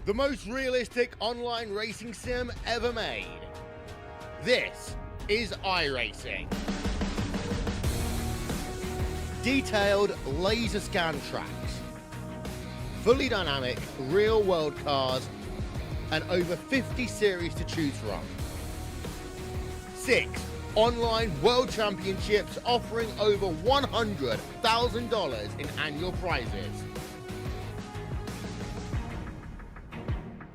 the most realistic online racing sim ever made. This is iRacing. Detailed laser scan tracks, fully dynamic real-world cars, and over 50 series to choose from. 6 online world championships offering over $100,000 in annual prizes.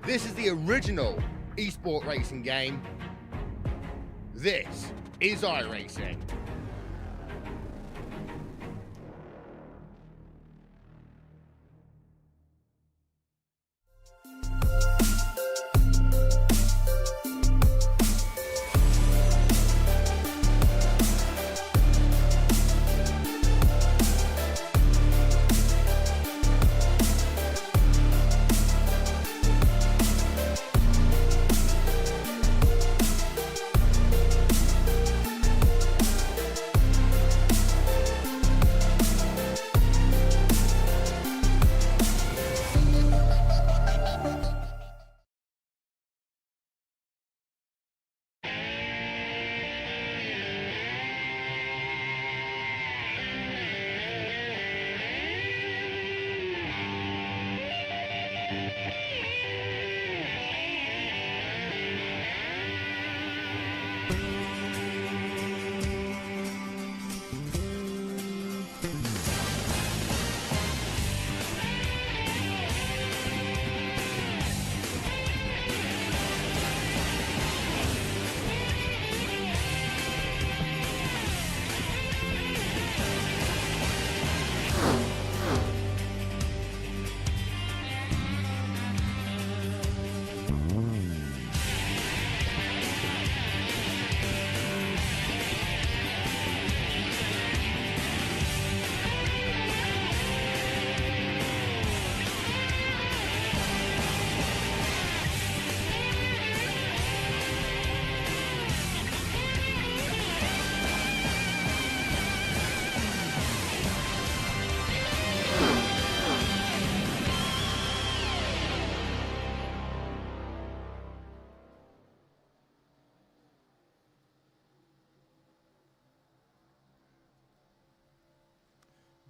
This is the original esport racing game. This is iRacing.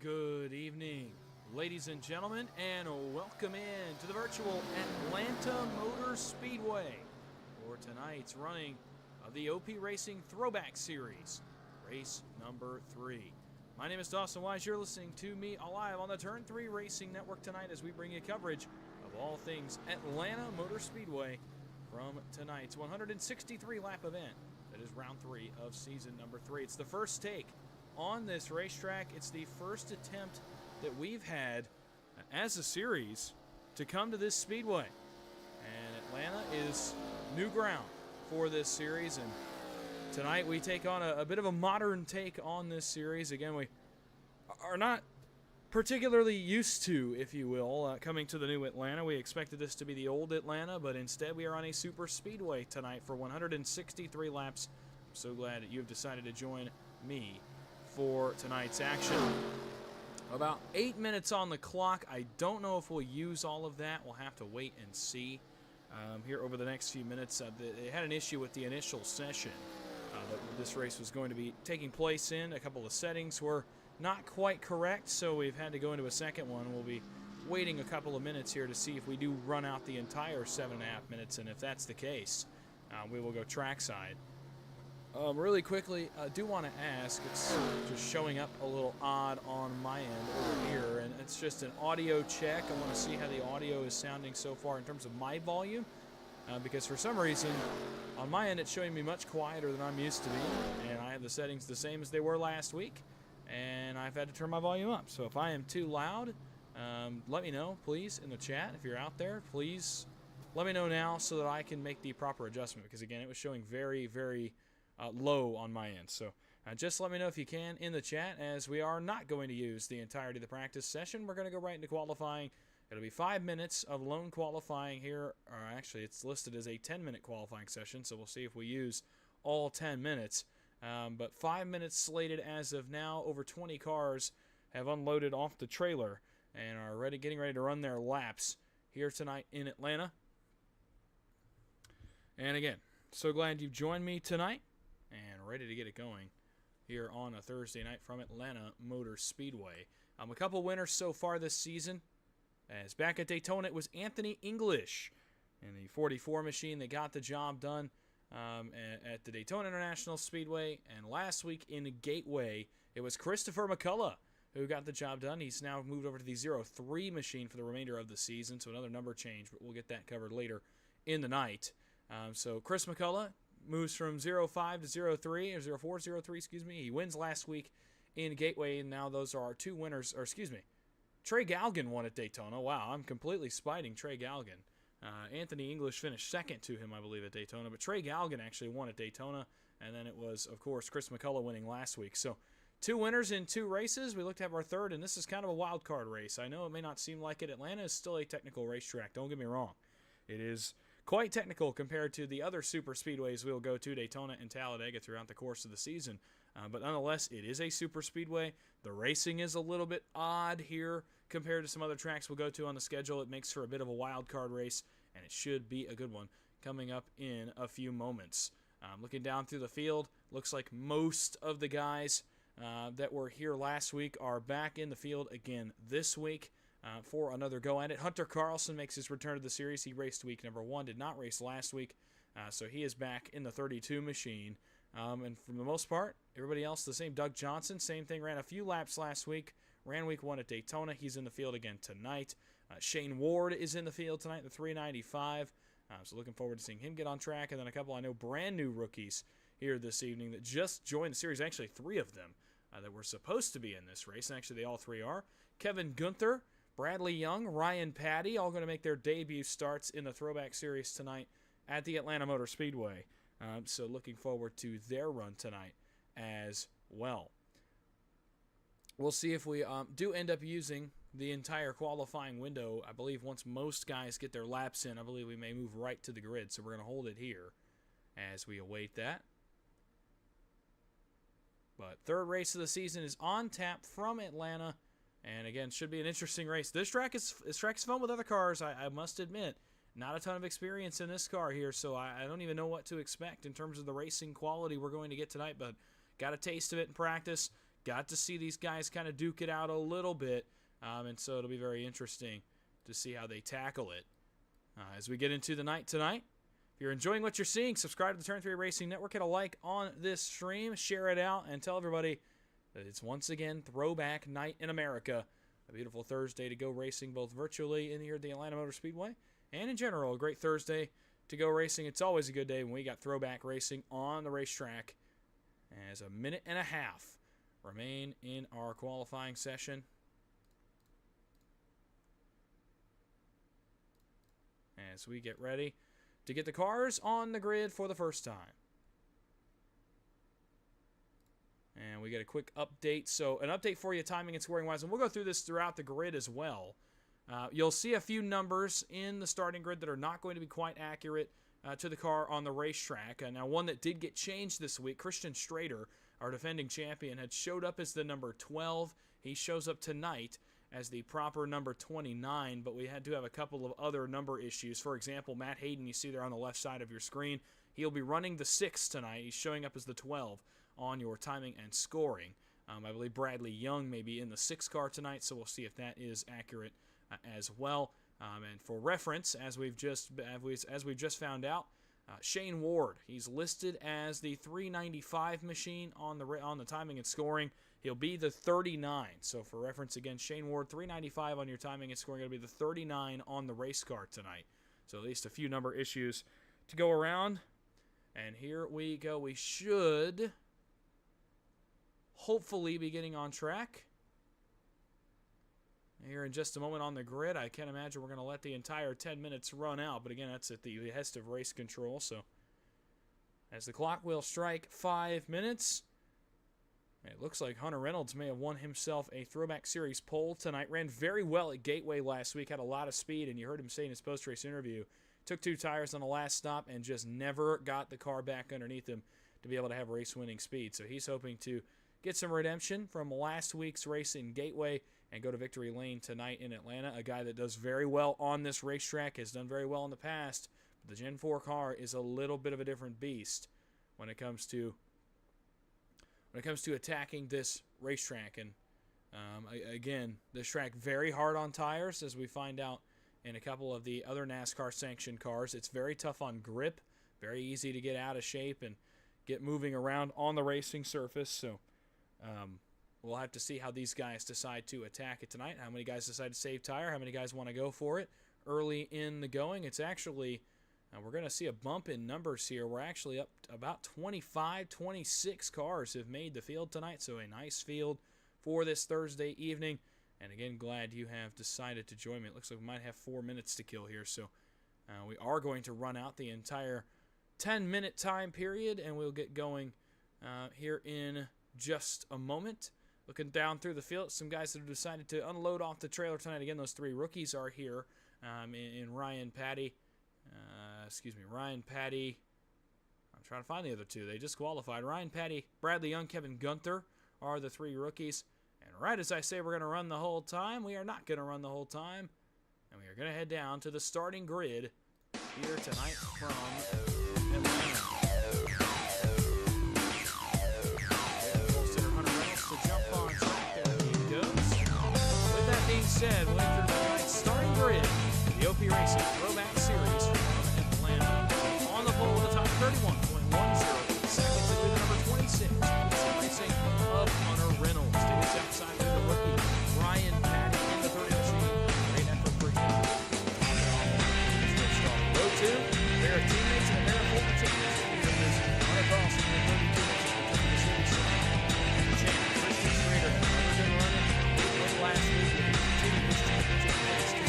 Good evening, ladies and gentlemen, and welcome in to the virtual Atlanta Motor Speedway for tonight's running of the OP Racing Throwback Series, race number 3. My name is Dawson Wise. You're listening to me live on the Turn 3 Racing Network tonight as we bring you coverage of all things Atlanta Motor Speedway from tonight's 163-lap event. That is round 3 of season number 3. It's the first take on this racetrack. It's the first attempt that we've had as a series to come to this speedway, and Atlanta is new ground for this series, and tonight we take on a bit of a modern take on this series. Again, we are not particularly used to, if you will, coming to the new Atlanta. We expected this to be the old Atlanta, but instead we are on a super speedway tonight for 163 laps. I'm so glad that you have decided to join me for tonight's action. About 8 minutes on the clock. I don't know if we'll use all of that. We'll have to wait and see here over the next few minutes. They had an issue with the initial session that this race was going to be taking place in. A couple of settings were not quite correct, so we've had to go into a second one. We'll be waiting a couple of minutes here to see if we do run out the entire 7.5 minutes, and if that's the case, we will go trackside. Really quickly, I do want to ask, it's just showing up a little odd on my end over here, and it's just an audio check. I want to see how the audio is sounding so far in terms of my volume, because for some reason, on my end, it's showing me much quieter than I'm used to be, and I have the settings the same as they were last week, and I've had to turn my volume up. So if I am too loud, let me know, please, in the chat. If you're out there, please let me know now so that I can make the proper adjustment, because again, it was showing very, very low on my end. So just let me know if you can in the chat, as we are not going to use the entirety of the practice session. We're going to go right into qualifying. It'll be 5 minutes of lone qualifying here, or actually it's listed as a 10-minute qualifying session, so we'll see if we use all 10 minutes. But 5 minutes slated as of now. Over 20 cars have unloaded off the trailer and are getting ready to run their laps here tonight in Atlanta. And again, so glad you've joined me tonight and ready to get it going here on a Thursday night from Atlanta Motor Speedway. A couple winners so far this season. As back at Daytona, it was Anthony English in the 44 machine that got the job done at the Daytona International Speedway. And last week in Gateway, it was Christopher McCullough who got the job done. He's now moved over to the 03 machine for the remainder of the season, so another number change, but we'll get that covered later in the night. So Chris McCullough moves from 05 to 03, or 04, 03, excuse me. He wins last week in Gateway, and now those are our two winners, or excuse me. Trey Galgan won at Daytona. Wow, I'm completely spiting Trey Galgan. Anthony English finished second to him, I believe, at Daytona, but Trey Galgan actually won at Daytona, and then it was, of course, Chris McCullough winning last week. So two winners in two races. We look to have our third, and this is kind of a wild card race. I know it may not seem like it. Atlanta is still a technical racetrack. Don't get me wrong. It is quite technical compared to the other super speedways we'll go to, Daytona and Talladega, throughout the course of the season. But nonetheless, it is a super speedway. The racing is a little bit odd here compared to some other tracks we'll go to on the schedule. It makes for a bit of a wild card race, and it should be a good one coming up in a few moments. Looking down through the field, looks like most of the guys that were here last week are back in the field again this week for another go at it. Hunter Carlson makes his return to the series. He raced week number 1, did not race last week, so he is back in the 32 machine. And for the most part, everybody else the same. Doug Johnson, same thing, ran a few laps last week, ran week 1 at Daytona. He's in the field again tonight. Shane Ward is in the field tonight, the 395. So looking forward to seeing him get on track. And then a couple, I know, brand new rookies here this evening that just joined the series. Actually, 3 of them that were supposed to be in this race. And actually, they all 3 are. Kevin Gunther, Bradley Young, Ryan Patty, all going to make their debut starts in the Throwback Series tonight at the Atlanta Motor Speedway. So looking forward to their run tonight as well. We'll see if we do end up using the entire qualifying window. I believe once most guys get their laps in, I believe we may move right to the grid. So we're going to hold it here as we await that. But third race of the season is on tap from Atlanta. And again, should be an interesting race. This track is fun with other cars, I must admit. Not a ton of experience in this car here, so I don't even know what to expect in terms of the racing quality we're going to get tonight, but got a taste of it in practice. Got to see these guys kind of duke it out a little bit, and so it'll be very interesting to see how they tackle it. As we get into the night tonight, if you're enjoying what you're seeing, subscribe to the Turn 3 Racing Network, hit a like on this stream, share it out, and tell everybody that it's once again Throwback Night in America. A beautiful Thursday to go racing both virtually in here at the Atlanta Motor Speedway and in general, a great Thursday to go racing. It's always a good day when we got Throwback racing on the racetrack. As a minute and a half remain in our qualifying session. As we get ready to get the cars on the grid for the first time. And we get a quick update. So an update for you timing and scoring wise, and we'll go through this throughout the grid as well. You'll see a few numbers in the starting grid that are not going to be quite accurate to the car on the racetrack. Now, one that did get changed this week, Christian Strader, our defending champion, had showed up as the number 12. He shows up tonight as the proper number 29, but we had to have a couple of other number issues. For example, Matt Hayden, you see there on the left side of your screen, he'll be running the 6 tonight. He's showing up as the 12 on your timing and scoring. I believe Bradley Young may be in the 6 car tonight, so we'll see if that is accurate as well. And for reference, as we've just found out, Shane Ward, he's listed as the 395 machine on the timing and scoring. He'll be the 39. So for reference again, Shane Ward, 395 on your timing and scoring. It'll be the 39 on the race car tonight. So at least a few number issues to go around. And here we go. We should hopefully be getting on track here in just a moment on the grid. I can't imagine we're going to let the entire 10 minutes run out, but again, that's at the behest of race control. So as the clock will strike 5 minutes, it looks like Hunter Reynolds may have won himself a Throwback Series pole tonight. Ran very well at Gateway last week, had a lot of speed, and you heard him say in his post-race interview, took 2 tires on the last stop and just never got the car back underneath him to be able to have race-winning speed. So he's hoping to get some redemption from last week's race in Gateway and go to victory lane tonight in Atlanta. A guy that does very well on this racetrack, has done very well in the past. But the Gen 4 car is a little bit of a different beast when it comes to attacking this racetrack. And again, this track very hard on tires, as we find out in a couple of the other NASCAR sanctioned cars. It's very tough on grip, very easy to get out of shape and get moving around on the racing surface. So we'll have to see how these guys decide to attack it tonight, how many guys decide to save tire, how many guys want to go for it early in the going. It's actually, we're going to see a bump in numbers here. We're actually up to about 25, 26 cars have made the field tonight, so a nice field for this Thursday evening. And again, glad you have decided to join me. It looks like we might have 4 minutes to kill here, so we are going to run out the entire 10-minute time period, and we'll get going here in just a moment. Looking down through the field, some guys that have decided to unload off the trailer tonight. Again, those 3 rookies are here in Ryan Patty. Ryan Patty. I'm trying to find the other 2. They just qualified. Ryan Patty, Bradley Young, Kevin Gunther are the 3 rookies. And right as I say we're going to run the whole time, we are not going to run the whole time. And we are going to head down to the starting grid here tonight from Atlanta. To jump on track, there he goes. With that being said, we'll enter tonight's starting grid, the OP Racing Throwback Series from Atlanta. On the pole with a time 31.10 seconds, and with number 26, racing of Hunter Reynolds. To his outside with the rookie, Ryan Patty in the 30 machine. Great effort for him. Row 2, there are teammates and there are former teammates. Hunter Dawson in the 32 machine. Last week, with the continued his championship race to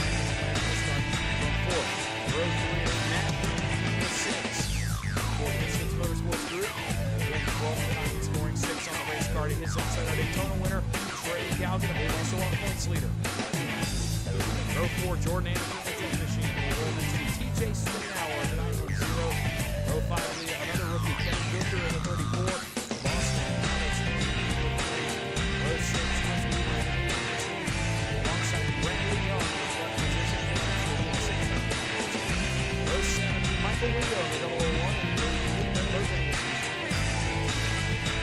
from 4th. Row 3, Matt in the 6th. For the Distance Motorsports Group, again, 12 scoring 6 on the race car to his outside our Daytona winner, Trey Galgan, who also our points leader. Row 4, Jordan Anderson in the 10th machine. Row 2, TJ Sweethour in the 910. Row 5, another rookie, Kevin Gunther in the 34. Boston, Row 6, Michael Ringo in the 001 and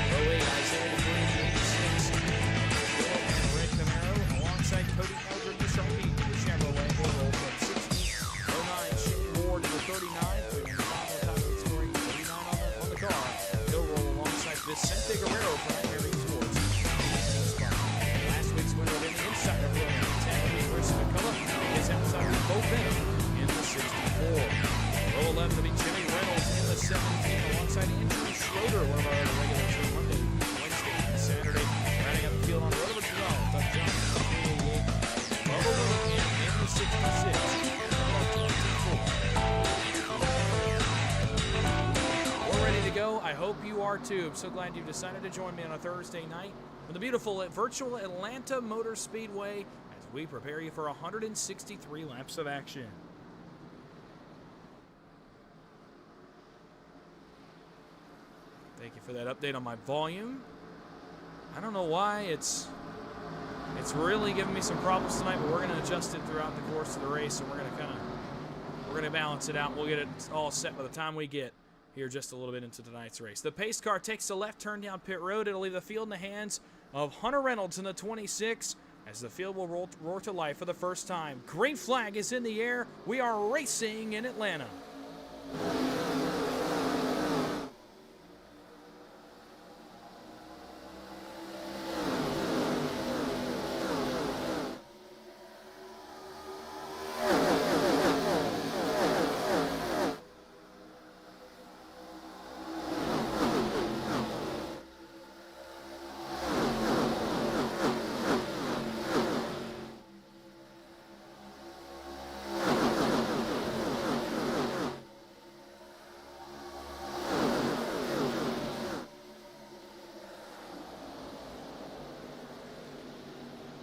Row 8, Isaiah DeBrey in the 86. Red Camaro alongside Cody Eldred in the Sharpie, the Chevrolet. He'll roll from 60. Row 9, Shane Ward in the 39. Putting the final time of scoring 39 on the car. He'll roll alongside Vicente Guerrero from Harry Sports. Last week's winner of the inside of Row 10 was Chris McCullough. His outside of Bo Bennett in the 64. Row 11 to be Jimmy Reynolds in the 17 alongside Andrew Schroeder, one of our other regulars on Monday, Wednesday, and Saturday. Rounding up the field on row number 12, Doug Johnson in the 88. Bubba Willingham in the 66. We're ready to go. I hope you are too. I'm so glad you've decided to join me on a Thursday night from the beautiful virtual Atlanta Motor Speedway as we prepare you for 163 laps of action. Thank you for that update on my volume. I don't know why it's really giving me some problems tonight, but we're going to adjust it throughout the course of the race, and we're going to balance it out. We'll get it all set by the time we get here just a little bit into tonight's race. The pace car takes the left turn down pit road. It'll leave the field in the hands of Hunter Reynolds in the 26 as the field will roar to life for the first time. Green flag is in the air. We are racing in Atlanta.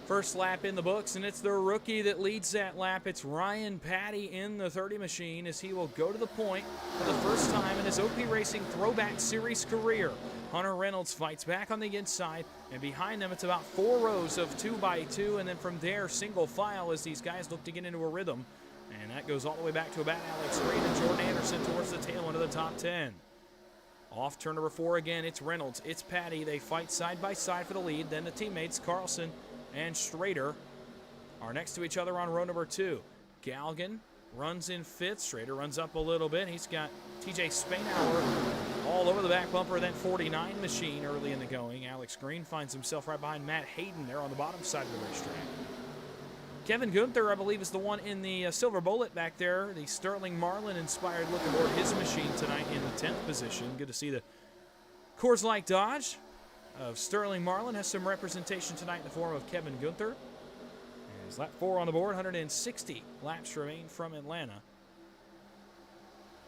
First lap in the books, and it's the rookie that leads that lap. It's Ryan Patty in the 30 machine as he will go to the point for the first time in his OP Racing Throwback Series career. Hunter Reynolds fights back on the inside, and behind them it's about 4 rows of 2x2, and then from there single file as these guys look to get into a rhythm. And that goes all the way back to about Alex Green and Jordan Anderson towards the tail end of the top 10. Off turn number 4 again, it's Reynolds, it's Patty. They fight side by side for the lead. Then the teammates, Carlson and Strader, are next to each other on row number 2. Galgan runs in 5th. Strader runs up a little bit. He's got TJ Spainhour all over the back bumper of that 49 machine early in the going. Alex Green finds himself right behind Matt Hayden there on the bottom side of the racetrack. Kevin Gunther, I believe, is the one in the Silver Bullet back there. The Sterling Marlin-inspired look aboard his machine tonight in the 10th position. Good to see the Coors Light Dodge of Sterling Marlin has some representation tonight in the form of Kevin Gunther. As lap 4 on the board, 160 laps remain from Atlanta.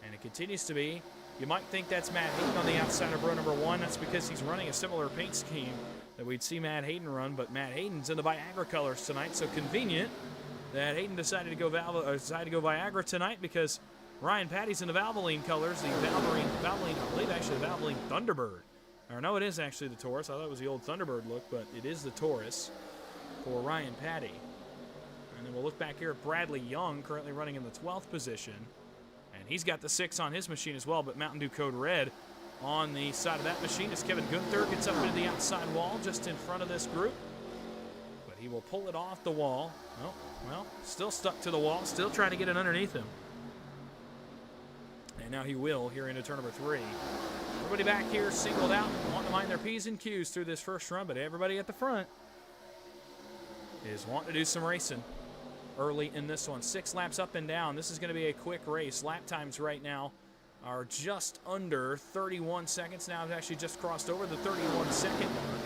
And it continues to be, you might think that's Matt Hayden on the outside of row number 1. That's because he's running a similar paint scheme that we'd see Matt Hayden run, but Matt Hayden's in the Viagra colors tonight, so convenient that Hayden decided to go Viagra tonight because Ryan Patty's in the Valvoline colors, the Valvoline, I believe actually the Valvoline Thunderbird. Or no, it is actually the Taurus. I thought it was the old Thunderbird look, but it is the Taurus for Ryan Patty. And then we'll look back here at Bradley Young, currently running in the 12th position. And he's got the 6 on his machine as well, but Mountain Dew Code Red on the side of that machine as Kevin Gunther gets up into the outside wall just in front of this group. But he will pull it off the wall. Oh, well, still stuck to the wall, still trying to get it underneath him. And now he will here into turn number 3. Everybody back here singled out, wanting to mind their P's and Q's through this first run, but everybody at the front is wanting to do some racing early in this one. 6 laps up and down. This is going to be a quick race. Lap times right now are just under 31 seconds. Now it's actually just crossed over the 31-second mark.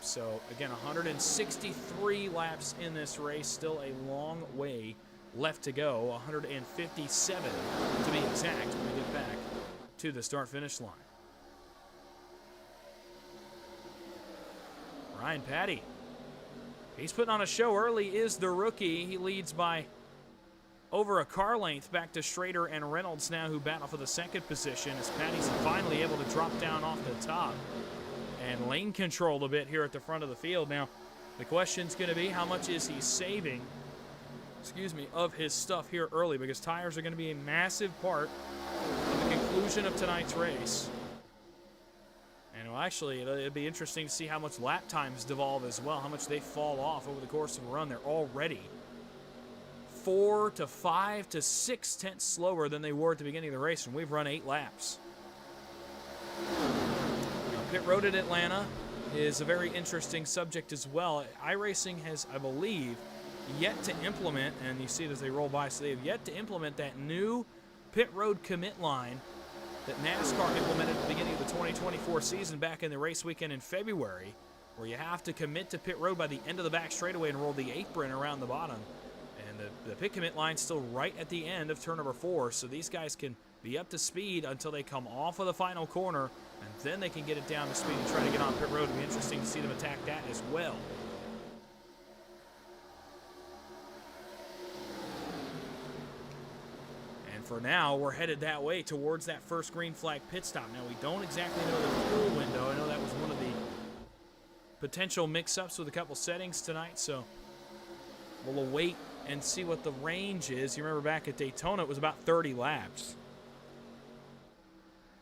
So again, 163 laps in this race. Still a long way left to go. 157 to be exact when we get back to the start-finish line. Ryan Patty, he's putting on a show early, is the rookie. He leads by over a car length back to Strader and Reynolds now, who battle for the 2nd position as Patty's finally able to drop down off the top and lane control a bit here at the front of the field. Now, the question's going to be how much is he saving, of his stuff here early, because tires are going to be a massive part of the conclusion of tonight's race. And actually, it'd be interesting to see how much lap times devolve as well, how much they fall off over the course of a run. They're already 4 to 5 to 6 tenths slower than they were at the beginning of the race, and we've run 8 laps. Now, pit road at Atlanta is a very interesting subject as well. iRacing has, I believe, yet to implement, and you see it as they roll by, so they have yet to implement that new pit road commit line that NASCAR implemented at the beginning of the 2024 season back in the race weekend in February, where you have to commit to pit road by the end of the back straightaway and roll the apron around the bottom. And the pit commit line's still right at the end of turn number 4, so these guys can be up to speed until they come off of the final corner, and then they can get it down to speed and try to get on pit road. It'll be interesting to see them attack that as well. For now, we're headed that way towards that first green flag pit stop. Now, we don't exactly know the fuel window. I know that was one of the potential mix-ups with a couple settings tonight, so we'll await and see what the range is. You remember back at Daytona, it was about 30 laps.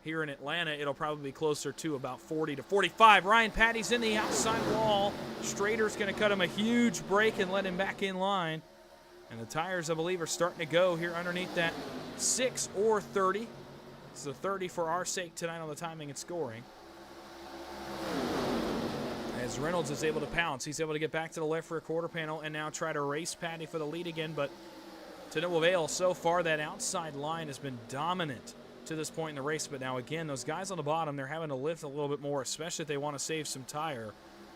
Here in Atlanta, it'll probably be closer to about 40 to 45. Ryan Patty's in the outside wall. Strader's going to cut him a huge break and let him back in line. And the tires, I believe, are starting to go here underneath that 6 or 30. It's a 30 for our sake tonight on the timing and scoring. As Reynolds is able to pounce, he's able to get back to the left for a quarter panel and now try to race Patty for the lead again, but to no avail. So far, that outside line has been dominant to this point in the race. But now, again, those guys on the bottom, they're having to lift a little bit more, especially if they want to save some tire.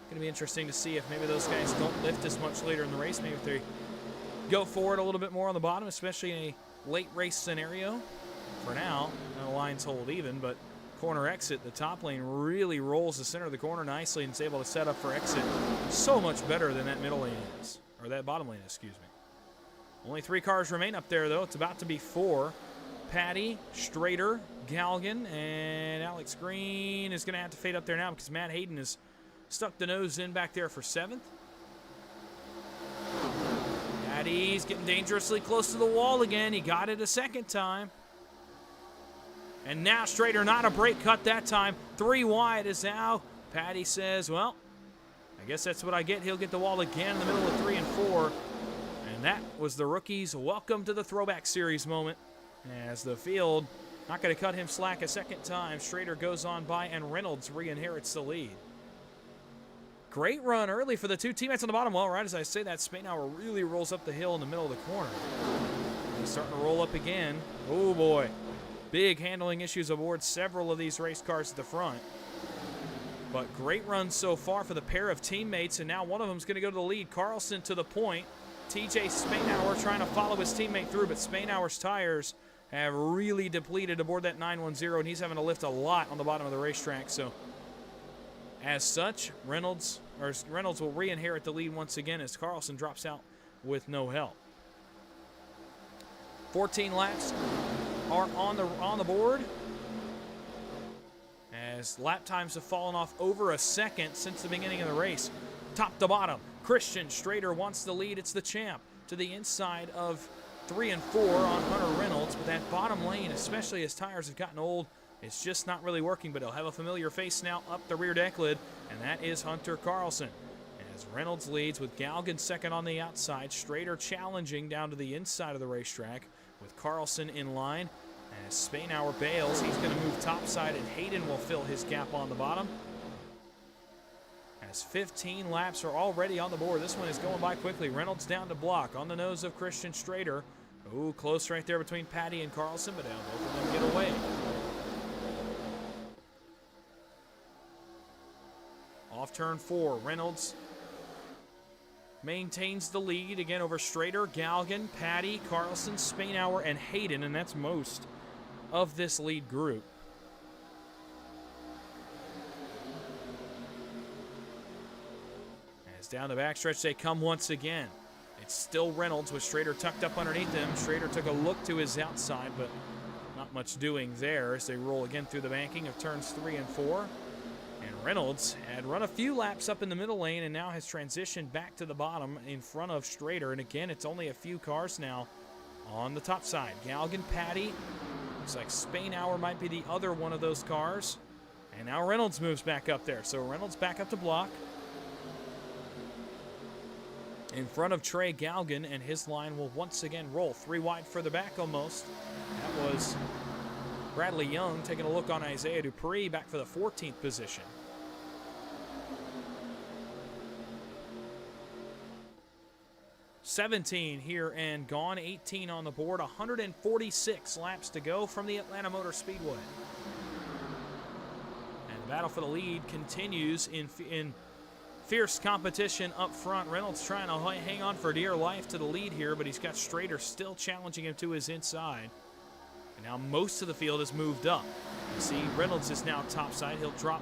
Going to be interesting to see if maybe those guys don't lift as much later in the race. Maybe if they go forward a little bit more on the bottom, especially in a late race scenario. For now, the lines hold even, but corner exit, the top lane really rolls the center of the corner nicely and is able to set up for exit so much better than that middle lane is, or that bottom lane, excuse me. Only 3 cars remain up there, though. It's about to be 4 Patty, Strader, Galgan, and Alex Green is going to have to fade up there now because Matt Hayden has stuck the nose in back there for 7th. Patty's getting dangerously close to the wall again. He got it a second time. And now Strader, not a brake cut that time. 3 wide is now. Patty says, well, I guess that's what I get. He'll get the wall again in the middle of 3 and 4. And that was the rookie's welcome to the Throwback Series moment. As the field not going to cut him slack a second time. Strader goes on by and Reynolds re-inherits the lead. Great run early for the 2 teammates on the bottom. Well, right as I say that, Spainhour really rolls up the hill in the middle of the corner. He's starting to roll up again. Oh boy. Big handling issues aboard several of these race cars at the front. But great run so far for the pair of teammates, and now one of them's going to go to the lead. Carlson to the point. TJ Spainhour trying to follow his teammate through, but Spainhour's tires have really depleted aboard that 910, and he's having to lift a lot on the bottom of the racetrack. So, as such, Reynolds will re-inherit the lead once again as Carlson drops out with no help. 14 laps are on the board, as lap times have fallen off over a second since the beginning of the race. Top to bottom, Christian Strader wants the lead. It's the champ to the inside of 3 and 4 on Hunter Reynolds, but that bottom lane, especially as tires have gotten old, it's just not really working. But he'll have a familiar face now up the rear deck lid, and that is Hunter Carlson. As Reynolds leads with Galgan second on the outside, Strader challenging down to the inside of the racetrack with Carlson in line. As Spainhour bails, he's going to move topside, and Hayden will fill his gap on the bottom. As 15 laps are already on the board. This one is going by quickly. Reynolds down to block on the nose of Christian Strader. Ooh, close right there between Patty and Carlson, but now both of them get away. Off turn 4, Reynolds maintains the lead again over Strader, Galgan, Patty, Carlson, Spainhour, and Hayden, and that's most of this lead group. As down the backstretch they come once again. It's still Reynolds with Strader tucked up underneath him. Strader took a look to his outside, but not much doing there as they roll again through the banking of turns 3 and 4. And Reynolds had run a few laps up in the middle lane and now has transitioned back to the bottom in front of Strader. And again, it's only a few cars now on the top side. Galgan, Patty. Looks like Spainhour might be the other one of those cars. And now Reynolds moves back up there. So Reynolds back up to block in front of Trey Galgan, and his line will once again roll 3 wide further back almost. That was Bradley Young taking a look on Isaiah Dupree back for the 14th position. $17 here and gone, 18 on the board, 146 laps to go from the Atlanta Motor Speedway. And the battle for the lead continues in fierce competition up front. Reynolds trying to hang on for dear life to the lead here, but he's got Strader still challenging him to his inside. And now most of the field has moved up. You see Reynolds is now topside. He'll drop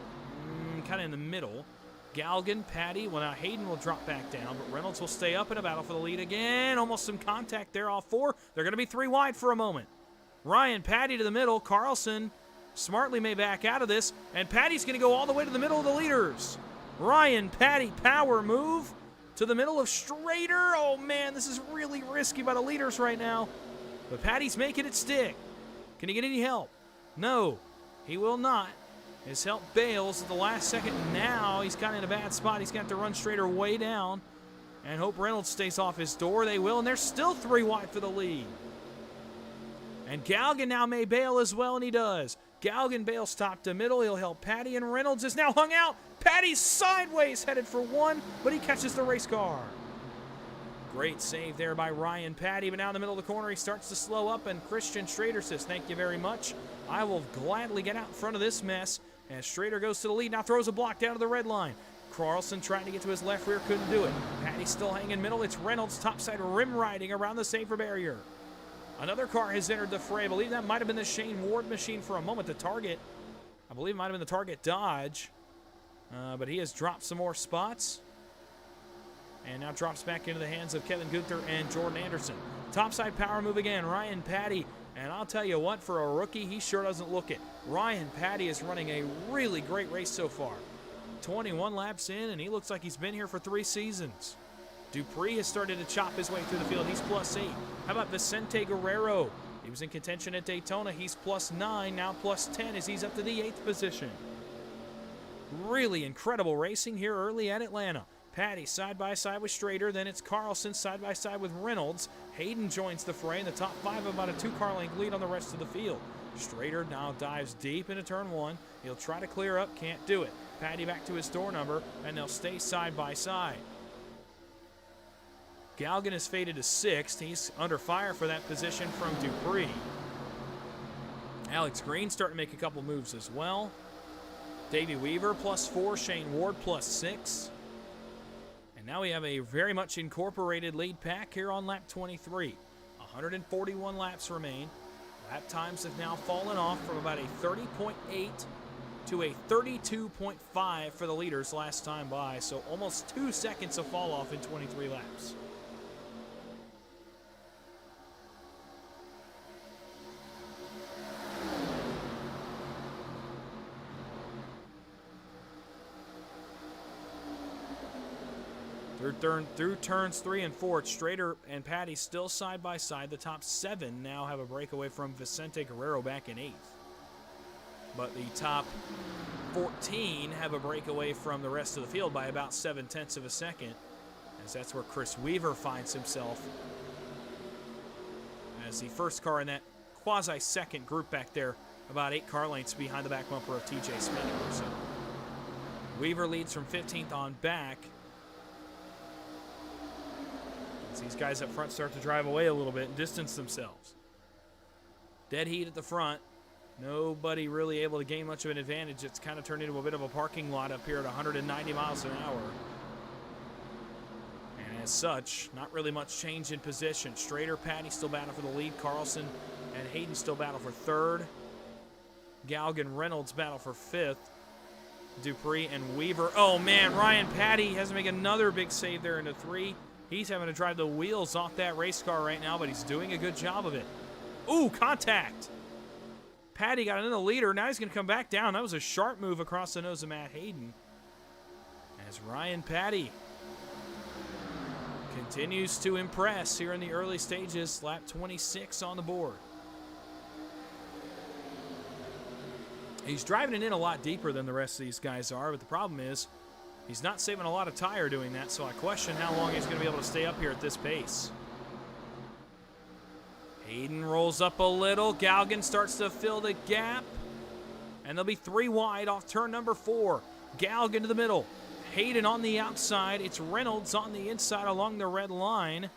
kind of in the middle. Galgan, Patty, well now Hayden will drop back down, but Reynolds will stay up in a battle for the lead again. Almost some contact there, all 4. They're going to be 3 wide for a moment. Ryan, Patty to the middle. Carlson smartly may back out of this, and Patty's going to go all the way to the middle of the leaders. Ryan, Patty, power move to the middle of Strader. Oh man, this is really risky by the leaders right now. But Patty's making it stick. Can he get any help? No, he will not. His help bails at the last second. Now he's kind of in a bad spot. He's got to run Strader way down and hope Reynolds stays off his door. They will, and they're still 3 wide for the lead. And Galgan now may bail as well, and he does. Galgan bails top to middle. He'll help Patty, and Reynolds is now hung out. Patty's sideways headed for 1, but he catches the race car. Great save there by Ryan Patty, but now in the middle of the corner, he starts to slow up, and Christian Strader says, thank you very much. I will gladly get out in front of this mess. As Strader goes to the lead, now throws a block down to the red line. Carlson trying to get to his left rear, couldn't do it. Patty still hanging middle. It's Reynolds topside rim riding around the safer barrier. Another car has entered the fray. I believe that might have been the Shane Ward machine for a moment. The Target, I believe it might have been the Target Dodge. But he has dropped some more spots. And now drops back into the hands of Kevin Gunther and Jordan Anderson. Topside power move again. Ryan Patty And I'll tell you what, for a rookie, he sure doesn't look it. Ryan Patty is running a really great race so far. 21 laps in, and he looks like he's been here for 3 seasons. Dupree has started to chop his way through the field. He's +8. How about Vicente Guerrero? He was in contention at Daytona. He's +9, now +10 as he's up to the 8th position. Really incredible racing here early at Atlanta. Patty side by side with Strader, then it's Carlson side by side with Reynolds. Hayden joins the fray in the top 5, about a 2-car length lead on the rest of the field. Strader now dives deep into turn 1. He'll try to clear up, can't do it. Patty back to his door number, and they'll stay side by side. Galgan has faded to 6th. He's under fire for that position from Dupree. Alex Green starting to make a couple moves as well. Davey Weaver +4, Shane Ward +6. And now we have a very much incorporated lead pack here on lap 23. 141 laps remain. Lap times have now fallen off from about a 30.8 to a 32.5 for the leaders last time by, so almost 2 seconds of fall off in 23 laps. Through turns 3 and 4, Strader and Patty still side by side. The top 7 now have a breakaway from Vicente Guerrero back in 8th. But the top 14 have a breakaway from the rest of the field by about 7/10 of a second, as that's where Chris Weaver finds himself as the first car in that quasi-second group back there, about 8 car lengths behind the back bumper of TJ Spanier. So Weaver leads from 15th on back. As these guys up front start to drive away a little bit and distance themselves. Dead heat at the front. Nobody really able to gain much of an advantage. It's kind of turned into a bit of a parking lot up here at 190 miles an hour. And as such, not really much change in position. Strader, Patty still battle for the lead. Carlson and Hayden still battle for 3rd. Galgan, Reynolds battle for 5th. Dupree and Weaver. Oh man, Ryan Patty has to make another big save there into 3. He's having to drive the wheels off that race car right now, but he's doing a good job of it. Ooh, contact. Patty got into the leader. Now he's going to come back down. That was a sharp move across the nose of Matt Hayden. As Ryan Patty continues to impress here in the early stages. Lap 26 on the board. He's driving it in a lot deeper than the rest of these guys are, but the problem is he's not saving a lot of tire doing that, so I question how long he's going to be able to stay up here at this pace. Hayden rolls up a little. Galgan starts to fill the gap. And they'll be 3 wide off turn number 4. Galgan to the middle. Hayden on the outside. It's Reynolds on the inside along the red line.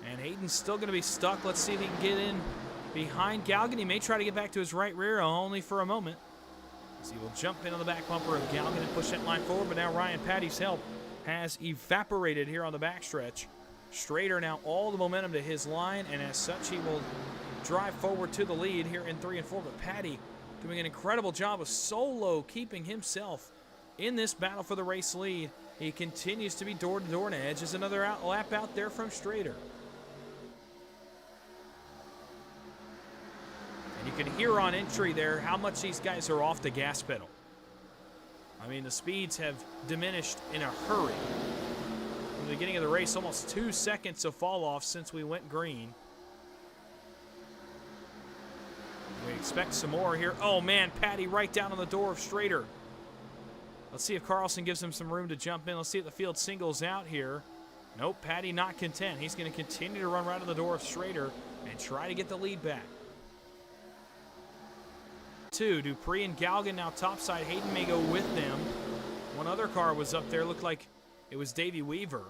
And Hayden's still going to be stuck. Let's see if he can get in behind Galgan. He may try to get back to his right rear, only for a moment. So he will jump in on the back bumper of Galgan and push that line forward, but now Ryan Patty's help has evaporated here on the backstretch. Strader now all the momentum to his line, and as such he will drive forward to the lead here in 3 and 4, but Patty doing an incredible job of solo keeping himself in this battle for the race lead. He continues to be door-to-door, and edge is another lap out there from Strader. You can hear on entry there how much these guys are off the gas pedal. I mean, the speeds have diminished in a hurry. From the beginning of the race, almost 2 seconds of fall off since we went green. We expect some more here. Oh man, Patty right down on the door of Strader. Let's see if Carlson gives him some room to jump in. Let's see if the field singles out here. Nope, Patty not content. He's going to continue to run right on the door of Strader and try to get the lead back. 2, Dupree and Galgan now topside. Hayden may go with them. One other car was up there. Looked like it was Davey Weaver.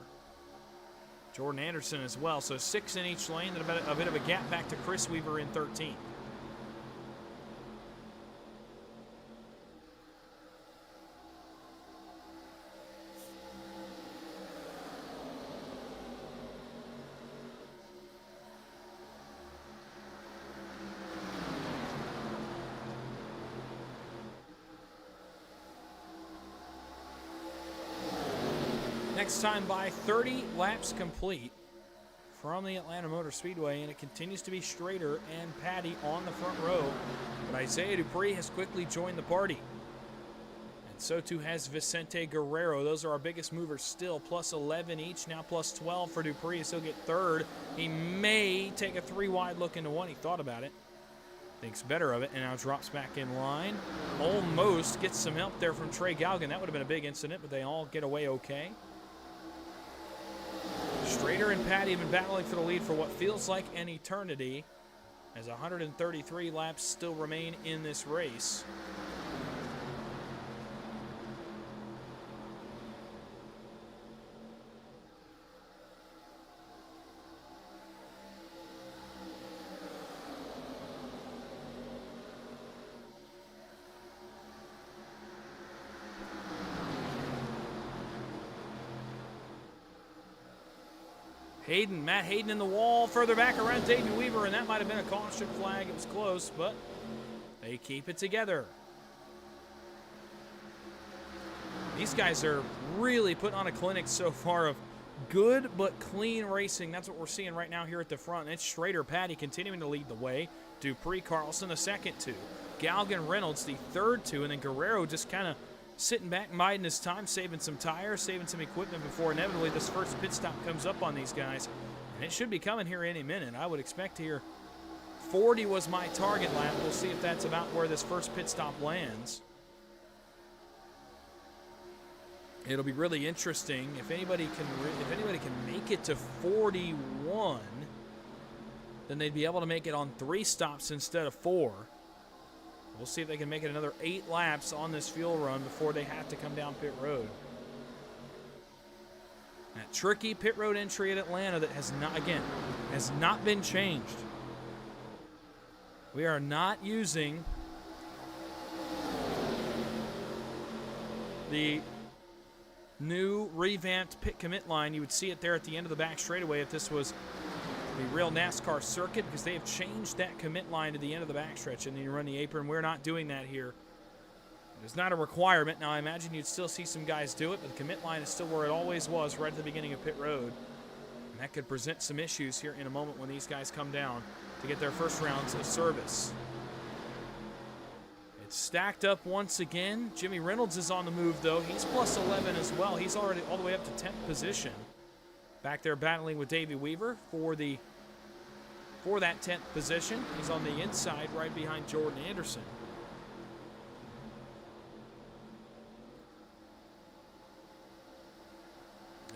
Jordan Anderson as well. So 6 in each lane, and a bit of a gap back to Chris Weaver in 13th. Next time by 30 laps complete. from the Atlanta Motor Speedway, and it continues to be Schrader and Patty on the front row. But Isaiah Dupree has quickly joined the party. And so too has Vicente Guerrero. Those are our biggest movers still, plus 11 each, now plus 12 for Dupree, so he'll get third. He may take a 3-wide look into one. He thought about it. Thinks better of it, and now drops back in line. Almost gets some help there from Trey Galgan. That would have been a big incident, but they all get away okay. Schrader and Patty have been battling for the lead for what feels like an eternity, as 133 laps still remain in this race. Matt Hayden in the wall, further back around Davey Weaver, and that might have been a caution flag. It was close, but they keep it together. These guys are really putting on a clinic so far of good but clean racing. That's what we're seeing right now here at the front. And it's Schrader, Patty continuing to lead the way. Dupree, Carlson, the second two. Galgan, Reynolds, the third two, and then Guerrero just kind of sitting back, biding his time, saving some tires, saving some equipment before inevitably this first pit stop comes up on these guys. And it should be coming here any minute. I would expect here 40 was my target lap. We'll see if that's about where this first pit stop lands. It'll be really interesting if anybody can make it to 41, then they'd be able to make it on 3 stops instead of 4. We'll see if they can make it another 8 laps on this fuel run before they have to come down pit road. That tricky pit road entry at Atlanta that has not been changed. We are not using the new revamped pit commit line. You would see it there at the end of the back straightaway if this was the real NASCAR circuit, because they have changed that commit line to the end of the backstretch and then you run the apron. We're not doing that here. It's not a requirement. Now, I imagine you'd still see some guys do it, but the commit line is still where it always was, right at the beginning of pit road. And that could present some issues here in a moment when these guys come down to get their first rounds of service. It's stacked up once again. Jimmy Reynolds is on the move, though. He's plus 11 as well. He's already all the way up to 10th position. Back there battling with Davey Weaver for that 10th position. He's on the inside right behind Jordan Anderson.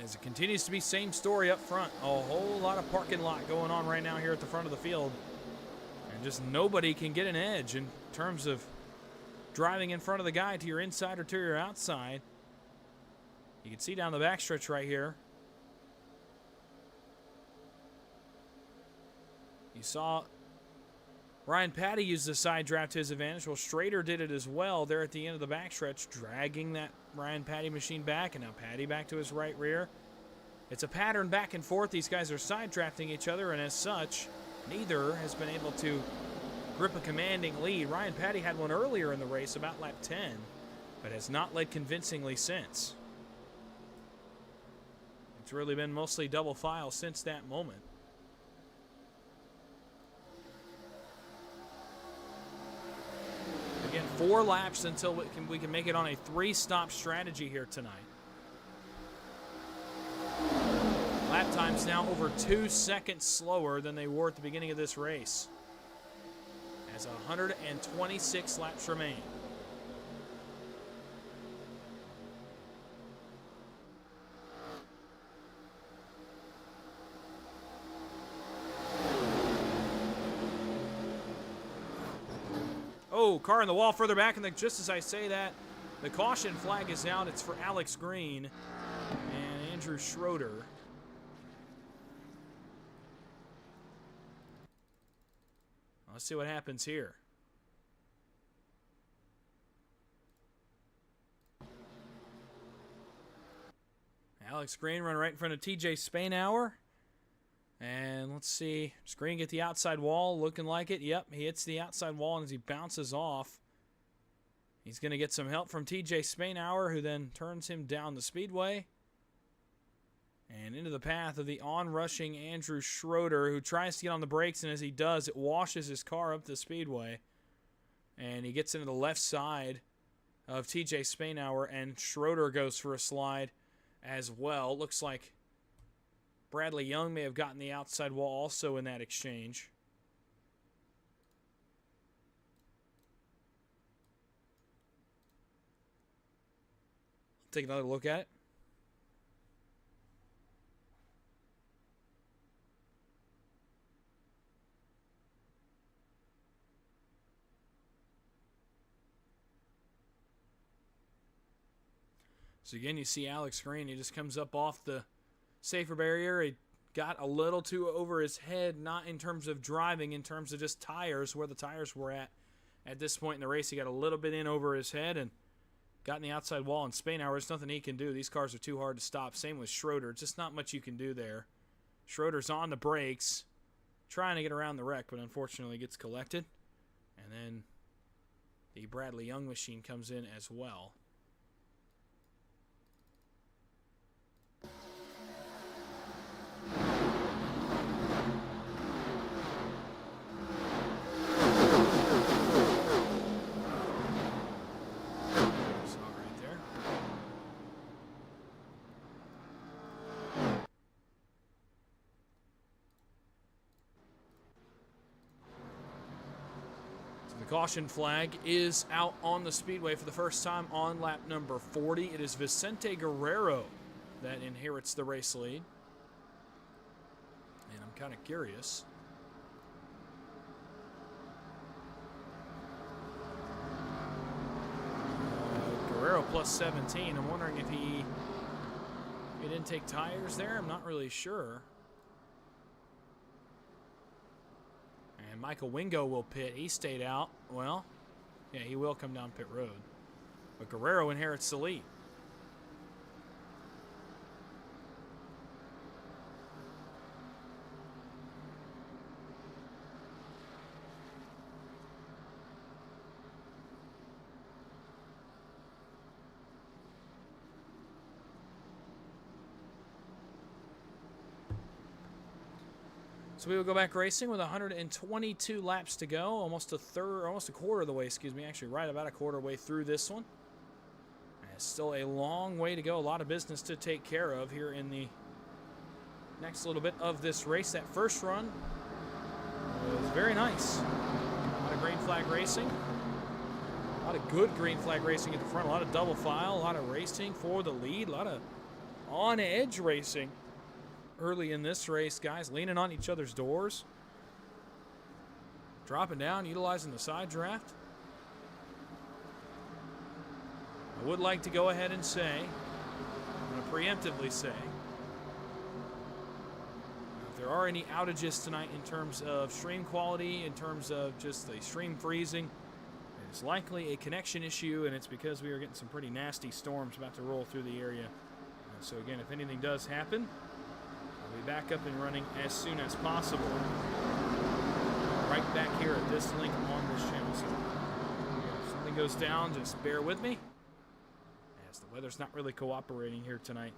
As it continues to be same story up front. A whole lot of parking lot going on right now here at the front of the field. And just nobody can get an edge in terms of driving in front of the guy to your inside or to your outside. You can see down the backstretch right here. You saw Ryan Patty use the side draft to his advantage. Well, Schrader did it as well there at the end of the backstretch, dragging that Ryan Patty machine back, and now Patty back to his right rear. It's a pattern back and forth. These guys are side drafting each other, and as such, neither has been able to grip a commanding lead. Ryan Patty had one earlier in the race, about lap 10, but has not led convincingly since. It's really been mostly double file since that moment. Again, 4 laps until we can make it on a 3-stop strategy here tonight. Lap times now over 2 seconds slower than they were at the beginning of this race, as 126 laps remain. Oh, car in the wall further back, and then just as I say that, the caution flag is out. It's for Alex Green and Andrew Schroeder. Let's see what happens here. Alex Green run right in front of TJ Spainhour. And let's see, does Green get the outside wall? Looking like it. Yep, he hits the outside wall, and as he bounces off, he's going to get some help from TJ Spainhour, who then turns him down the speedway. And into the path of the on-rushing Andrew Schroeder, who tries to get on the brakes, and as he does, it washes his car up the speedway. And he gets into the left side of TJ Spainhour, and Schroeder goes for a slide as well. Looks like Bradley Young may have gotten the outside wall also in that exchange. Take another look at it. So again, you see Alex Green. He just comes up off the safer barrier. He got a little too over his head, not in terms of driving, in terms of just tires, where the tires were at this point in the race. He got a little bit in over his head and got in the outside wall. And Spainhour, there's nothing he can do. These cars are too hard to stop. Same with Schroeder. Just not much you can do there. Schroeder's on the brakes, trying to get around the wreck, but unfortunately gets collected. And then the Bradley Young machine comes in as well. Caution flag is out on the speedway for the first time on lap number 40. It is Vicente Guerrero that inherits the race lead. And I'm kind of curious. Guerrero plus 17. I'm wondering if he didn't take tires there. I'm not really sure. And Michael Wingo will pit. He stayed out. Well, yeah, he will come down pit road. But Guerrero inherits the lead. So we will go back racing with 122 laps to go, almost a quarter of the way, excuse me, actually right about a quarter way through this one. And still a long way to go, a lot of business to take care of here in the next little bit of this race. That first run was very nice. A lot of green flag racing, a lot of good green flag racing at the front, a lot of double file, a lot of racing for the lead, a lot of on-edge racing. Early in this race, guys leaning on each other's doors, dropping down, utilizing the side draft. I would like to go ahead and say, I'm going to preemptively say, if there are any outages tonight in terms of stream quality, in terms of just the stream freezing, it's likely a connection issue, and it's because we are getting some pretty nasty storms about to roll through the area. So again, if anything does happen, I'll be back up and running as soon as possible. Right back here at this link on this channel. So if something goes down, just bear with me, as the weather's not really cooperating here tonight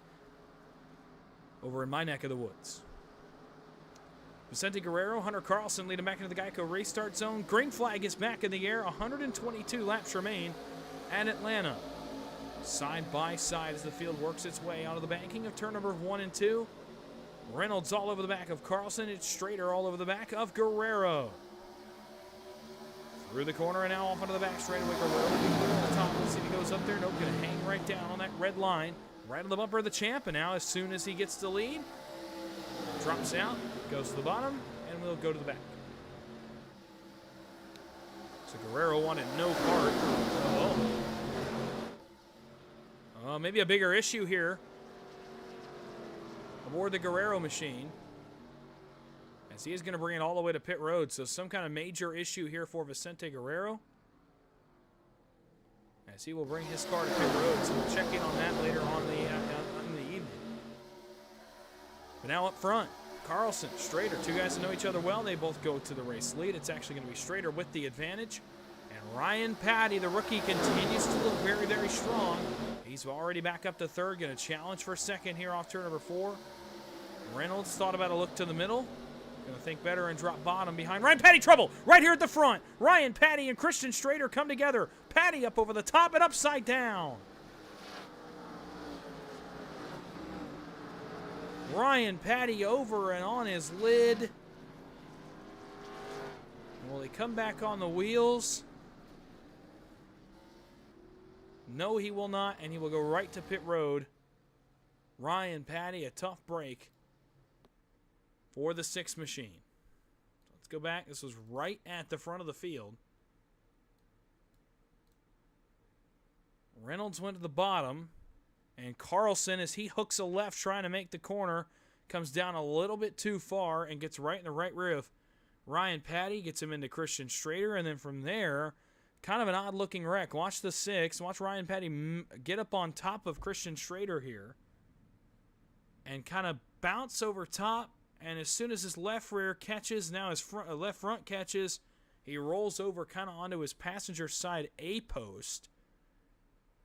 over in my neck of the woods. Vicente Guerrero, Hunter Carlson leading back into the Geico restart zone. Green flag is back in the air. 122 laps remain at Atlanta. Side by side as the field works its way out of the banking of turn number 1 and 2. Reynolds all over the back of Carlson. It's Strader all over the back of Guerrero. Through the corner and now off onto the back straightaway. Guerrero on the top. Let's see if he goes up there. Nope, going to hang right down on that red line. Right on the bumper of the champ. And now as soon as he gets the lead, drops out, goes to the bottom, and we'll go to the back. So Guerrero wanted no part. Maybe a bigger issue here aboard the Guerrero machine, as he is going to bring it all the way to pit road. So some kind of major issue here for Vicente Guerrero, as he will bring his car to pit road. So we'll check in on that later on in the evening. But now up front, Carlson, Strader, two guys that know each other well. They both go to the race lead. It's actually going to be Strader with the advantage. And Ryan Patty, the rookie, continues to look very, very strong. He's already back up to third, going to challenge for second here off turn number 4. Reynolds thought about a look to the middle. Gonna think better and drop bottom behind Ryan Petty. Trouble right here at the front. Ryan Petty and Christian Strader come together. Petty up over the top and upside down. Ryan Petty over and on his lid. Will he come back on the wheels? No, he will not, and he will go right to pit road. Ryan Petty, a tough break for the 6 machine. Let's go back. This was right at the front of the field. Reynolds went to the bottom, and Carlson, as he hooks a left trying to make the corner, comes down a little bit too far and gets right in the right rear of Ryan Petty, gets him into Christian Strader, and then from there, kind of an odd-looking wreck. Watch the 6. Watch Ryan Petty get up on top of Christian Strader here and kind of bounce over top, and as soon as his left rear catches, now his left front catches, he rolls over kind of onto his passenger side A-post.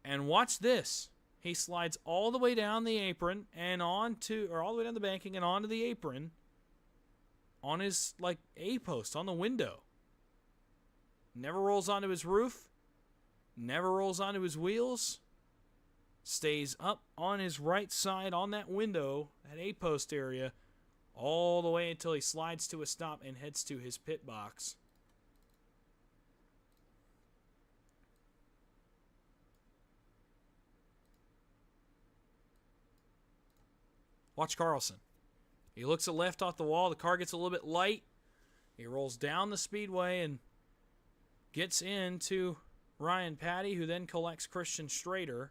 And watch this. He slides all the way down the apron and all the way down the banking and onto the apron on his, A-post, on the window. Never rolls onto his roof. Never rolls onto his wheels. Stays up on his right side on that window, that A-post area, all the way until he slides to a stop and heads to his pit box. Watch Carlson. He looks at left off the wall. The car gets a little bit light. He rolls down the speedway and gets into Ryan Petty, who then collects Christian Strader.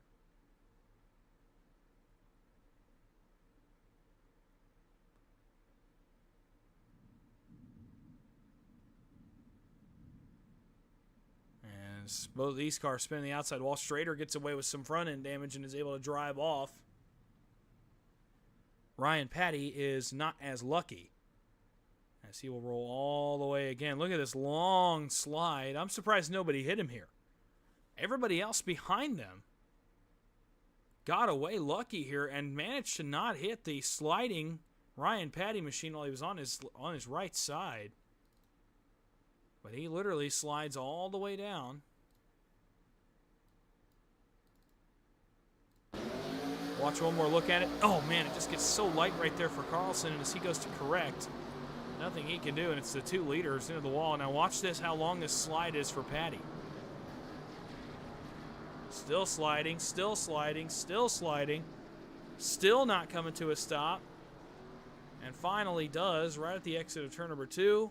And both of these cars spin the outside wall. Strader gets away with some front end damage and is able to drive off. Ryan Petty is not as lucky, as he will roll all the way again. Look at this long slide. I'm surprised nobody hit him here. Everybody else behind them got away lucky here and managed to not hit the sliding Ryan Petty machine while he was on his right side. But he literally slides all the way down. Watch one more look at it. Oh, man, it just gets so light right there for Carlson, and as he goes to correct, nothing he can do, and it's the 2 leaders into the wall. Now watch this, how long this slide is for Petty. Still sliding, still sliding, still sliding. Still not coming to a stop. And finally does right at the exit of turn number 2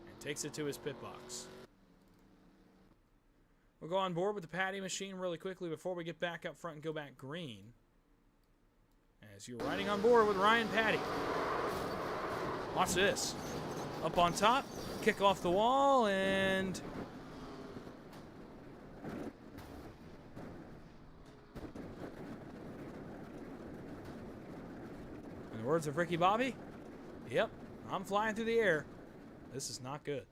and takes it to his pit box. We'll go on board with the Petty machine really quickly before we get back up front and go back green. As you're riding on board with Ryan Petty. Watch this. Up on top, kick off the wall, and in the words of Ricky Bobby, yep, I'm flying through the air. This is not good.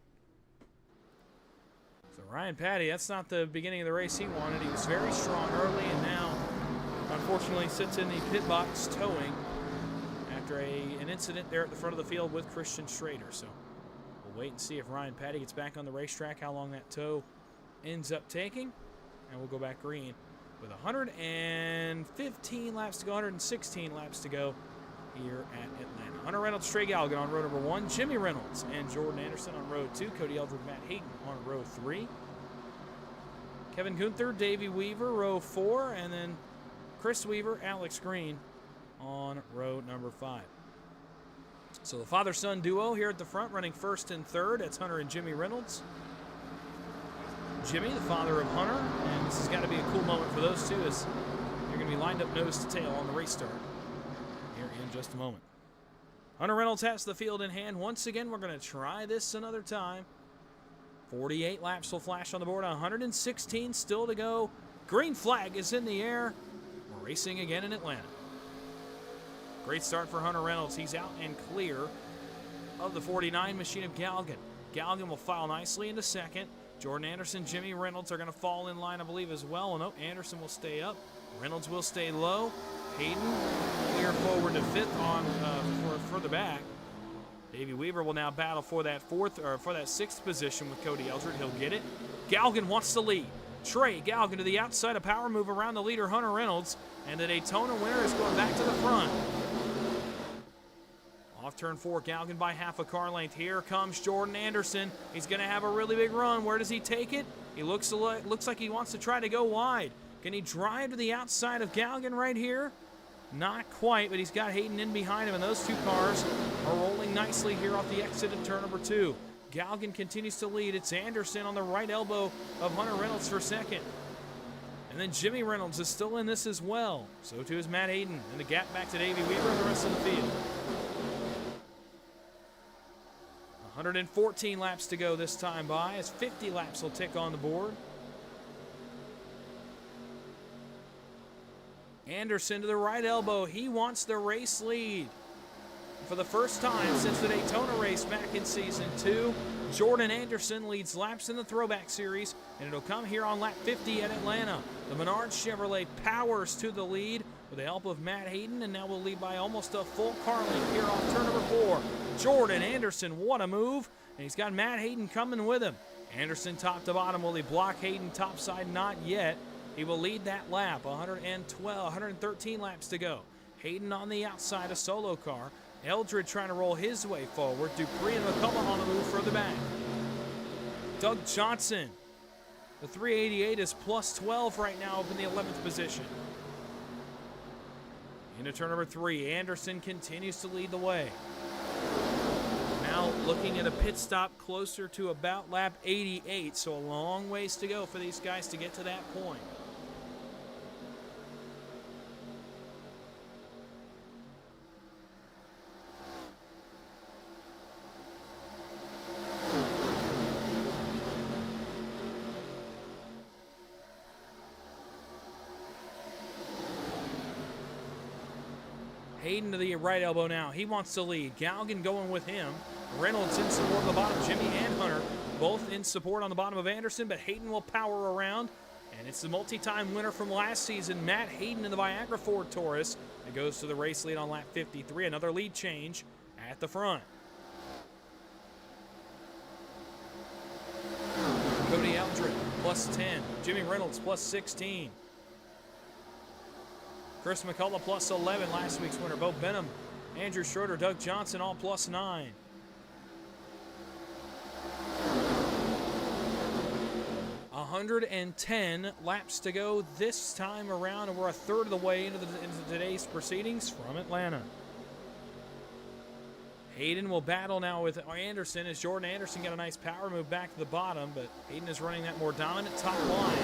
So Ryan Petty, that's not the beginning of the race he wanted. He was very strong early and now, unfortunately, sits in the pit box towing after an incident there at the front of the field with Christian Strader. So we'll wait and see if Ryan Petty gets back on the racetrack, how long that tow ends up taking. And we'll go back green with 115 laps to go, 116 laps to go here at Atlanta. Hunter Reynolds, Trey Galligan on row number 1. Jimmy Reynolds and Jordan Anderson on row 2. Cody Eldred, Matt Hayden on row 3. Kevin Gunther, Davey Weaver, row 4. And then Chris Weaver, Alex Green on row number 5. So the father-son duo here at the front running first and third. That's Hunter and Jimmy Reynolds. Jimmy, the father of Hunter. And this has got to be a cool moment for those two as they're going to be lined up nose to tail on the race start here in just a moment. Hunter Reynolds has the field in hand. Once again, we're going to try this another time. 48 laps will flash on the board. 116 still to go. Green flag is in the air. We're racing again in Atlanta. Great start for Hunter Reynolds. He's out and clear of the 49 machine of Galligan. Galligan will file nicely into second. Jordan Anderson, Jimmy Reynolds are going to fall in line, I believe, as well. Oh, no, Anderson will stay up. Reynolds will stay low. Hayden clear forward to fifth on further back. Davey Weaver will now battle for that sixth position with Cody Eldred. He'll get it. Galgan wants to lead. Trey Galgan to the outside, a power move around the leader, Hunter Reynolds, and the Daytona winner is going back to the front. Off turn 4, Galgan by half a car length. Here comes Jordan Anderson. He's going to have a really big run. Where does he take it? He looks like he wants to try to go wide. Can he drive to the outside of Galgan right here? Not quite, but he's got Hayden in behind him, and those two cars are rolling nicely here off the exit of turn number 2. Galgan continues to lead. It's Anderson on the right elbow of Hunter Reynolds for second. And then Jimmy Reynolds is still in this as well. So too is Matt Hayden. And the gap back to Davey Weaver and the rest of the field. 114 laps to go this time by, as 50 laps will tick on the board. Anderson to the right elbow. He wants the race lead. For the first time since the Daytona race back in Season 2, Jordan Anderson leads laps in the Throwback Series, and it'll come here on lap 50 at Atlanta. The Menard Chevrolet powers to the lead with the help of Matt Hayden, and now will lead by almost a full car length here off turn number 4. Jordan Anderson, what a move, and he's got Matt Hayden coming with him. Anderson top to bottom. Will he block Hayden topside? Not yet. He will lead that lap. 113 laps to go. Hayden on the outside, a solo car. Eldred trying to roll his way forward. Dupree and McCullough on the move further back. Doug Johnson. The 388 is plus 12 right now up in the 11th position. Into turn number 3. Anderson continues to lead the way. Now looking at a pit stop closer to about lap 88. So a long ways to go for these guys to get to that point. Hayden to the right elbow now. He wants to lead. Galgan going with him. Reynolds in support on the bottom. Jimmy and Hunter both in support on the bottom of Anderson, but Hayden will power around. And it's the multi-time winner from last season, Matt Hayden in the Viagra Ford Taurus. It goes to the race lead on lap 53. Another lead change at the front. Cody Eldred plus 10. Jimmy Reynolds plus 16. Chris McCullough plus 11, last week's winner. Bo Benham, Andrew Schroeder, Doug Johnson all plus 9. $110 laps to go this time around, and we're a third of the way into today's proceedings from Atlanta. Hayden will battle now with Anderson as Jordan Anderson got a nice power move back to the bottom, but Hayden is running that more dominant top line.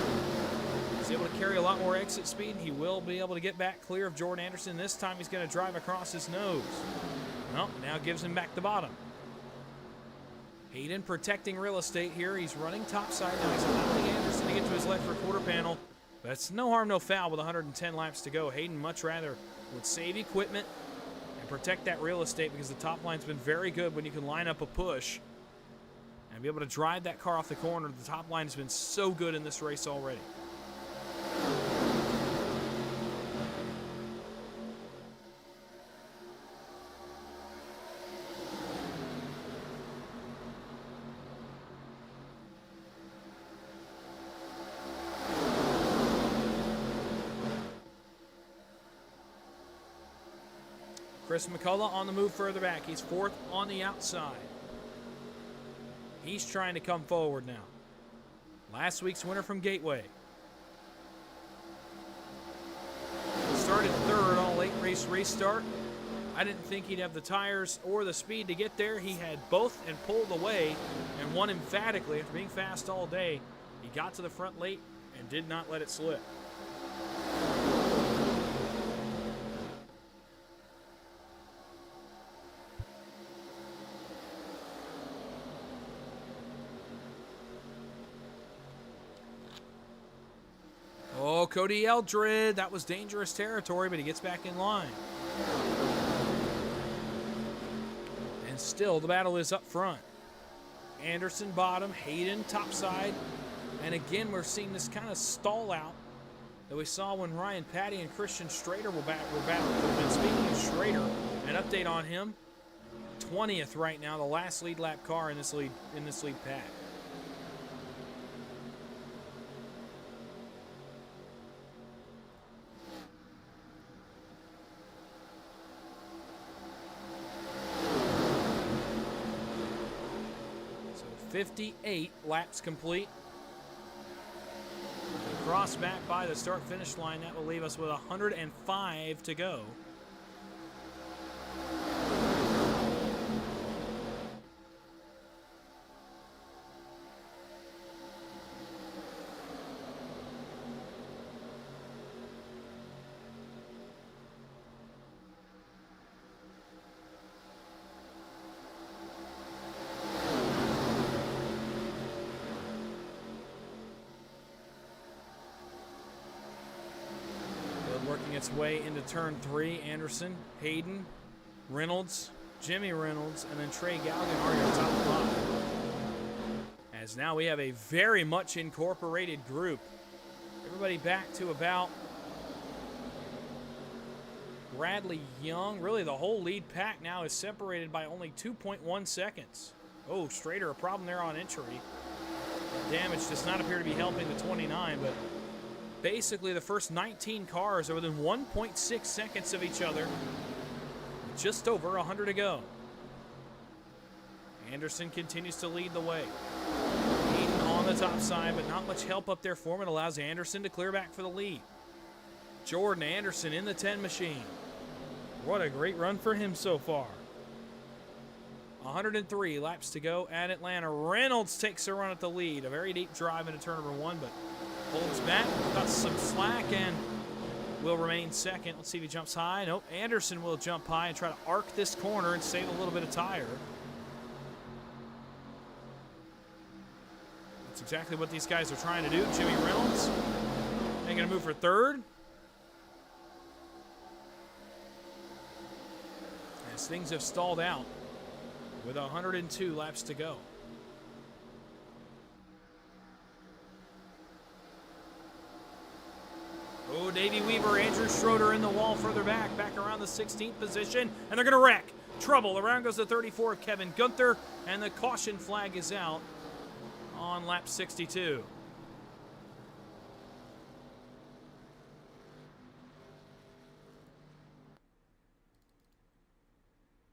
He's able to carry a lot more exit speed. He will be able to get back clear of Jordan Anderson. This time he's going to drive across his nose. Well, now gives him back the bottom. Hayden protecting real estate here. He's running topside now. He's allowing Anderson to get to his left for quarter panel. But it's no harm, no foul with 110 laps to go. Hayden much rather would save equipment and protect that real estate because the top line's been very good when you can line up a push and be able to drive that car off the corner. The top line has been so good in this race already. Chris McCullough on the move further back. He's fourth on the outside. He's trying to come forward now. Last week's winner from Gateway. Started third on a late race restart. I didn't think he'd have the tires or the speed to get there. He had both and pulled away and won emphatically after being fast all day. He got to the front late and did not let it slip. Oh, Cody Eldred, that was dangerous territory, but he gets back in line. And still, the battle is up front. Anderson bottom, Hayden topside. And again, we're seeing this kind of stall out that we saw when Ryan Patty and Christian Strader were battling. And speaking of Strader, an update on him. 20th right now, the last lead lap car in this lead pack. So 58 laps complete. Cross back by the start-finish line. That will leave us with 105 to go. Working its way into turn 3, Anderson, Hayden, Reynolds, Jimmy Reynolds, and then Trey Galgan are your top 5. As now we have a very much incorporated group. Everybody back to about Bradley Young. Really, the whole lead pack now is separated by only 2.1 seconds. Oh, Strader, a problem there on entry. Damage does not appear to be helping the 29, but basically, the first 19 cars are within 1.6 seconds of each other. Just over 100 to go. Anderson continues to lead the way. Hayden on the top side, but not much help up there for him. It allows Anderson to clear back for the lead. Jordan Anderson in the 10 machine. What a great run for him so far. 103 laps to go at Atlanta. Reynolds takes a run at the lead. A very deep drive into turn number 1, but holds back, got some slack, and will remain second. Let's see if he jumps high. Nope, Anderson will jump high and try to arc this corner and save a little bit of tire. That's exactly what these guys are trying to do. Jimmy Reynolds making a move for third. As things have stalled out with 102 laps to go. Oh, Davey Weaver, Andrew Schroeder in the wall further back around the 16th position, and they're going to wreck. Trouble. Around goes the 34 of Kevin Gunther, and the caution flag is out on lap 62.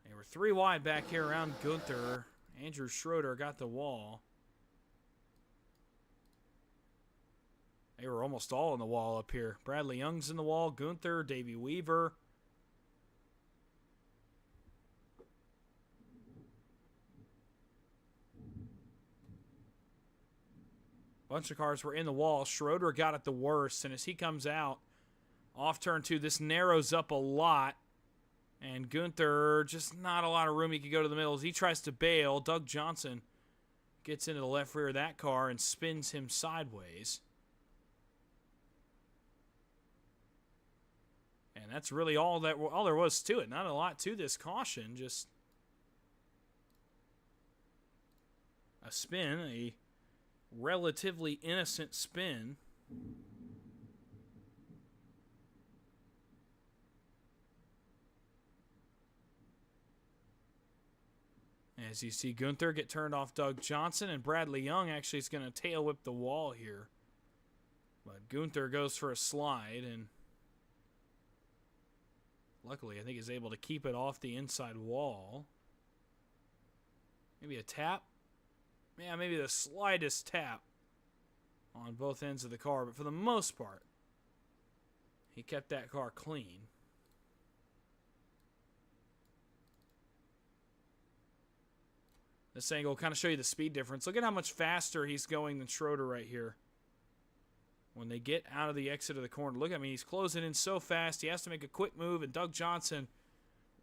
They were 3 wide back here around Gunther. Andrew Schroeder got the wall. They were almost all in the wall up here. Bradley Young's in the wall. Gunther, Davey Weaver. Bunch of cars were in the wall. Schroeder got it the worst, and as he comes out off turn 2, this narrows up a lot. And Gunther, just not a lot of room. He could go to the middle as he tries to bail. Doug Johnson gets into the left rear of that car and spins him sideways. And that's really all there was to it. Not a lot to this caution. Just a spin, a relatively innocent spin. As you see Gunther get turned off Doug Johnson, and Bradley Young actually is going to tail whip the wall here. But Gunther goes for a slide, and luckily, I think he's able to keep it off the inside wall. Maybe a tap? Yeah, maybe the slightest tap on both ends of the car. But for the most part, he kept that car clean. This angle will kind of show you the speed difference. Look at how much faster he's going than Schroeder right here. When they get out of the exit of the corner. Look, I mean, he's closing in so fast. He has to make a quick move, and Doug Johnson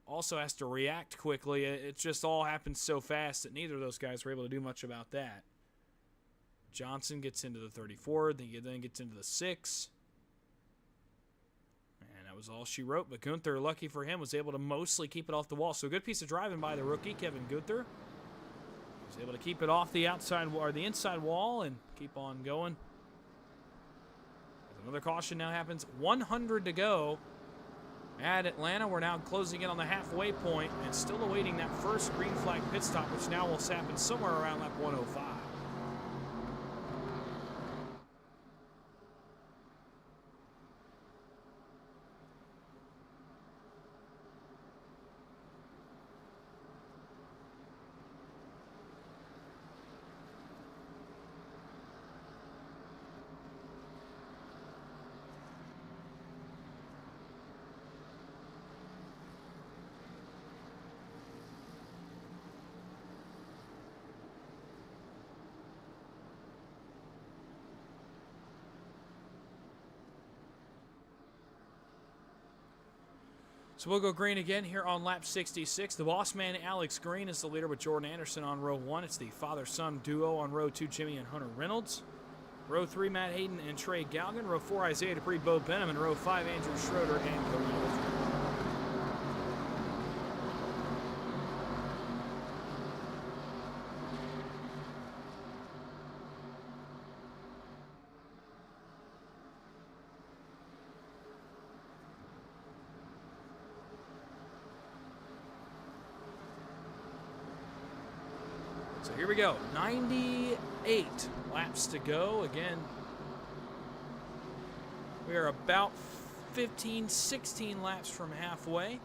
also has to react quickly. It just all happens so fast that neither of those guys were able to do much about that. Johnson gets into the 34, then gets into the 6. And that was all she wrote, but Gunther, lucky for him, was able to mostly keep it off the wall. So a good piece of driving by the rookie, Kevin Gunther. He was able to keep it off the outside or the inside wall and keep on going. Another caution now happens. 100 to go at Atlanta. We're now closing in on the halfway point and still awaiting that first green flag pit stop, which now will happen somewhere around lap 105. So we'll go green again here on lap 66. The boss man, Alex Green, is the leader with Jordan Anderson on row 1. It's the father-son duo on row 2, Jimmy and Hunter Reynolds. Row 3, Matt Hayden and Trey Galgan. Row 4, Isaiah Dupree, Bo Benham. And row 5, Andrew Schroeder and Cody Wolfman. So here we go, 98 laps to go. Again, we are about 15, 16 laps from halfway.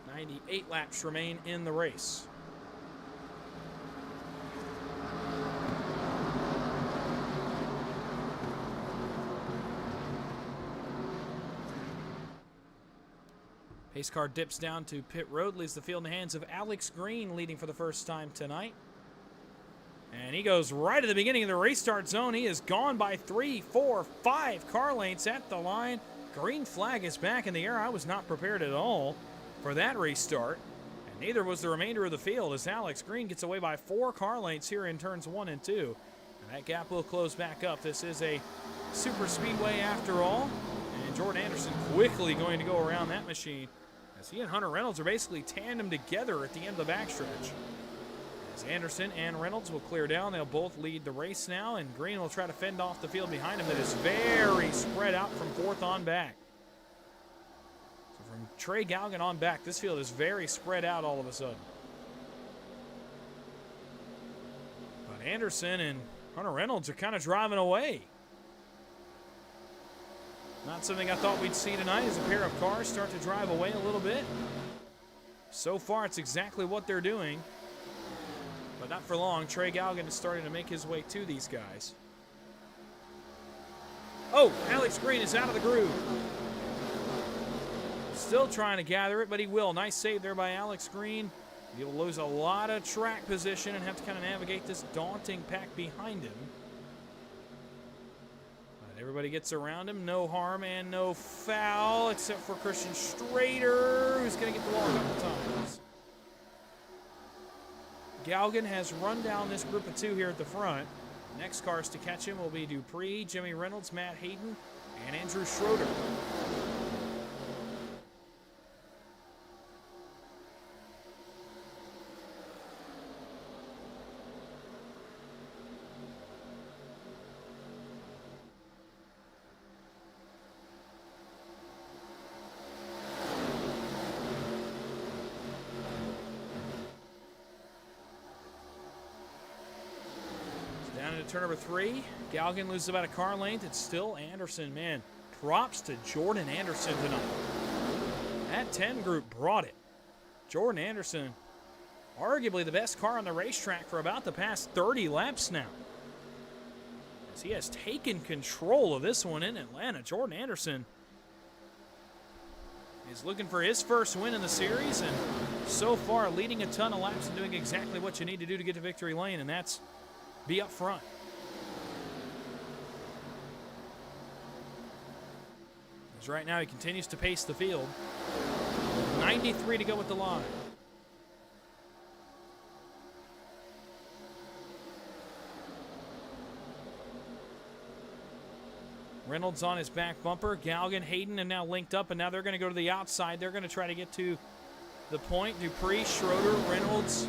"98 laps remain in the race. Pace car dips down to pit road, leaves the field in the hands of Alex Green, leading for the first time tonight. And he goes right at the beginning of the restart zone. He is gone by 3, 4, 5 car lengths at the line. Green flag is back in the air. I was not prepared at all for that restart. And neither was the remainder of the field as Alex Green gets away by 4 car lengths here in turns 1 and 2. And that gap will close back up. This is a super speedway after all. And Jordan Anderson quickly going to go around that machine, as he and Hunter Reynolds are basically tandem together at the end of the backstretch. As Anderson and Reynolds will clear down, they'll both lead the race now, and Green will try to fend off the field behind him that is very spread out from 4th on back. So from Trey Galgan on back, this field is very spread out all of a sudden. But Anderson and Hunter Reynolds are kind of driving away. Not something I thought we'd see tonight, as a pair of cars start to drive away a little bit. So far, it's exactly what they're doing. But not for long. Trey Galgan is starting to make his way to these guys. Oh, Alex Green is out of the groove. Still trying to gather it, but he will. Nice save there by Alex Green. He'll lose a lot of track position and have to kind of navigate this daunting pack behind him. Everybody gets around him. No harm and no foul, except for Christian Strader, who's going to get the wall a couple times. Galgan has run down this group of 2 here at the front. Next cars to catch him will be Dupree, Jimmy Reynolds, Matt Hayden, and Andrew Schroeder. Down into turn number 3. Galgan loses about a car length. It's still Anderson. Man, props to Jordan Anderson tonight. That 10 group brought it. Jordan Anderson, arguably the best car on the racetrack for about the past 30 laps now, as he has taken control of this one in Atlanta. Jordan Anderson is looking for his first win in the series, and so far leading a ton of laps and doing exactly what you need to do to get to victory lane, and that's be up front. As right now he continues to pace the field. 93 to go with the line. Reynolds on his back bumper. Galgan, Hayden, and now linked up, and now they're going to go to the outside. They're going to try to get to the point. Dupree, Schroeder, Reynolds,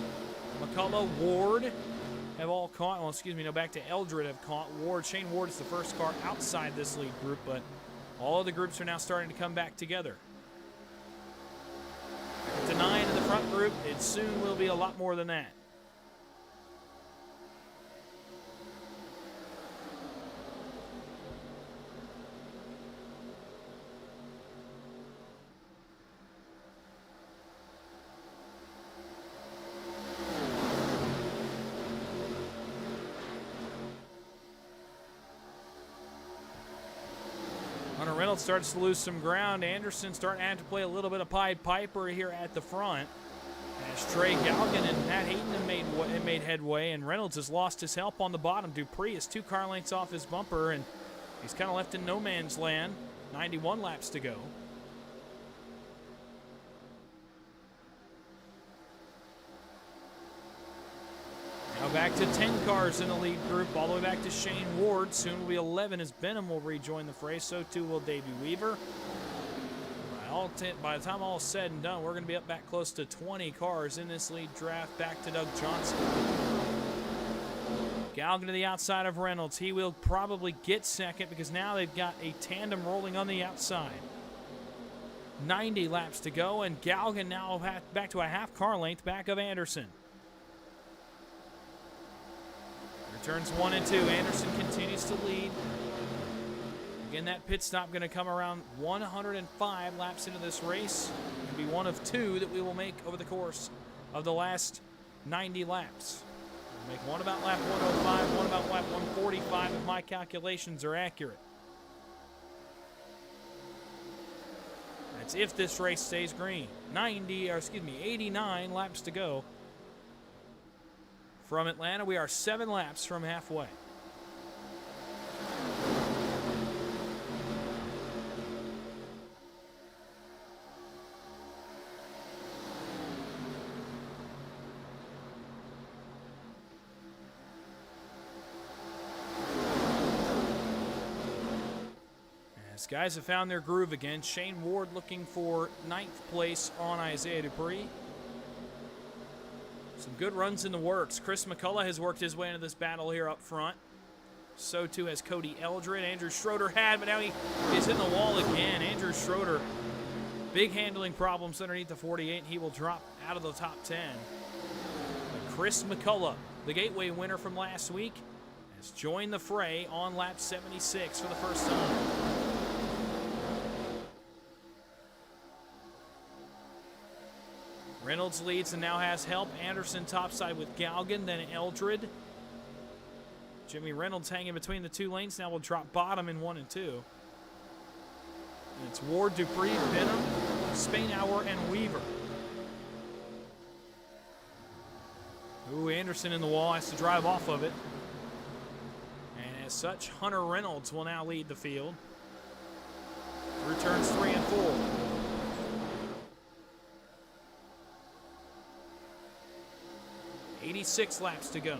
McCullough, Ward, have all caught. Well, excuse me, no, back to Eldred have caught. Shane Ward is the first car outside this lead group, but all of the groups are now starting to come back together. To 9 in the front group, it soon will be a lot more than that. Hunter Reynolds starts to lose some ground. Anderson starting to have to play a little bit of Pied Piper here at the front. As Trey Galgan and Matt Hayden have made headway, and Reynolds has lost his help on the bottom. Dupree is 2 car lengths off his bumper, and he's kind of left in no man's land. 91 laps to go. Now back to 10 cars in the lead group, all the way back to Shane Ward. Soon will be 11 as Benham will rejoin the fray. So too will Davey Weaver. By the time all is said and done, we're going to be up back close to 20 cars in this lead draft. Back to Doug Johnson. Galgan to the outside of Reynolds. He will probably get second because now they've got a tandem rolling on the outside. 90 laps to go, and Galgan now back to a half car length back of Anderson. Turns 1 and 2. Anderson continues to lead. Again, that pit stop going to come around 105 laps into this race. It'll be one of 2 that we will make over the course of the last 90 laps. We'll make one about lap 105, one about lap 145 if my calculations are accurate. That's if this race stays green. 89 laps to go. From Atlanta, we are 7 laps from halfway. As guys have found their groove again, Shane Ward looking for 9th place on Isaiah Dupree. Some good runs in the works. Chris McCullough has worked his way into this battle here up front. So too has Cody Eldred. Andrew Schroeder had, but now he is in the wall again. Andrew Schroeder, big handling problems underneath the 48. He will drop out of the top 10. But Chris McCullough, the Gateway winner from last week, has joined the fray on lap 76 for the first time. Reynolds leads and now has help. Anderson topside with Galgan, then Eldred. Jimmy Reynolds hanging between the 2 lanes. Now will drop bottom in 1 and 2. And it's Ward, Dupree, Benham, Spainhour, and Weaver. Ooh, Anderson in the wall, has to drive off of it. And as such, Hunter Reynolds will now lead the field through turns 3 and 4. 86 laps to go.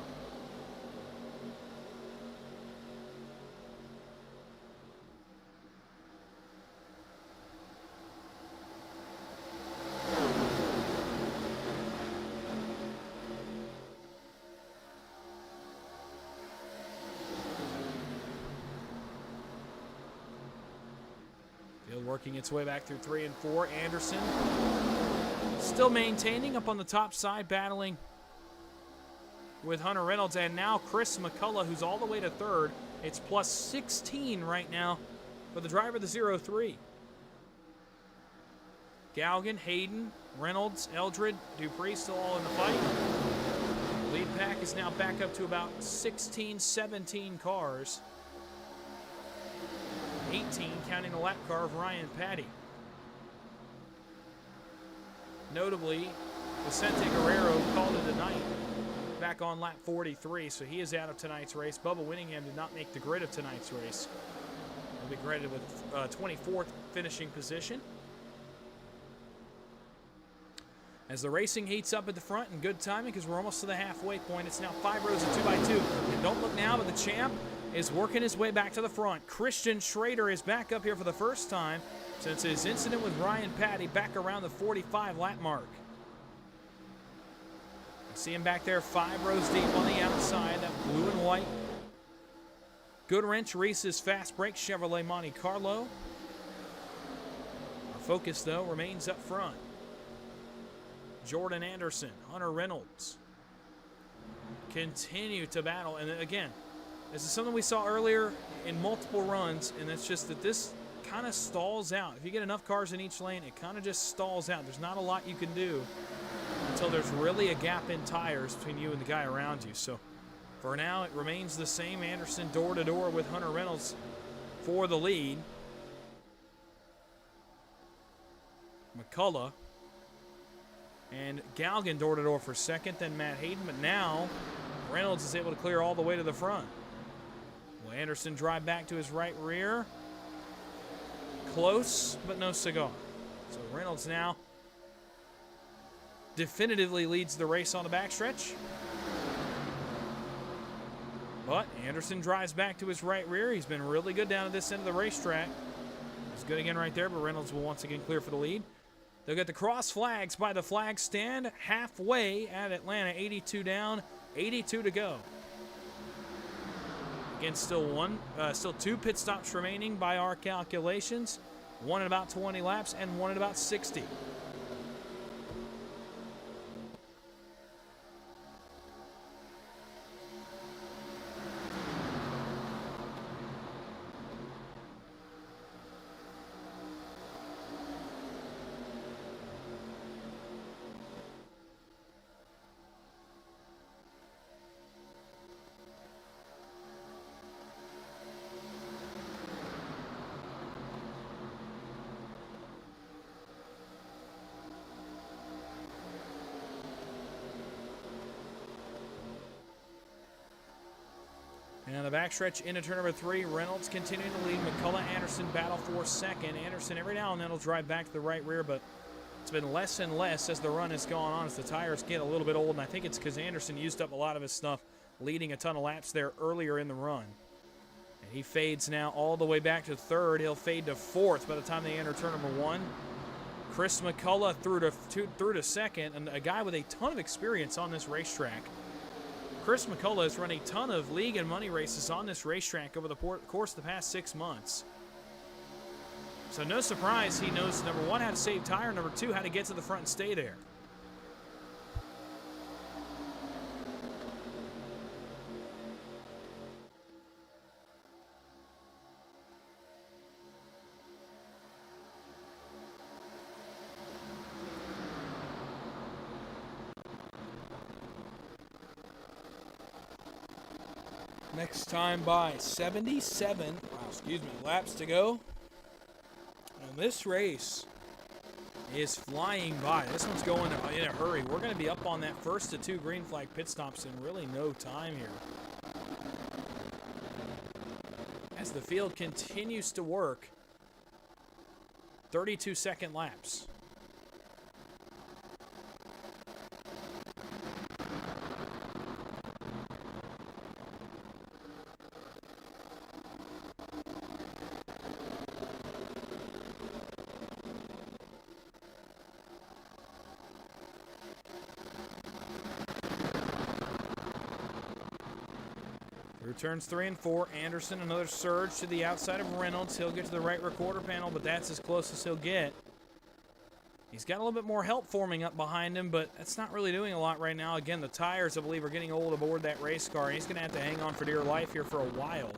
Field working its way back through 3 and 4. Anderson still maintaining up on the top side, battling with Hunter Reynolds, and now Chris McCullough, who's all the way to 3rd. It's plus 16 right now for the driver of the 0-3. Galgan, Hayden, Reynolds, Eldred, Dupree still all in the fight. The lead pack is now back up to about 16, 17 cars. 18 counting the lap car of Ryan Patty. Notably, Vicente Guerrero called it a night back on lap 43, so he is out of tonight's race. Bubba Winningham did not make the grid of tonight's race. He'll be graded with 24th finishing position. As the racing heats up at the front, and good timing because we're almost to the halfway point. It's now 5 rows of 2x2. And don't look now, but the champ is working his way back to the front. Christian Schrader is back up here for the first time since his incident with Ryan Patty back around the 45 lap mark. See him back there 5 rows deep on the outside, that blue and white. Goodwrench, Reese's Fast Break Chevrolet Monte Carlo. Our focus, though, remains up front. Jordan Anderson, Hunter Reynolds continue to battle. And again, this is something we saw earlier in multiple runs, and it's just that this kind of stalls out. If you get enough cars in each lane, it kind of just stalls out. There's not a lot you can do until there's really a gap in tires between you and the guy around you. So for now, it remains the same. Anderson door to door with Hunter Reynolds for the lead. McCullough and Galgan door to door for second, then Matt Hayden. But now Reynolds is able to clear all the way to the front. Will Anderson drive back to his right rear? Close, but no cigar. So Reynolds now definitively leads the race on the backstretch. But Anderson drives back to his right rear. He's been really good down at this end of the racetrack. He's good again right there, but Reynolds will once again clear for the lead. They'll get the cross flags by the flag stand halfway at Atlanta. 82 down, 82 to go. Again, still 2 pit stops remaining by our calculations. One at about 20 laps and one at about 60. And the backstretch into turn number 3, Reynolds continuing to lead. McCullough, Anderson battle for second. Anderson every now and then will drive back to the right rear, but it's been less and less as the run has gone on, as the tires get a little bit old, and I think it's because Anderson used up a lot of his stuff leading a ton of laps there earlier in the run. And he fades now all the way back to third. He'll fade to fourth by the time they enter turn number 1. Chris McCullough through to second, and a guy with a ton of experience on this racetrack. Chris McCullough has run a ton of league and money races on this racetrack over the course of the past 6 months. So no surprise he knows, number 1, how to save tire, number 2, how to get to the front and stay there. Next time by 77, laps to go. And this race is flying by. This one's going in a hurry. We're going to be up on that first of 2 green flag pit stops in really no time here. As the field continues to work, 32-second laps. Through turns 3 and 4, Anderson, another surge to the outside of Reynolds. He'll get to the right recorder panel, but that's as close as he'll get. He's got a little bit more help forming up behind him, but that's not really doing a lot right now. Again, the tires, I believe, are getting old aboard that race car. He's going to have to hang on for dear life here for a while,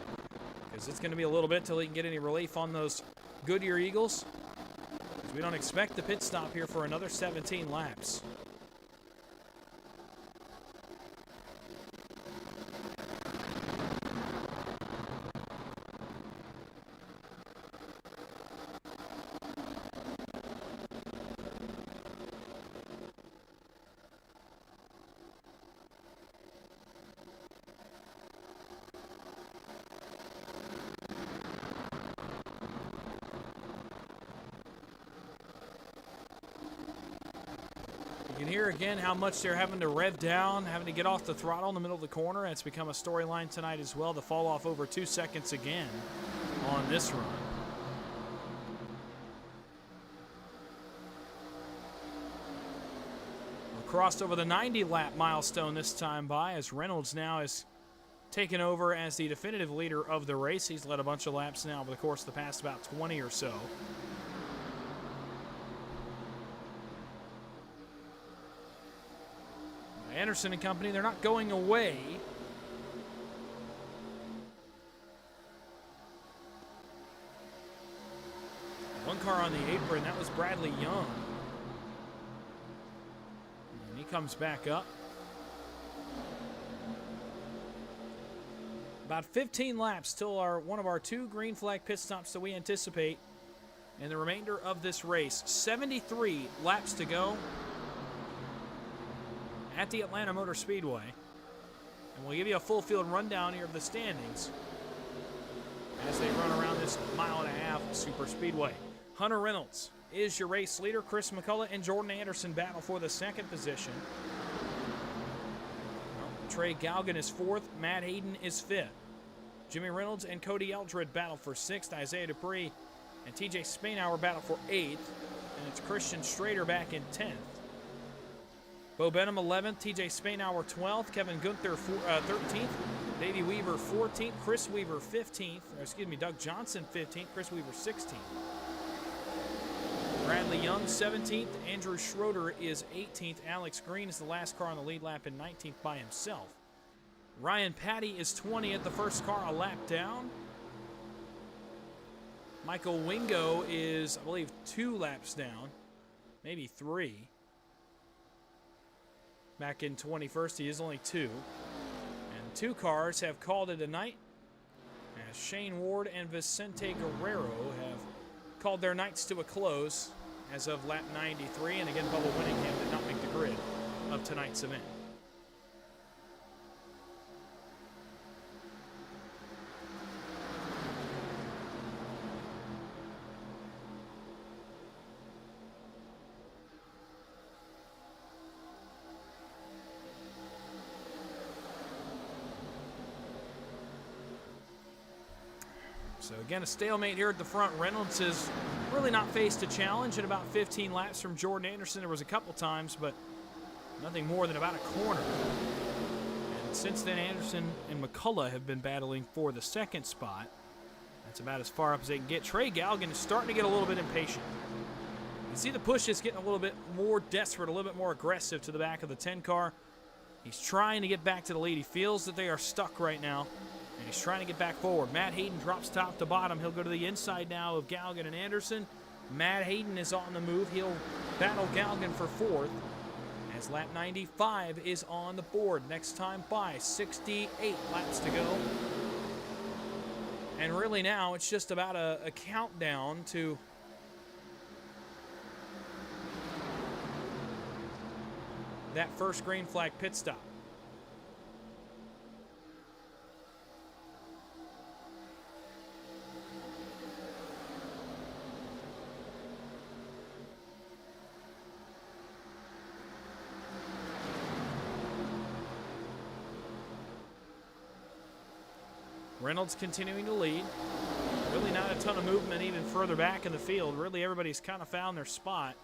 because it's going to be a little bit till he can get any relief on those Goodyear Eagles. We don't expect the pit stop here for another 17 laps. You can hear again how much they're having to rev down, having to get off the throttle in the middle of the corner. It's become a storyline tonight as well. The fall off over 2 seconds again on this run. crossed over the 90-lap milestone this time by, as Reynolds now is taken over as the definitive leader of the race. He's led a bunch of laps now over the course of the past about 20 or so. Anderson and company, they're not going away. One car on the apron, that was Bradley Young. And he comes back up. About 15 laps till one of our 2 green flag pit stops that we anticipate in the remainder of this race. 73 laps to go at the Atlanta Motor Speedway. And we'll give you a full field rundown here of the standings as they run around this 1.5-mile super speedway. Hunter Reynolds is your race leader. Chris McCullough and Jordan Anderson battle for the 2nd position. Trey Galgan is 4th. Matt Hayden is 5th. Jimmy Reynolds and Cody Eldred battle for 6th. Isaiah Dupree and TJ Spainhour battle for 8th. And it's Christian Strader back in 10th. Bo Benham 11th. TJ Spainhour 12th. Kevin Gunther 13th. Davey Weaver 14th. Chris Weaver 15th. Doug Johnson 15th. Chris Weaver 16th. Bradley Young 17th. Andrew Schroeder is 18th. Alex Green is the last car on the lead lap in 19th by himself. Ryan Patty is 20th, the first car a lap down. Michael Wingo is, I believe, 2 laps down, maybe 3. Back in 21st, he is only 2. And 2 cars have called it a night, as Shane Ward and Vicente Guerrero have called their nights to a close as of lap 93. And again, Bubba Winningham did not make the grid of tonight's event. So again, a stalemate here at the front. Reynolds has really not faced a challenge in about 15 laps from Jordan Anderson. There was a couple times, but nothing more than about a corner. And since then, Anderson and McCullough have been battling for the 2nd spot. That's about as far up as they can get. Trey Galgan is starting to get a little bit impatient. You see the push is getting a little bit more desperate, a little bit more aggressive to the back of the 10 car. He's trying to get back to the lead. He feels that they are stuck right now, and he's trying to get back forward. Matt Hayden drops top to bottom. He'll go to the inside now of Galgan and Anderson. Matt Hayden is on the move. He'll battle Galgan for 4th as lap 95 is on the board. Next time by, 68 laps to go. And really now it's just about a countdown to that first green flag pit stop. Reynolds continuing to lead. Really not a ton of movement even further back in the field. Really everybody's kind of found their spot.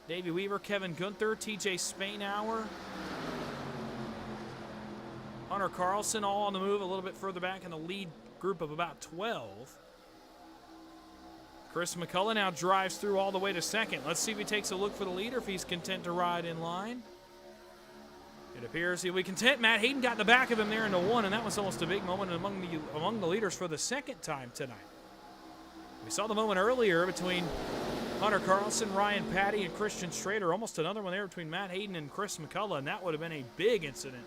Davey Weaver, Kevin Gunther, TJ Spainhour, Hunter Carlson all on the move a little bit further back in the lead group of about 12. Chris McCullough now drives through all the way to 2nd. Let's see if he takes a look for the lead or if he's content to ride in line. It appears he'll be content. Matt Hayden got in the back of him there into 1, and that was almost a big moment among the leaders for the 2nd time tonight. We saw the moment earlier between Hunter Carlson, Ryan Patty, and Christian Strader. Almost another one there between Matt Hayden and Chris McCullough, and that would have been a big incident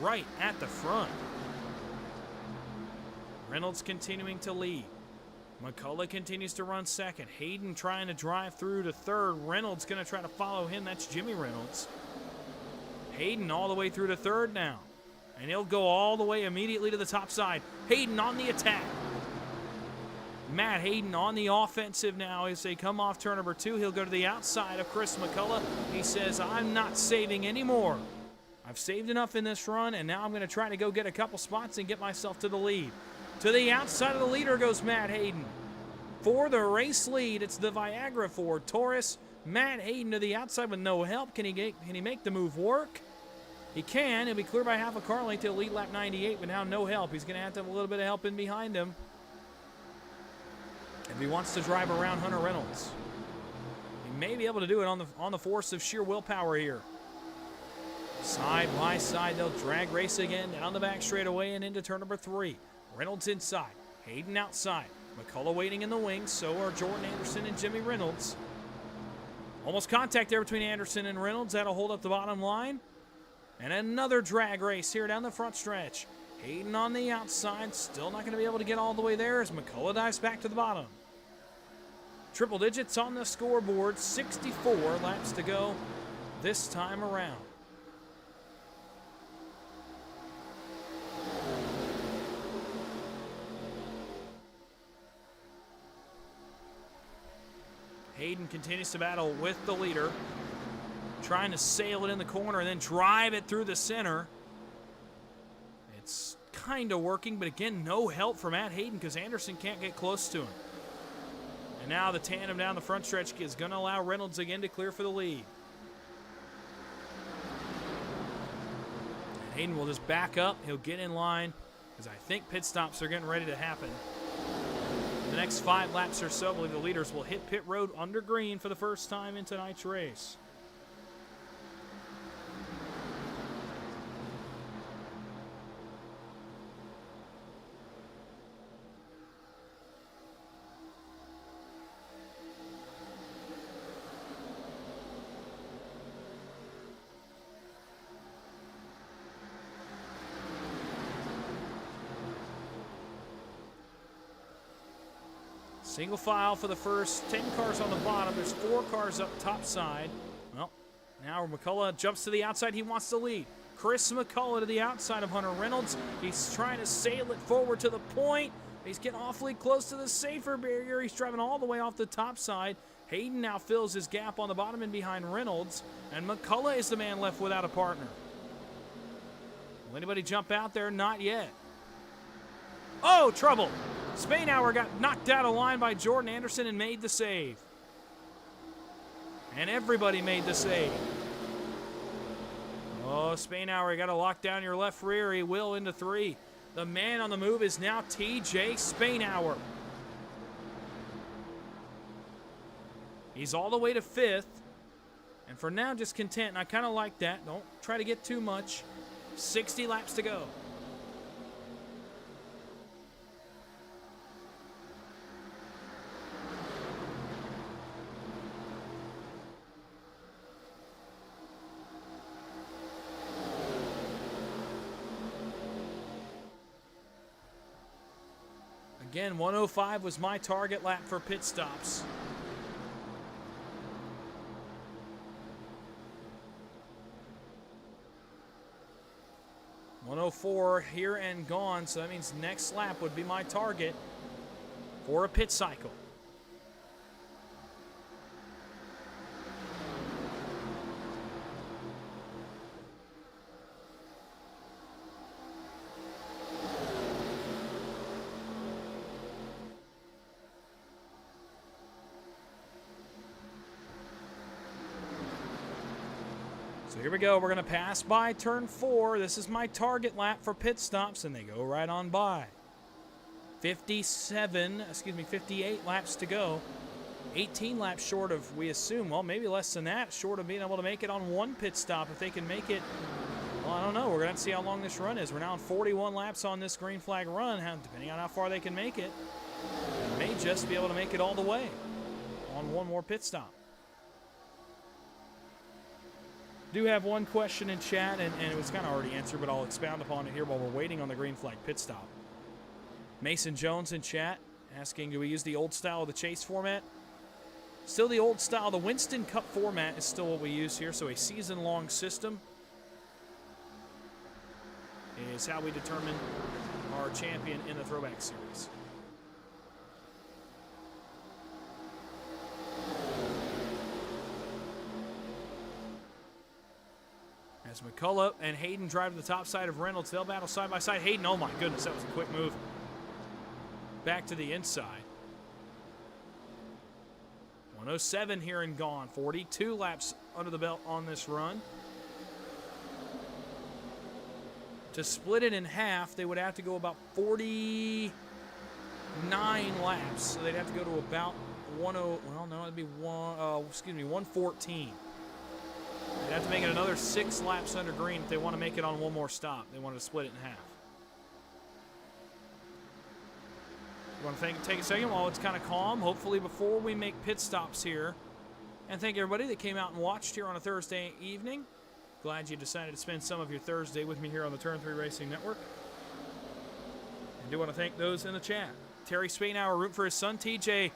right at the front. Reynolds continuing to lead. McCullough continues to run 2nd. Hayden trying to drive through to 3rd. Reynolds going to try to follow him. That's Jimmy Reynolds. Hayden all the way through to 3rd now. And he'll go all the way immediately to the top side. Hayden on the attack. Matt Hayden on the offensive now as they come off turn number 2. He'll go to the outside of Chris McCullough. He says, I'm not saving anymore. I've saved enough in this run, and now I'm going to try to go get a couple spots and get myself to the lead. To the outside of the leader goes Matt Hayden. For the race lead, it's the Viagra Ford Taurus Matt Hayden to the outside with no help. Can he make the move work? He can. He'll be clear by half a car length to lead lap 98, but now no help. He's going to have a little bit of help in behind him if he wants to drive around Hunter Reynolds. He may be able to do it on the force of sheer willpower here. Side by side, they'll drag race again down the back straightaway and into turn number 3. Reynolds inside, Hayden outside. McCullough waiting in the wings, so are Jordan Anderson and Jimmy Reynolds. Almost contact there between Anderson and Reynolds. That'll hold up the bottom line. And another drag race here down the front stretch. Hayden on the outside, still not going to be able to get all the way there as McCullough dives back to the bottom. Triple digits on the scoreboard, 64 laps to go this time around. Hayden continues to battle with the leader, trying to sail it in the corner and then drive it through the center. It's kind of working, but again, no help from Matt Hayden because Anderson can't get close to him. And now the tandem down the front stretch is going to allow Reynolds again to clear for the lead. And Hayden will just back up. He'll get in line because I think pit stops are getting ready to happen. The next 5 laps or so, I believe the leaders will hit pit road under green for the first time in tonight's race. Single file for the first 10 cars on the bottom. There's 4 cars up top side. Well, now McCullough jumps to the outside. He wants to lead. Chris McCullough to the outside of Hunter Reynolds. He's trying to sail it forward to the point. He's getting awfully close to the safer barrier. He's driving all the way off the top side. Hayden now fills his gap on the bottom and behind Reynolds. And McCullough is the man left without a partner. Will anybody jump out there? Not yet. Oh, trouble. Spainhour got knocked out of line by Jordan Anderson and made the save. And everybody made the save. Oh, Spainhour, you got to lock down your left rear. He will into 3. The man on the move is now TJ Spainhour. He's all the way to 5th. And for now, just content. And I kind of like that. Don't try to get too much. 60 laps to go. Again, 105 was my target lap for pit stops. .104 here and gone, so that means next lap would be my target for a pit cycle. So here we go. We're going to pass by turn 4. This is my target lap for pit stops, and they go right on by. 58 laps to go. 18 laps short of, we assume, well, maybe less than that, short of being able to make it on 1 pit stop. If they can make it, well, I don't know. We're going to have to see how long this run is. We're now on 41 laps on this green flag run. Depending on how far they can make it, they may just be able to make it all the way on 1 more pit stop. Do have one question in chat, and it was kind of already answered, but I'll expound upon it here while we're waiting on the green flag pit stop. Mason Jones in chat asking, do we use the old style of the chase format? Still the old style. The Winston Cup format is still what we use here, so a season-long system is how we determine our champion in the Throwback Series. As McCullough and Hayden drive to the top side of Reynolds, they'll battle side by side. Hayden, oh my goodness, that was a quick move. Back to the inside. 107 here and gone. 42 laps under the belt on this run. To split it in half, they would have to go about 49 laps. So they'd have to go to about 114. They'd have to make it another 6 laps under green if they want to make it on one more stop. They wanted to split it in half. You want to take a second while it's kind of calm, hopefully before we make pit stops here. And thank everybody that came out and watched here on a Thursday evening. Glad you decided to spend some of your Thursday with me here on the Turn 3 Racing Network. I do want to thank those in the chat. Terry Spainhour rooting for his son, TJ.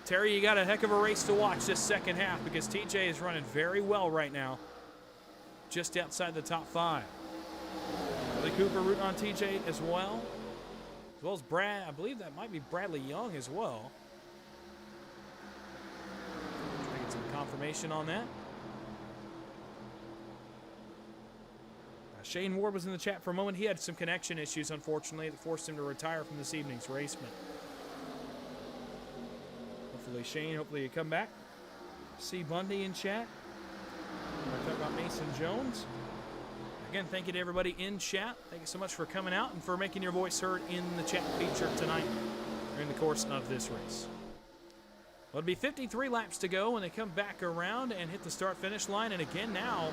Terry, you got a heck of a race to watch this second half because TJ is running very well right now. Just outside the top 5. Billy Cooper rooting on TJ as well. As well as Brad, I believe that might be Bradley Young as well. Trying to get some confirmation on that. Shane Ward was in the chat for a moment. He had some connection issues, unfortunately, that forced him to retire from this evening's race. But hopefully, Shane, you come back. See Bundy in chat. I talk about Mason Jones. Again, thank you to everybody in chat. Thank you so much for coming out and for making your voice heard in the chat feature tonight during the course of this race. Well, it'll be 53 laps to go when they come back around and hit the start-finish line. And again now,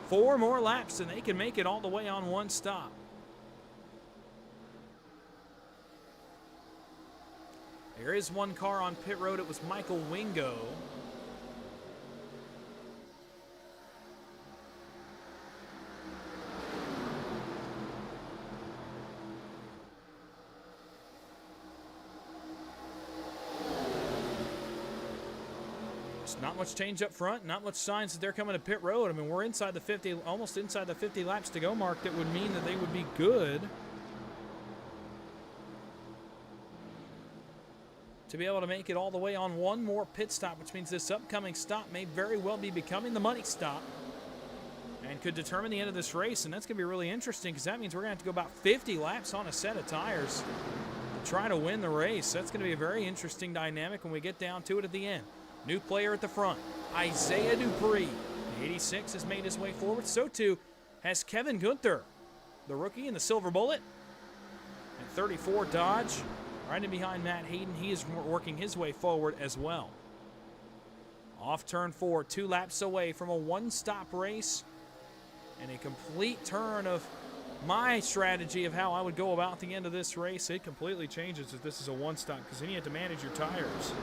4 more laps and they can make it all the way on one stop. There is one car on pit road. It was Michael Wingo. Not much change up front, not much signs that they're coming to pit road. I mean, we're inside the 50, almost inside the 50 laps to go mark. That would mean that they would be good to be able to make it all the way on one more pit stop, which means this upcoming stop may very well be becoming the money stop and could determine the end of this race. And that's going to be really interesting because that means we're going to have to go about 50 laps on a set of tires to try to win the race. That's going to be a very interesting dynamic when we get down to it at the end. New player at the front, Isaiah Dupree. The 86 has made his way forward. So too has Kevin Gunther, the rookie in the Silver Bullet. And 34 Dodge, right in behind Matt Hayden. He is working his way forward as well. Off turn 4, 2 laps away from a one-stop race. And a complete turn of my strategy of how I would go about the end of this race. It completely changes if this is a one-stop because then you have to manage your tires.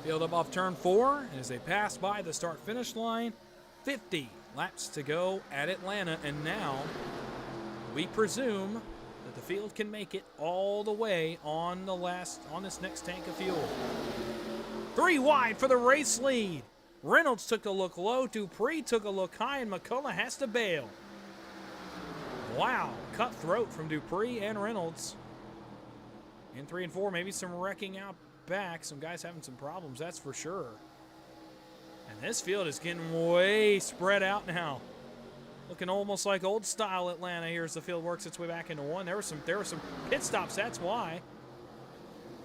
Field up off turn 4 as they pass by the start-finish line. 50 laps to go at Atlanta, and now we presume that the field can make it all the way on this next tank of fuel. 3 wide for the race lead. Reynolds took a look low, Dupree took a look high, and McCullough has to bail. Wow, cutthroat from Dupree and Reynolds. In 3 and 4, maybe some wrecking out back. Some guys having some problems, that's for sure. And this field is getting way spread out now. Looking almost like old style Atlanta here as the field works its way back into one. There were some pit stops, that's why.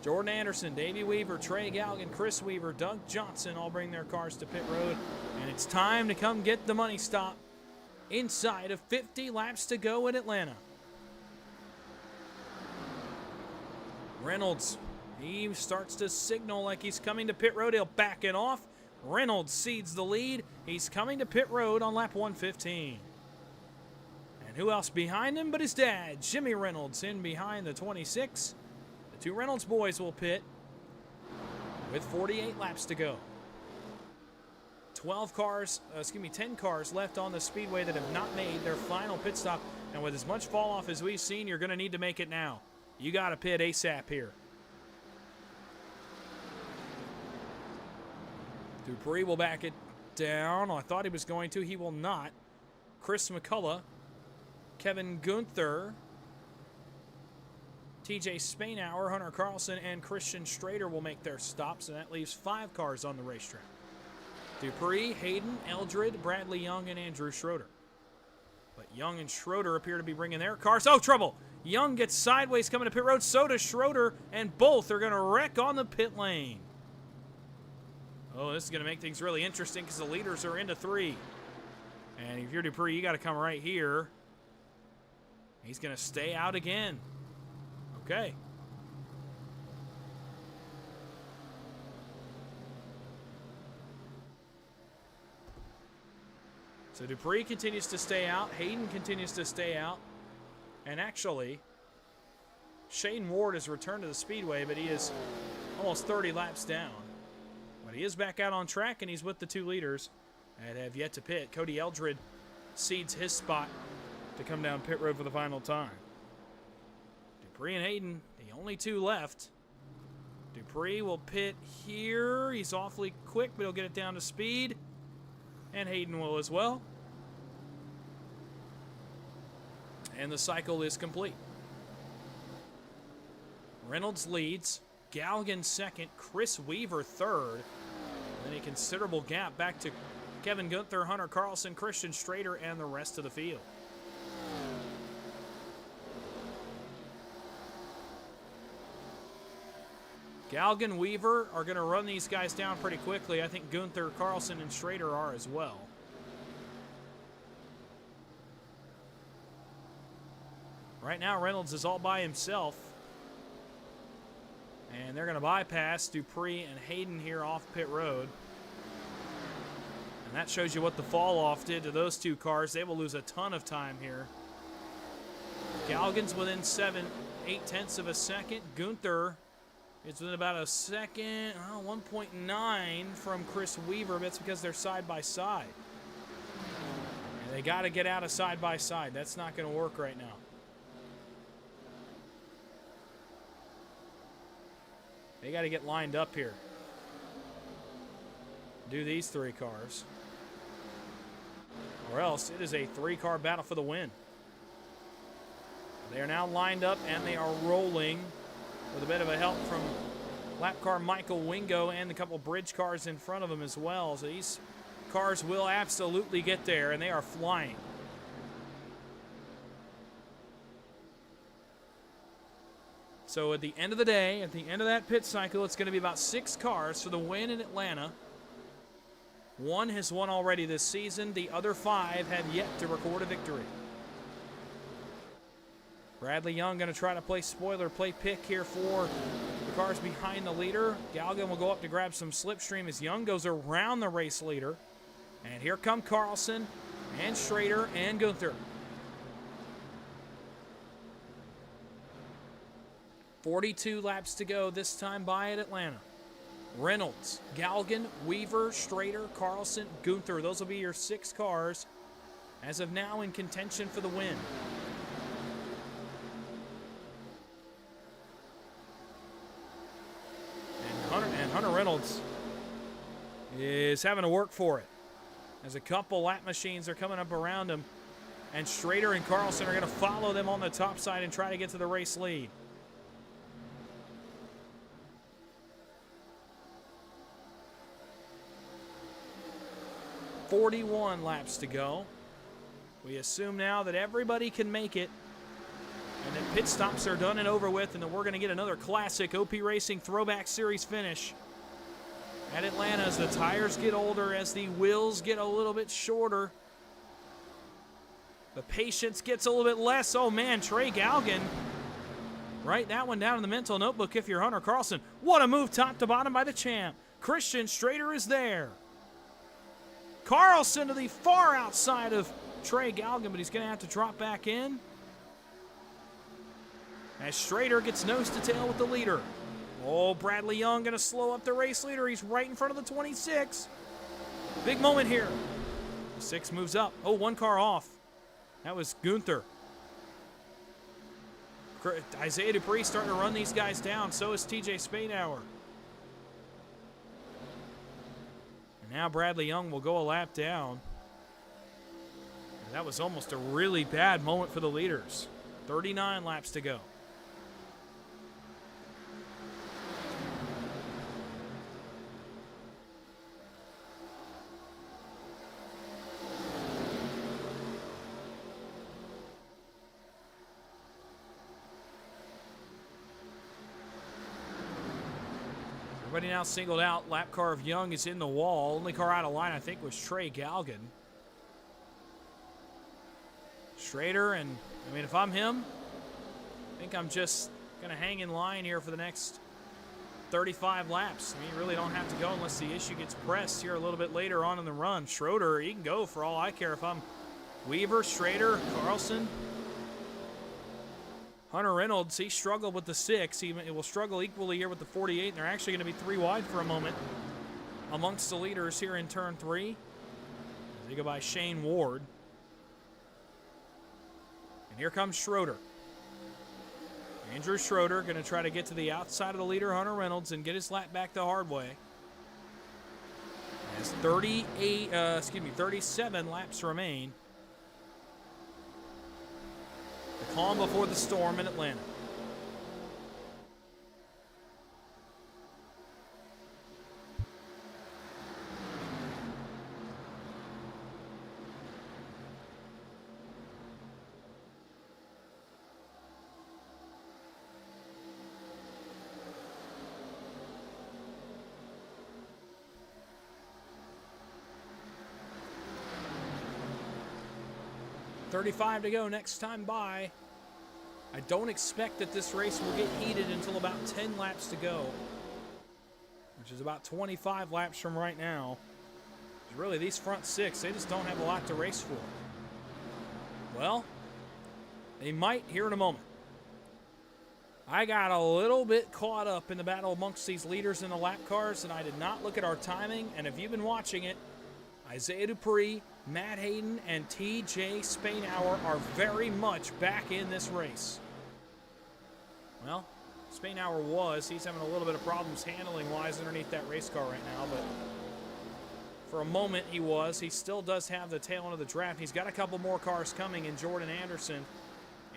Jordan Anderson, Davey Weaver, Trey Galgan, Chris Weaver, Doug Johnson all bring their cars to pit road. And it's time to come get the money stop inside of 50 laps to go in Atlanta. Reynolds, he starts to signal like he's coming to pit road. He'll back it off. Reynolds cedes the lead. He's coming to pit road on lap 115. And who else behind him but his dad, Jimmy Reynolds, in behind the 26. The 2 Reynolds boys will pit with 48 laps to go. 10 cars left on the speedway that have not made their final pit stop. And with as much fall off as we've seen, you're going to need to make it now. You got to pit ASAP here. Dupree will back it down. I thought he was going to. He will not. Chris McCullough, Kevin Gunther, TJ Spainhour, Hunter Carlson, and Christian Strader will make their stops, and that leaves 5 cars on the racetrack. Dupree, Hayden, Eldred, Bradley Young, and Andrew Schroeder. But Young and Schroeder appear to be bringing their cars. Oh, trouble! Young gets sideways coming to pit road. So does Schroeder, and both are going to wreck on the pit lane. Oh, this is going to make things really interesting because the leaders are into 3. And if you're Dupree, you got to come right here. He's going to stay out again. Okay. So Dupree continues to stay out. Hayden continues to stay out. And actually, Shane Ward has returned to the speedway, but he is almost 30 laps down. But he is back out on track, and he's with the 2 leaders that have yet to pit. Cody Eldred cedes his spot to come down pit road for the final time. Dupree and Hayden, the only 2 left. Dupree will pit here. He's awfully quick, but he'll get it down to speed. And Hayden will as well. And the cycle is complete. Reynolds leads. Galgan second. Chris Weaver third. And then a considerable gap back to Kevin Gunther, Hunter Carlson, Christian Strader, and the rest of the field. Galgan, Weaver are going to run these guys down pretty quickly. I think Gunther, Carlson, and Strader are as well. Right now, Reynolds is all by himself. And they're going to bypass Dupree and Hayden here off pit road. And that shows you what the fall off did to those 2 cars. They will lose a ton of time here. Galgan's within 8/10 of a second. Gunther is within about a second, 1.9 from Chris Weaver. That's because they're side by side. And they got to get out of side by side. That's not going to work right now. They got to get lined up here. Do these 3 cars. Or else it is a 3-car battle for the win. They are now lined up and they are rolling with a bit of a help from lap car Michael Wingo and a couple bridge cars in front of them as well. So these cars will absolutely get there, and they are flying. So at the end of the day, at the end of that pit cycle, it's going to be about 6 cars for the win in Atlanta. 1 has won already this season. The other 5 have yet to record a victory. Bradley Young going to try to play spoiler, play pick here for the cars behind the leader. Galgan will go up to grab some slipstream as Young goes around the race leader. And here come Carlson and Strader and Gunther. 42 laps to go this time by at Atlanta. Reynolds, Galgan, Weaver, Strader, Carlson, Gunther. Those will be your 6 cars as of now in contention for the win. And Hunter Reynolds is having to work for it as a couple lap machines are coming up around him. And Strader and Carlson are going to follow them on the top side and try to get to the race lead. .41 laps to go. We assume now that everybody can make it, and that pit stops are done and over with, and that we're going to get another classic OP Racing Throwback Series finish at Atlanta as the tires get older, as the wheels get a little bit shorter. The patience gets a little bit less. Oh man, Trey Galgan. Write that one down in the mental notebook if you're Hunter Carlson. What a move top to bottom by the champ. Christian Strader is there. Carlson to the far outside of Trey Galgan, but he's going to have to drop back in. As Strader gets nose to tail with the leader. Oh, Bradley Young going to slow up the race leader. He's right in front of the 26. Big moment here. The 6 moves up. Oh, 1 car off. That was Gunther. Isaiah Dupree starting to run these guys down. So is TJ Spainhour. And now Bradley Young will go a lap down. That was almost a really bad moment for the leaders. 39 laps to go. Everybody now singled out. Lap car of Young is in the wall. Only car out of line, I think, was Trey Galgan. Schrader, and I mean, if I'm him, I think I'm just going to hang in line here for the next 35 laps. I mean, you really don't have to go unless the issue gets pressed here a little bit later on in the run. Schroeder, he can go for all I care if I'm Weaver, Schrader, Carlson. Hunter Reynolds, he struggled with the 6. He will struggle equally here with the 48, and they're actually going to be 3 wide for a moment amongst the leaders here in turn 3. As they go by Shane Ward. And here comes Schroeder. Andrew Schroeder going to try to get to the outside of the leader, Hunter Reynolds, and get his lap back the hard way. As 37 laps remain. The calm before the storm in Atlanta. .35 to go next time by. I don't expect that this race will get heated until about 10 laps to go, which is about 25 laps from right now. Really, these front 6, they just don't have a lot to race for. Well, they might here in a moment. I got a little bit caught up in the battle amongst these leaders in the lap cars, and I did not look at our timing. And if you've been watching it, Isaiah Dupree, Matt Hayden, and TJ Spainhour are very much back in this race. Well, Spainhour was. He's having a little bit of problems handling Wise underneath that race car right now, but for a moment he was. He still does have the tail end of the draft. He's got a couple more cars coming in Jordan Anderson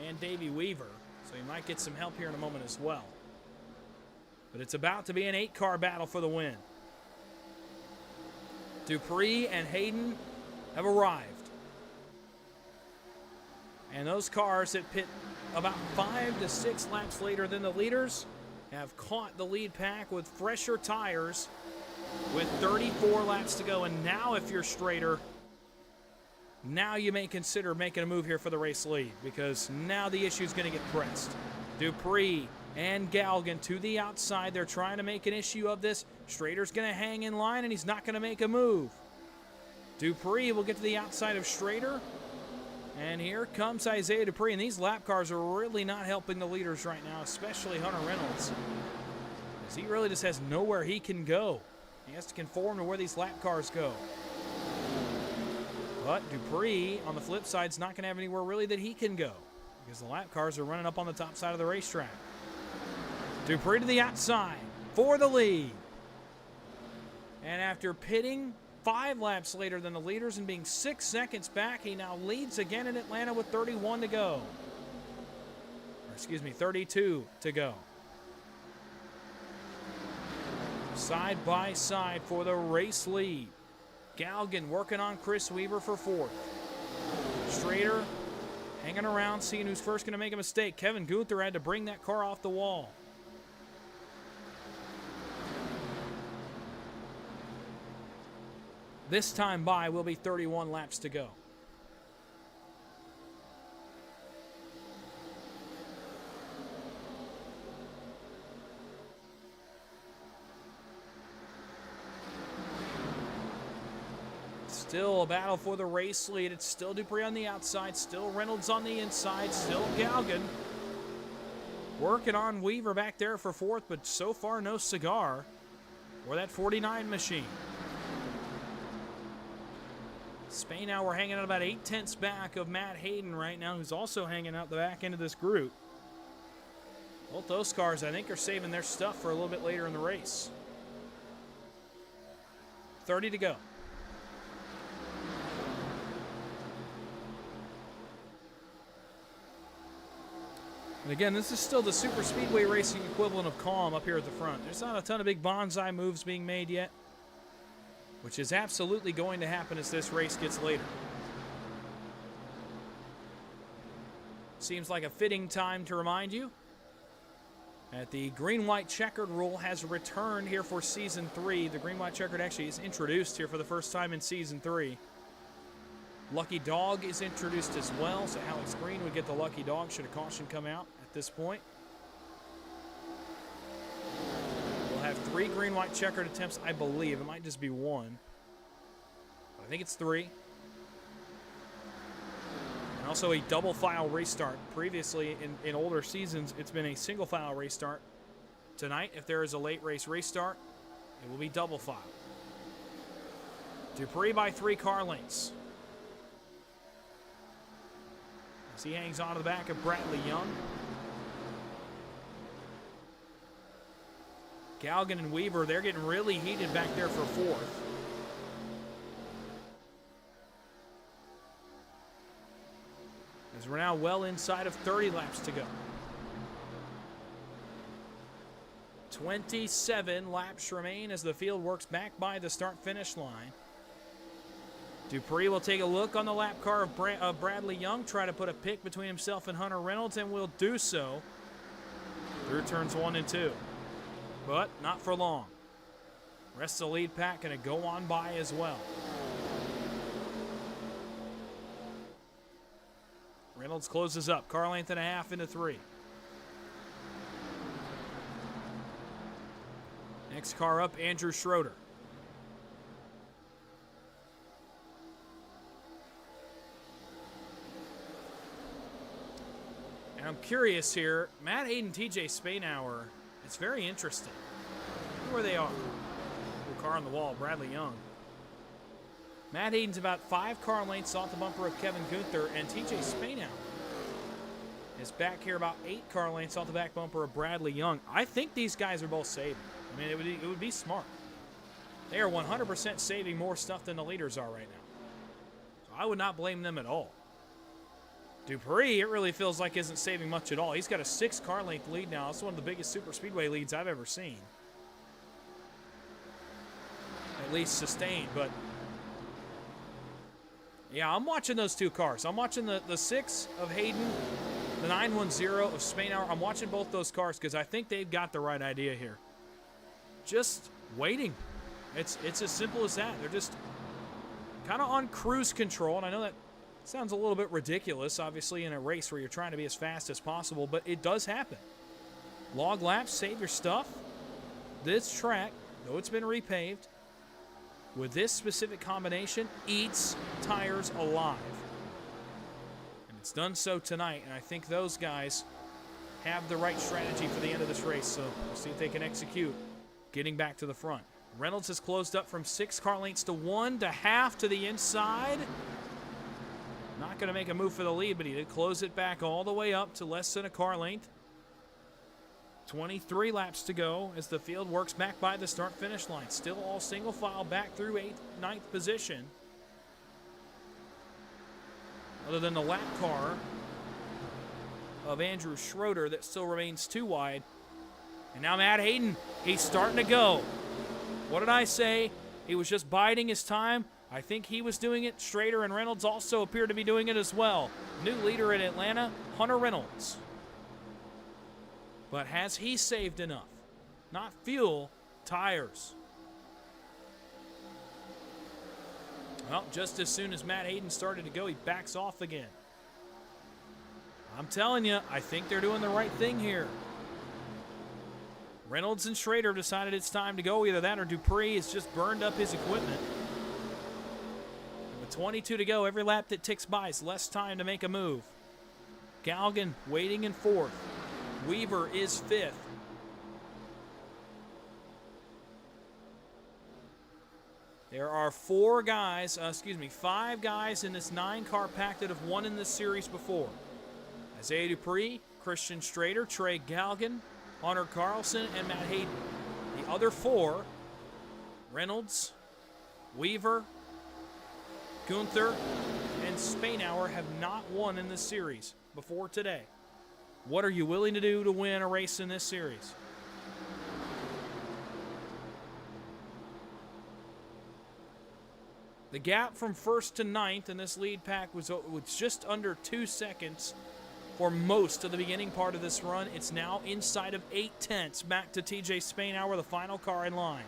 and Davey Weaver, so he might get some help here in a moment as well. But it's about to be an 8-car battle for the win. Dupree and Hayden have arrived. And those cars that pit about 5 to 6 laps later than the leaders have caught the lead pack with fresher tires with 34 laps to go. And now if you're Schrader, now you may consider making a move here for the race lead, because now the issue is going to get pressed. Dupree and Galgan to the outside. They're trying to make an issue of this. Schrader's going to hang in line, and he's not going to make a move. Dupree will get to the outside of Schrader. And here comes Isaiah Dupree. And these lap cars are really not helping the leaders right now, especially Hunter Reynolds, because he really just has nowhere he can go. He has to conform to where these lap cars go. But Dupree, on the flip side, is not going to have anywhere really that he can go, because the lap cars are running up on the top side of the racetrack. Dupree to the outside for the lead. And after pitting 5 laps later than the leaders and being 6 seconds back, he now leads again in Atlanta with 31 to go. Or excuse me, 32 to go. Side by side for the race lead. Galgan working on Chris Weaver for 4th. Schrader hanging around, seeing who's first going to make a mistake. Kevin Gunther had to bring that car off the wall. This time by will be 31 laps to go. Still a battle for the race lead. It's still Dupree on the outside, still Reynolds on the inside, still Galgan. Working on Weaver back there for 4th, but so far no cigar or that 49 machine. Spain now we're hanging out about 8/10 back of Matt Hayden right now, who's also hanging out the back end of this group. Both those cars, I think, are saving their stuff for a little bit later in the race. 30 to go. And again, this is still the super speedway racing equivalent of calm up here at the front. There's not a ton of big bonsai moves being made yet, which is absolutely going to happen as this race gets later. Seems like a fitting time to remind you that the green-white checkered rule has returned here for Season 3. The green-white checkered actually is introduced here for the first time in Season 3. Lucky Dog is introduced as well, so Alex Green would get the Lucky Dog should a caution come out at this point. We'll have 3 green-white checkered attempts, I believe. It might just be 1. I think it's 3. And also a double file restart. Previously, in older seasons, it's been a single file restart. Tonight, if there is a late race restart, it will be double file. Dupree by 3 car lengths. As he hangs on to the back of Bradley Young. Galgan and Weaver, they're getting really heated back there for 4th. As we're now well inside of 30 laps to go. 27 laps remain as the field works back by the start-finish line. Dupree will take a look on the lap car of Bradley Young, try to put a pick between himself and Hunter Reynolds, and will do so through turns 1 and 2. But not for long. Rest of the lead pack going to go on by as well. Reynolds closes up, car length and a half into 3. Next car up, Andrew Schroeder. And I'm curious here, Matt Hayden, TJ Spainhour, it's very interesting. Look where they are. Little car on the wall, Bradley Young. Matt Hayden's about 5 car lengths off the bumper of Kevin Gunther, and TJ Spainhour is back here about 8 car lengths off the back bumper of Bradley Young. I think these guys are both saving. I mean, it would be smart. They are 100% saving more stuff than the leaders are right now. So I would not blame them at all. Dupree, it really feels like isn't saving much at all. He's got a 6 car length lead now. It's one of the biggest super speedway leads I've ever seen. At least sustained, but yeah, I'm watching those 2 cars. I'm watching the 6 of Hayden, the 910 of Spainhour. I'm watching both those cars because I think they've got the right idea here. Just waiting. It's as simple as that. They're just kind of on cruise control, and I know that sounds a little bit ridiculous, obviously, in a race where you're trying to be as fast as possible, but it does happen. Log laps, save your stuff. This track, though it's been repaved, with this specific combination, eats tires alive. And it's done so tonight, and I think those guys have the right strategy for the end of this race, so we'll see if they can execute getting back to the front. Reynolds has closed up from 6 car lengths to 1 to half to the inside. Not going to make a move for the lead, but he did close it back all the way up to less than a car length. 23 laps to go as the field works back by the start-finish line. Still all single file back through 8th, 9th position. Other than the lap car of Andrew Schroeder that still remains 2 wide. And now Matt Hayden, he's starting to go. What did I say? He was just biding his time. I think he was doing it. Schrader and Reynolds also appear to be doing it as well. New leader in Atlanta, Hunter Reynolds. But has he saved enough? Not fuel, tires. Well, just as soon as Matt Hayden started to go, he backs off again. I'm telling you, I think they're doing the right thing here. Reynolds and Schrader decided it's time to go. Either that or Dupree has just burned up his equipment. With 22 to go, every lap that ticks by is less time to make a move. Galgan waiting in 4th. Weaver is 5th. There are 5 guys in this 9-car pack that have won in this series before. Isaiah Dupree, Christian Schrader, Trey Galgan, Hunter Carlson, and Matt Hayden. The other 4, Reynolds, Weaver, Gunther, and Spainhour have not won in this series before today. What are you willing to do to win a race in this series? The gap from first to ninth in this lead pack was just under 2 seconds for most of the beginning part of this run. It's now inside of 0.8. Back to TJ Spainhour, the final car in line.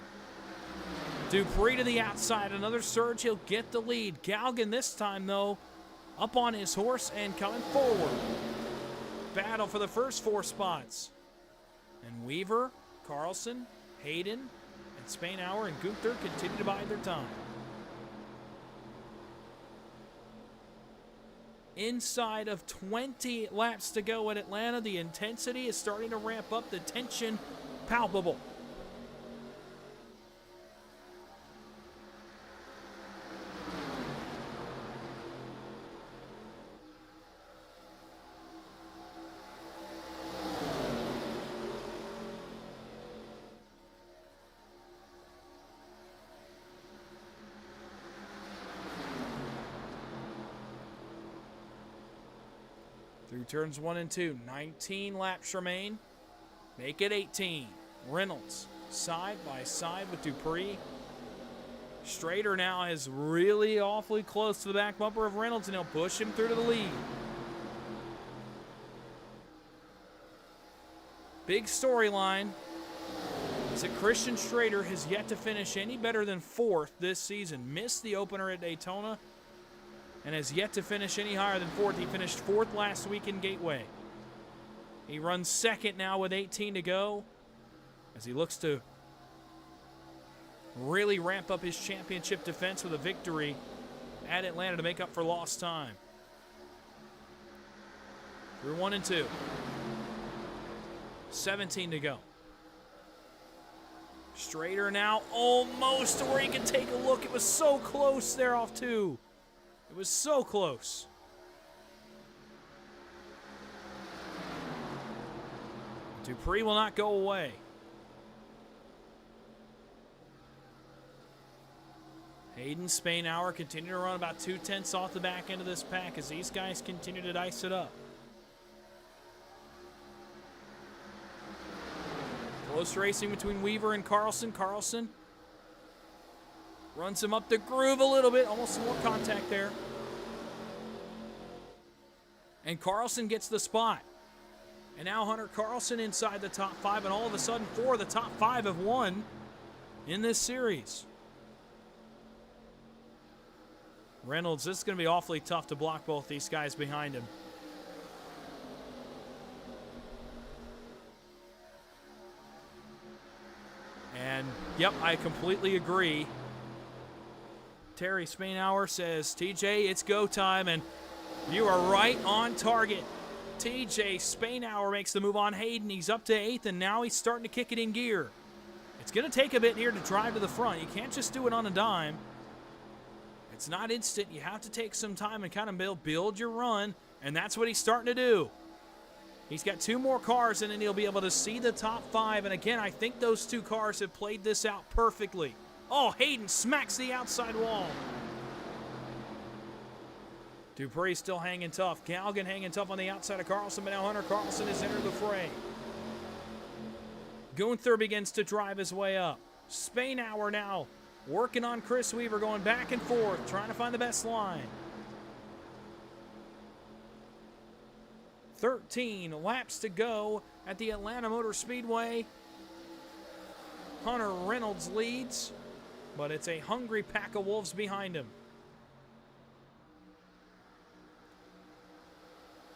Dupree to the outside, another surge, he'll get the lead. Galgan this time, though, up on his horse and coming forward. Battle for the first 4 spots. And Weaver, Carlson, Hayden, and Spainhour and Gunther continue to bide their time. Inside of 20 laps to go at Atlanta, the intensity is starting to ramp up, the tension palpable. Through turns 1 and 2, 19 laps remain. Make it 18. Reynolds side by side with Dupree. Strader now is really awfully close to the back bumper of Reynolds, and he'll push him through to the lead. Big storyline is that Christian Strader has yet to finish any better than 4th this season. Missed the opener at Daytona and has yet to finish any higher than 4th. He finished 4th last week in Gateway. He runs 2nd now with 18 to go as he looks to really ramp up his championship defense with a victory at Atlanta to make up for lost time. Through 1 and 2. 17 to go. Strader now almost to where he can take a look. It was so close there off 2. It was so close. Dupree will not go away. Hayden, Spainhour continue to run about 2/10 off the back end of this pack as these guys continue to dice it up. Close racing between Weaver and Carlson. Carlson runs him up the groove a little bit. Almost some more contact there. And Carlson gets the spot. And now Hunter Carlson inside the top 5. And all of a sudden, 4 of the top 5 have won in this series. Reynolds, this is going to be awfully tough to block both these guys behind him. And, yep, I completely agree. Terry Spainhour says, TJ, it's go time, and you are right on target. TJ Spainhour makes the move on Hayden. He's up to 8th, and now he's starting to kick it in gear. It's going to take a bit here to drive to the front. You can't just do it on a dime. It's not instant. You have to take some time and kind of build your run, and that's what he's starting to do. He's got 2 more cars, and then he'll be able to see the top 5. And again, I think those 2 cars have played this out perfectly. Oh, Hayden smacks the outside wall. Dupree still hanging tough. Galgan hanging tough on the outside of Carlson, but now Hunter Carlson has entered the fray. Gunther begins to drive his way up. Spainhour now working on Chris Weaver, going back and forth, trying to find the best line. 13 laps to go at the Atlanta Motor Speedway. Hunter Reynolds leads, but it's a hungry pack of wolves behind him.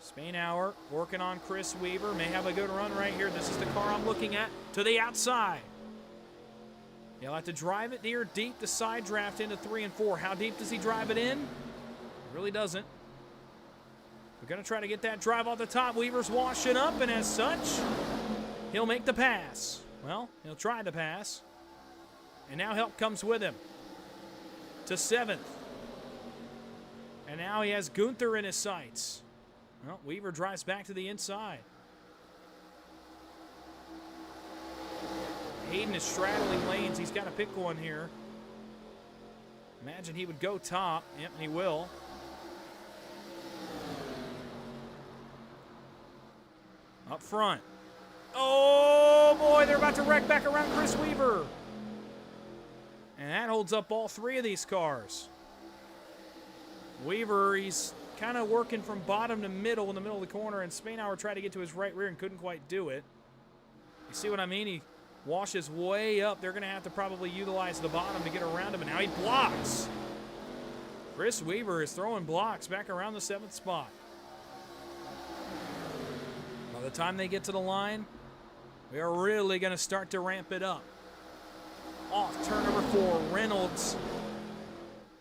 Spainhour working on Chris Weaver. May have a good run right here. This is the car I'm looking at to the outside. He'll have to drive it near deep to side draft into 3 and 4. How deep does he drive it in? Really doesn't. We're going to try to get that drive off the top. Weaver's washing up, and as such, he'll make the pass. Well, he'll try the pass. And now help comes with him to 7th. And now he has Gunther in his sights. Well, Weaver drives back to the inside. Hayden is straddling lanes. He's got to pick one here. Imagine he would go top. Yep, and he will. Up front. Oh, boy, they're about to wreck back around Chris Weaver. And that holds up all three of these cars. Weaver, he's kind of working from bottom to middle in the middle of the corner, and Spainhour tried to get to his right rear and couldn't quite do it. You see what I mean? He washes way up. They're going to have to probably utilize the bottom to get around him, and now he blocks. Chris Weaver is throwing blocks back around the 7th spot. By the time they get to the line, we are really going to start to ramp it up. Off turn number 4, Reynolds.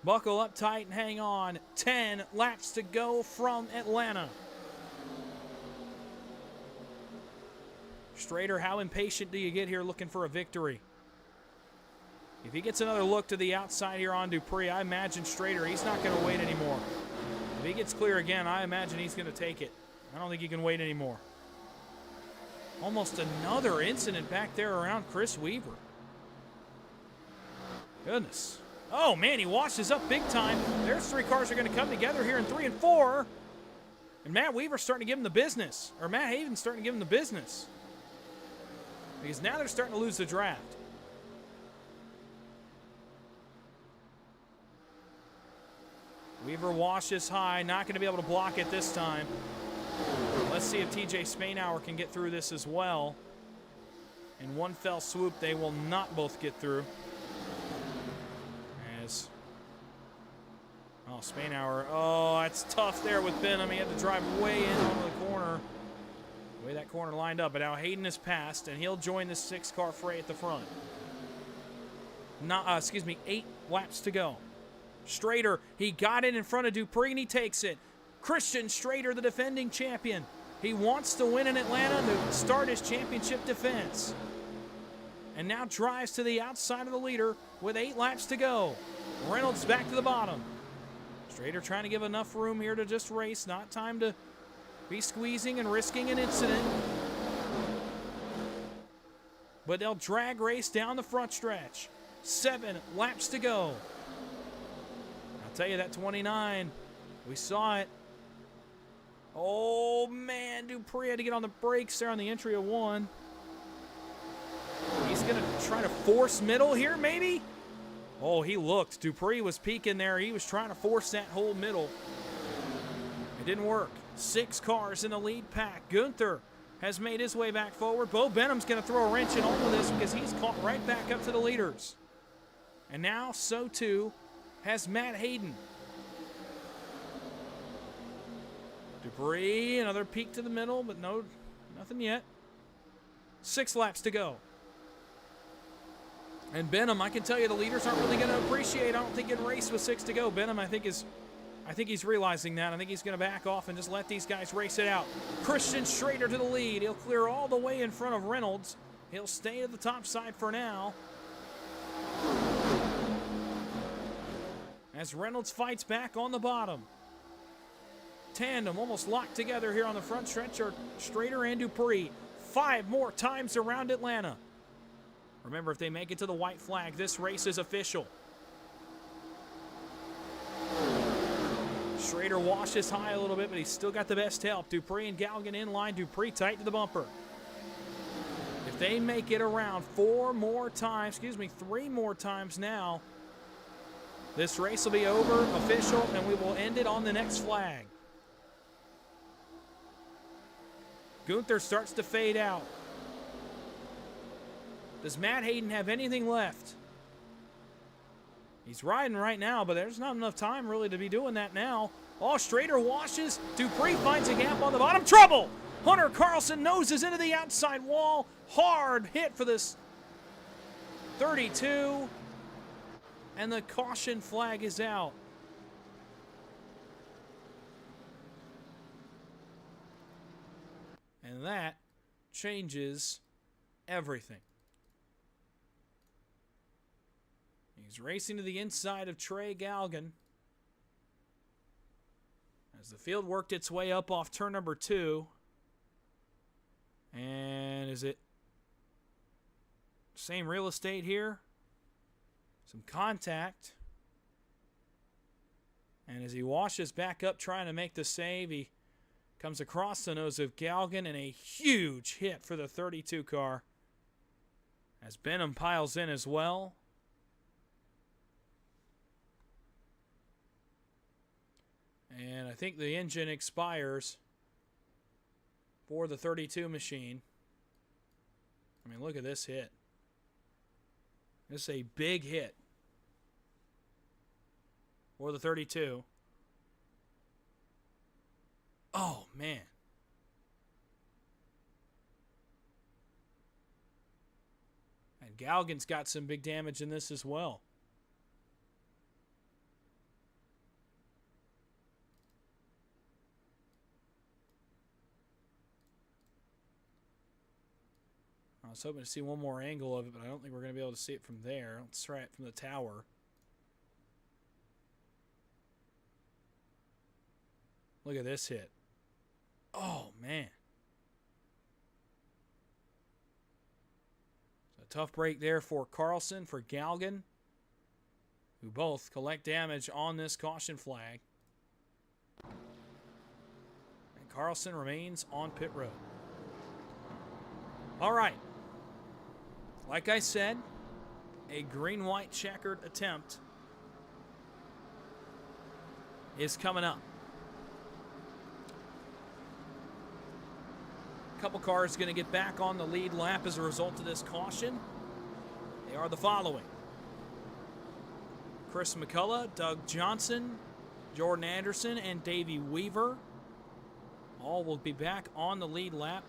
Buckle up tight and hang on. 10 laps to go from Atlanta. Strader, how impatient do you get here looking for a victory? If he gets another look to the outside here on Dupree, I imagine Strader, he's not going to wait anymore. If he gets clear again, I imagine he's going to take it. I don't think he can wait anymore. Almost another incident back there around Chris Weaver. Goodness. Oh, man, he washes up big time. There's 3 cars are going to come together here in 3 and 4. And Matt Weaver's starting to give him the business. Or Matt Haven's starting to give him the business. Because now they're starting to lose the draft. Weaver washes high. Not going to be able to block it this time. Let's see if TJ Spainhour can get through this as well. In one fell swoop, they will not both get through. Oh, Spainhour. Oh, that's tough there with Benham. He had to drive way in onto the corner. The way that corner lined up. But now Hayden has passed, and he'll join the 6-car fray at the front. 8 laps to go. Strader, he got it in front of Dupree, and he takes it. Christian Strader, the defending champion. He wants to win in Atlanta to start his championship defense. And now drives to the outside of the leader with 8 laps to go. Reynolds back to the bottom. Strader trying to give enough room here to just race. Not time to be squeezing and risking an incident. But they'll drag race down the front stretch. 7 laps to go. I'll tell you, that 29, we saw it. Oh, man, Dupree had to get on the brakes there on the entry of 1. He's going to try to force middle here, maybe? Oh, he looked. Dupree was peeking there. He was trying to force that whole middle. It didn't work. 6 cars in the lead pack. Gunther has made his way back forward. Bo Benham's going to throw a wrench in all of this because he's caught right back up to the leaders. And now, so too, has Matt Hayden. Dupree, another peek to the middle, but no, nothing yet. 6 laps to go. And Benham, I can tell you the leaders aren't really going to appreciate. I don't think in race with 6 to go. Benham, I think he's realizing that. I think he's going to back off and just let these guys race it out. Christian Strader to the lead. He'll clear all the way in front of Reynolds. He'll stay at the top side for now. As Reynolds fights back on the bottom. Tandem almost locked together here on the front stretch are Strader and Dupree. 5 more times around Atlanta. Remember, if they make it to the white flag, this race is official. Strader washes high a little bit, but he's still got the best help. Dupree and Galgan in line. Dupree tight to the bumper. If they make it around 3 more times now, this race will be over, official, and we will end it on the next flag. Gunther starts to fade out. Does Matt Hayden have anything left? He's riding right now, but there's not enough time really to be doing that now. Oh, Strader washes. Dupree finds a gap on the bottom. Trouble! Hunter Carlson noses into the outside wall. Hard hit for this 32. And the caution flag is out. And that changes everything. He's racing to the inside of Trey Galgan. As the field worked its way up off turn number 2. And is it same real estate here? Some contact. And as he washes back up trying to make the save, he Comes across the nose of Galgan, and a huge hit for the 32 car as Benham piles in as well. And I think the engine expires for the 32 machine. I mean, look at this hit. This is a big hit for the 32. Oh, man. And Galgan's got some big damage in this as well. I was hoping to see one more angle of it, but I don't think we're going to be able to see it from there. Let's try it from the tower. Look at this hit. Oh, man. So a tough break there for Carlson, for Galgan, who both collect damage on this caution flag. And Carlson remains on pit road. All right. Like I said, a green-white checkered attempt is coming up. A couple cars going to get back on the lead lap as a result of this caution. They are the following: Chris McCullough, Doug Johnson, Jordan Anderson, and Davey Weaver. All will be back on the lead lap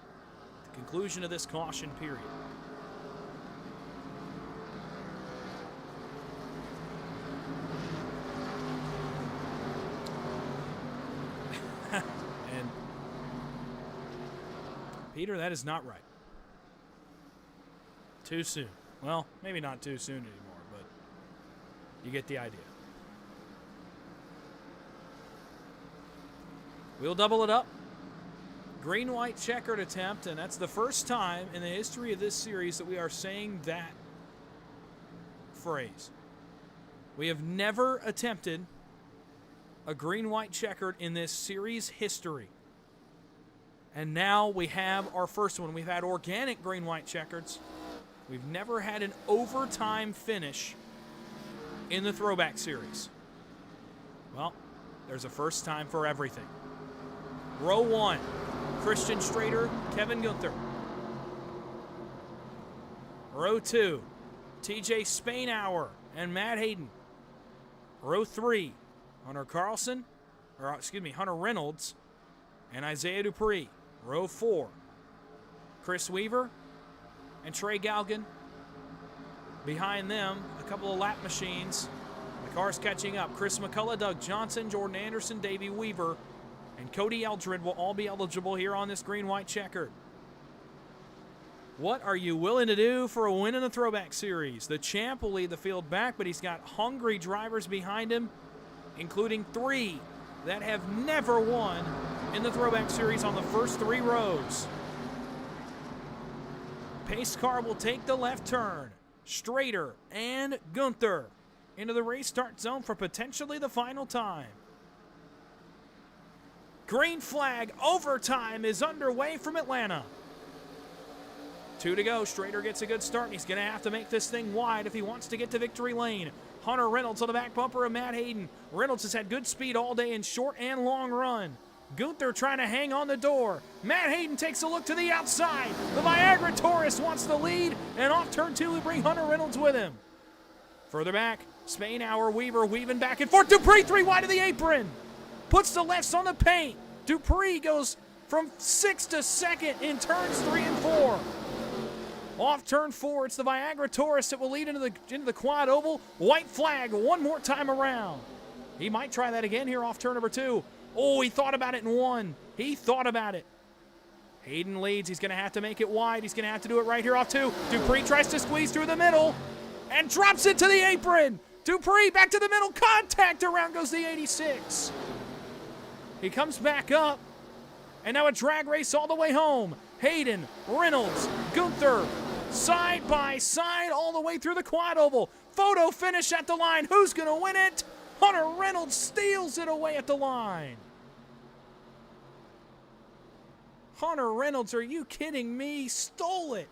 at the conclusion of this caution period. And Peter, that is not right. Too soon. Well, maybe not too soon anymore, but you get the idea. We'll double it up. Green-white checkered attempt, and that's the first time in the history of this series that we are saying that phrase. We have never attempted a green-white checkered in this series history. And now we have our first one. We've had organic green-white checkers. We've never had an overtime finish in the Throwback series. Well, there's a first time for everything. Row 1, Christian Strader, Kevin Gunther. Row 2, TJ Spainhour and Matt Hayden. Row 3, Hunter Reynolds and Isaiah Dupree. Row 4, Chris Weaver and Trey Galgan. Behind them, a couple of lap machines. The car's catching up. Chris McCullough, Doug Johnson, Jordan Anderson, Davey Weaver, and Cody Eldred will all be eligible here on this green-white checkered. What are you willing to do for a win in the Throwback series? The champ will lead the field back, but he's got hungry drivers behind him, including 3 that have never won in the Throwback series on the first 3 rows. Pace car will take the left turn. Strader and Gunther into the restart zone for potentially the final time. Green flag overtime is underway from Atlanta. 2 to go. Strader gets a good start, and he's going to have to make this thing wide if he wants to get to victory lane. Hunter Reynolds on the back bumper of Matt Hayden. Reynolds has had good speed all day in short and long run. Gunther trying to hang on the door. Matt Hayden takes a look to the outside. The Viagra Taurus wants the lead, and off turn 2 we bring Hunter Reynolds with him. Further back, Spainhour, Weaver weaving back and forth. Dupree 3 wide of the apron. Puts the lefts on the paint. Dupree goes from 6th to 2nd in turns 3 and 4. Off turn 4, it's the Viagra Taurus that will lead into the quad oval. White flag one more time around. He might try that again here off turn number 2. Oh, he thought about it and won. He thought about it. Hayden leads. He's going to have to make it wide. He's going to have to do it right here off 2. Dupree tries to squeeze through the middle and drops it to the apron. Dupree back to the middle. Contact. Around goes the 86. He comes back up. And now a drag race all the way home. Hayden, Reynolds, Gunther, side by side all the way through the quad oval. Photo finish at the line. Who's going to win it? Hunter Reynolds steals it away at the line. Hunter Reynolds, are you kidding me? Stole it.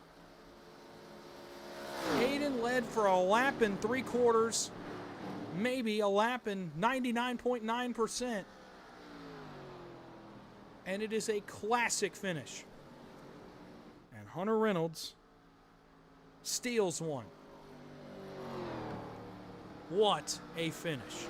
Hayden led for a lap and 3/4, maybe a lap and 99.9%. And it is a classic finish. And Hunter Reynolds steals one. What a finish.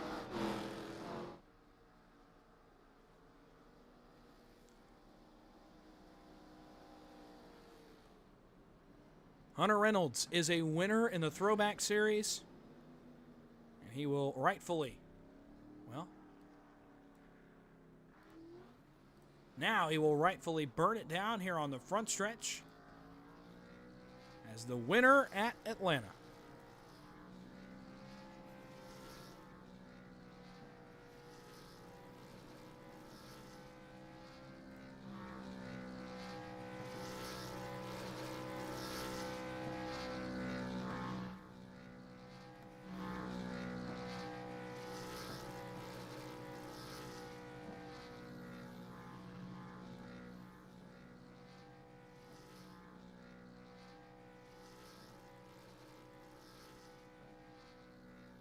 Hunter Reynolds is a winner in the Throwback Series, and he will rightfully, well, now he will rightfully burn it down here on the front stretch as the winner at Atlanta.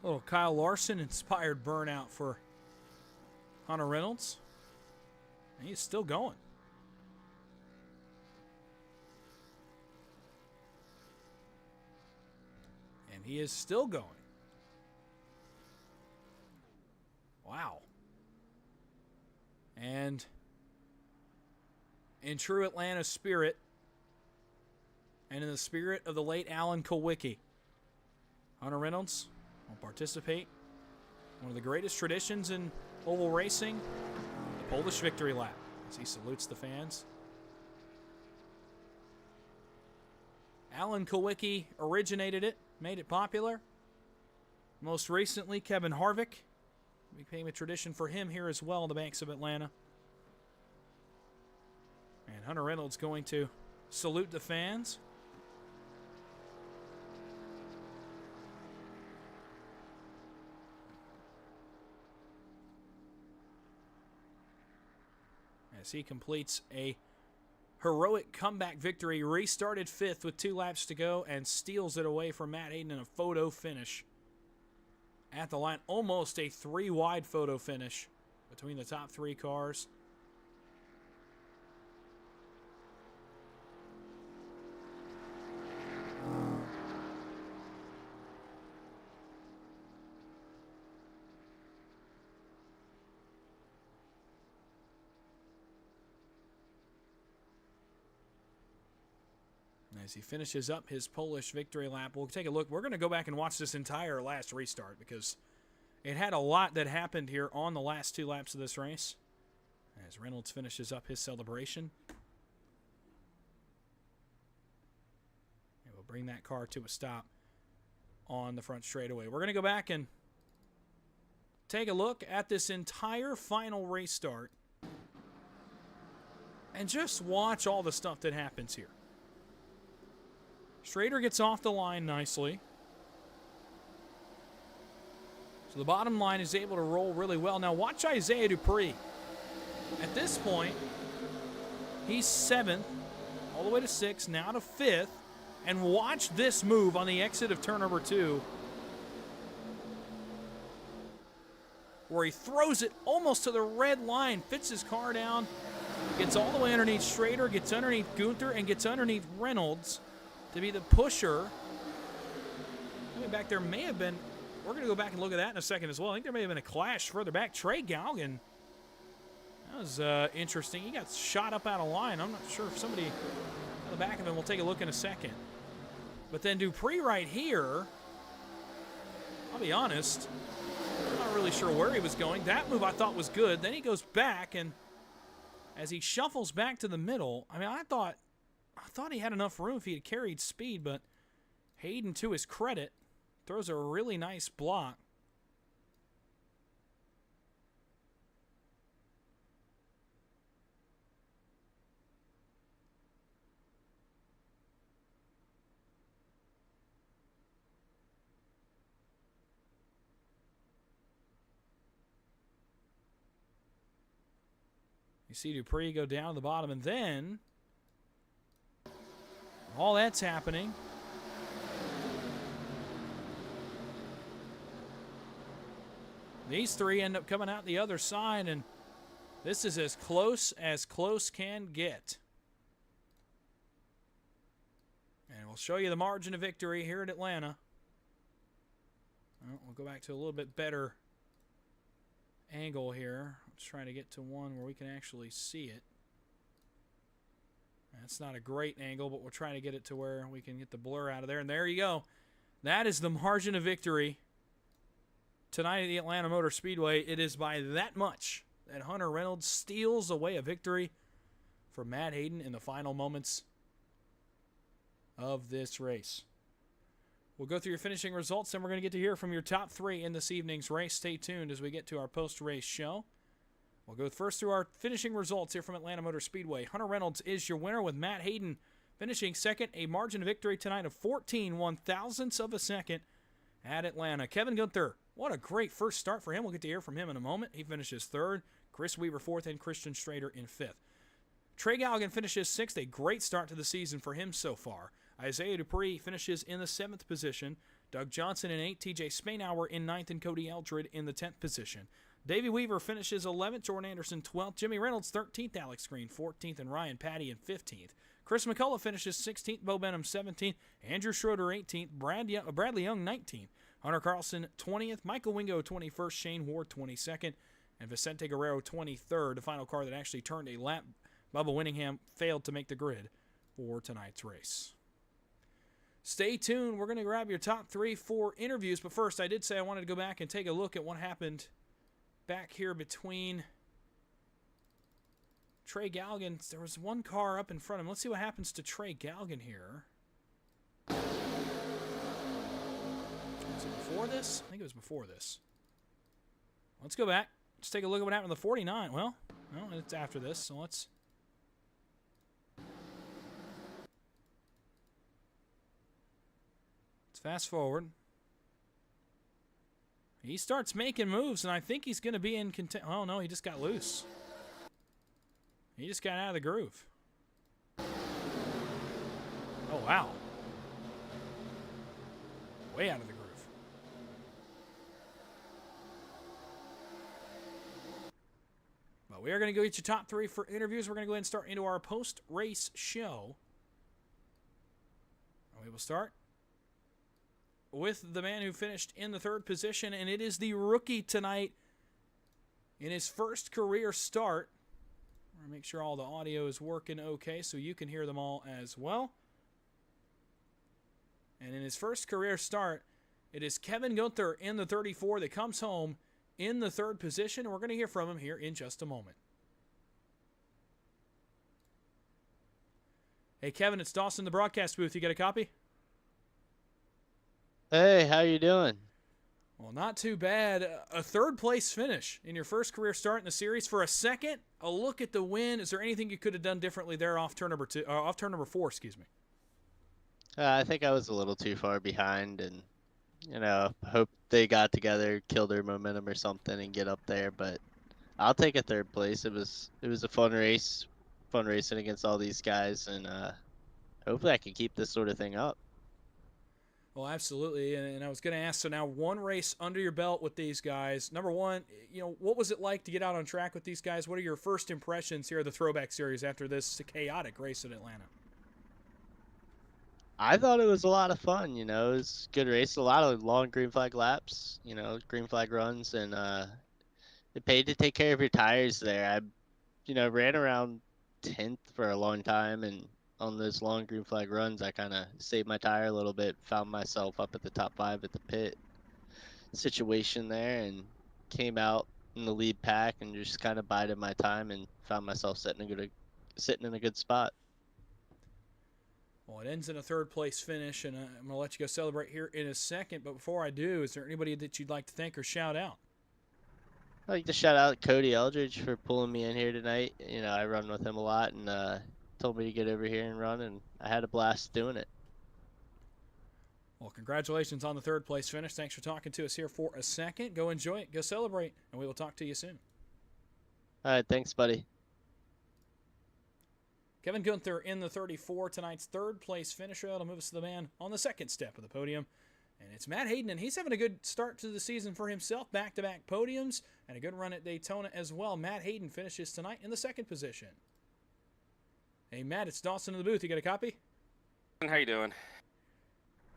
Little Kyle Larson inspired burnout for Hunter Reynolds. And he's still going. And he is still going. Wow. And in true Atlanta spirit, and in the spirit of the late Alan Kulwicki, Hunter Reynolds will participate. One of the greatest traditions in oval racing, the Polish victory lap, as he salutes the fans. Alan Kulwicki originated it, made it popular. Most recently, Kevin Harvick. Became a tradition for him here as well on the banks of Atlanta. And Hunter Reynolds going to salute the fans. As he completes a heroic comeback victory, restarted 5th with 2 laps to go, and steals it away from Matt Hayden in a photo finish at the line. Almost a 3-wide photo finish between the top 3 cars. As he finishes up his Polish victory lap, we'll take a look. We're going to go back and watch this entire last restart because it had a lot that happened here on the last 2 laps of this race. As Reynolds finishes up his celebration. And we'll bring that car to a stop on the front straightaway. We're going to go back and take a look at this entire final restart and just watch all the stuff that happens here. Schrader gets off the line nicely. So the bottom line is able to roll really well. Now watch Isaiah Dupree. At this point, he's 7th, all the way to 6th, now to 5th. And watch this move on the exit of turn number 2, where he throws it almost to the red line, fits his car down, gets all the way underneath Schrader, gets underneath Gunther, and gets underneath Reynolds to be the pusher. I mean, back there may have been, we're going to go back and look at that in a second as well. I think there may have been a clash further back. Trey Galgan, that was interesting. He got shot up out of line. I'm not sure if somebody on the back of him, we'll take a look in a second. But then Dupree right here, I'll be honest, I'm not really sure where he was going. That move I thought was good. Then he goes back, and as he shuffles back to the middle, I mean, I thought he had enough room if he had carried speed, but Hayden, to his credit, throws a really nice block. You see Dupree go down to the bottom, and then all that's happening. These three end up coming out the other side, and this is as close can get. And we'll show you the margin of victory here at Atlanta. Well, we'll go back to a little bit better angle here. Let's try to get to one where we can actually see it. That's not a great angle, but we'll try to get it to where we can get the blur out of there. And there you go. That is the margin of victory tonight at the Atlanta Motor Speedway. It is by that much that Hunter Reynolds steals away a victory from Matt Hayden in the final moments of this race. We'll go through your finishing results, and we're going to get to hear from your top three in this evening's race. Stay tuned as we get to our post-race show. We'll go first through our finishing results here from Atlanta Motor Speedway. Hunter Reynolds is your winner, with Matt Hayden finishing second, a margin of victory tonight of 14 one-thousandths of a second at Atlanta. Kevin Gunther, what a great first start for him. We'll get to hear from him in a moment. He finishes third. Chris Weaver fourth, and Christian Strader in fifth. Trey Galligan finishes sixth, a great start to the season for him so far. Isaiah Dupree finishes in the 7th position. Doug Johnson in 8th. TJ Spainhour in 9th, and Cody Eldred in the 10th position. Davey Weaver finishes 11th. Jordan Anderson 12th. Jimmy Reynolds 13th. Alex Green 14th, and Ryan Patty in 15th. Chris McCullough finishes 16th. Bo Benham 17th. Andrew Schroeder 18th. Bradley Young 19th. Hunter Carlson 20th. Michael Wingo 21st. Shane Ward 22nd. And Vicente Guerrero 23rd. The final car that actually turned a lap. Bubba Winningham failed to make the grid for tonight's race. Stay tuned. We're going to grab your top three for interviews. But first, I did say I wanted to go back and take a look at what happened back here between Trey Galligan. There was one car up in front of him. Let's see what happens to Trey Galligan here. Was it before this? I think it was before this. Let's go back. Let's take a look at what happened to the 49. Well, no, it's after this, so let's... Fast forward. He starts making moves, and I think he's going to be in contention. Oh, no, he just got loose. He just got out of the groove. Oh, wow. Way out of the groove. But we are going to go get your top three for interviews. We're going to go ahead and start into our post-race show. And we will start with the man who finished in the 3rd position, and it is the rookie tonight in his first career start. I'm going to make sure all the audio is working okay so you can hear them all as well. And in his first career start, it is Kevin Gunther in the 34 that comes home in the 3rd position, and we're going to hear from him here in just a moment. Hey, Kevin, it's Dawson, the broadcast booth. You got a copy? Hey, how you doing? Well, not too bad. A 3rd place finish in your first career start in the series. For a second, a look at the win. Is there anything you could have done differently there off turn number 4, excuse me? I think I was a little too far behind, and hope they got together, kill their momentum or something, and get up there. But I'll take a 3rd place. It was a fun race, fun racing against all these guys, and hopefully I can keep this sort of thing up. Well, absolutely, and I was going to ask, so now one race under your belt with these guys. Number one, what was it like to get out on track with these guys? What are your first impressions here of the Throwback Series after this chaotic race in Atlanta? I thought it was a lot of fun, it was a good race, a lot of long green flag laps, green flag runs, and it paid to take care of your tires there. I, ran around 10th for a long time, and on those long green flag runs, I kind of saved my tire a little bit, found myself up at the top 5 at the pit situation there, and came out in the lead pack and just kind of bided my time and found myself sitting in a good spot. Well, it ends in a 3rd place finish, and I'm going to let you go celebrate here in a second. But before I do, is there anybody that you'd like to thank or shout out? I'd like to shout out Cody Eldridge for pulling me in here tonight. I run with him a lot, and told me to get over here and run, and I had a blast doing it. Well, congratulations on the 3rd place finish. Thanks for talking to us here for a second. Go enjoy it. Go celebrate, and we will talk to you soon. All right, thanks, buddy. Kevin Gunther in the 34, tonight's third place finisher. That'll move us to the man on the second step of the podium. And it's Matt Hayden, and he's having a good start to the season for himself. Back-to-back podiums and a good run at Daytona as well. Matt Hayden finishes tonight in the second position. Hey, Matt, it's Dawson in the booth. You got a copy? How you doing?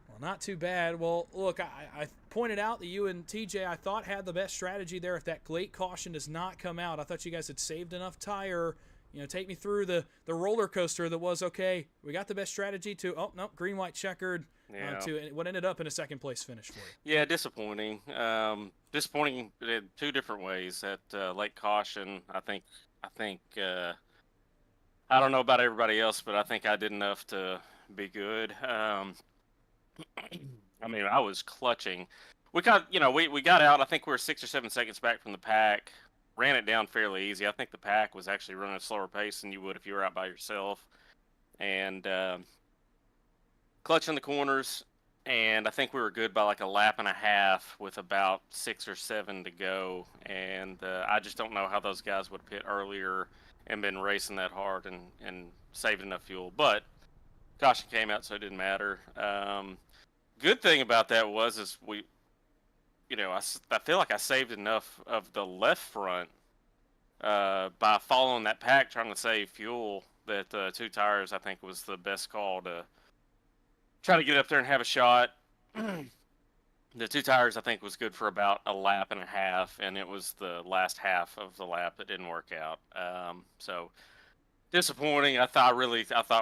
Well, not too bad. Well, look, I pointed out that you and TJ, I thought, had the best strategy there. If that late caution does not come out, I thought you guys had saved enough tire. Take me through the roller coaster that was, okay, we got the best strategy to, oh, no, green, white, checkered, to what ended up in a second place finish for you. Yeah, disappointing. Disappointing in two different ways. That late caution, I think, I don't know about everybody else, but I think I did enough to be good. I mean, I was clutching. We got out, I think we were 6 or 7 seconds back from the pack. Ran it down fairly easy. I think the pack was actually running a slower pace than you would if you were out by yourself. And clutching the corners, and I think we were good by like a lap and a half with about 6 or 7 to go. And I just don't know how those guys would have hit earlier and been racing that hard and saved enough fuel. But caution came out, so it didn't matter. Good thing about that is I feel like I saved enough of the left front by following that pack, trying to save fuel, that 2 tires, I think, was the best call to try to get up there and have a shot. The 2 tires, I think, was good for about a lap and a half, and it was the last half of the lap that didn't work out. So disappointing. I thought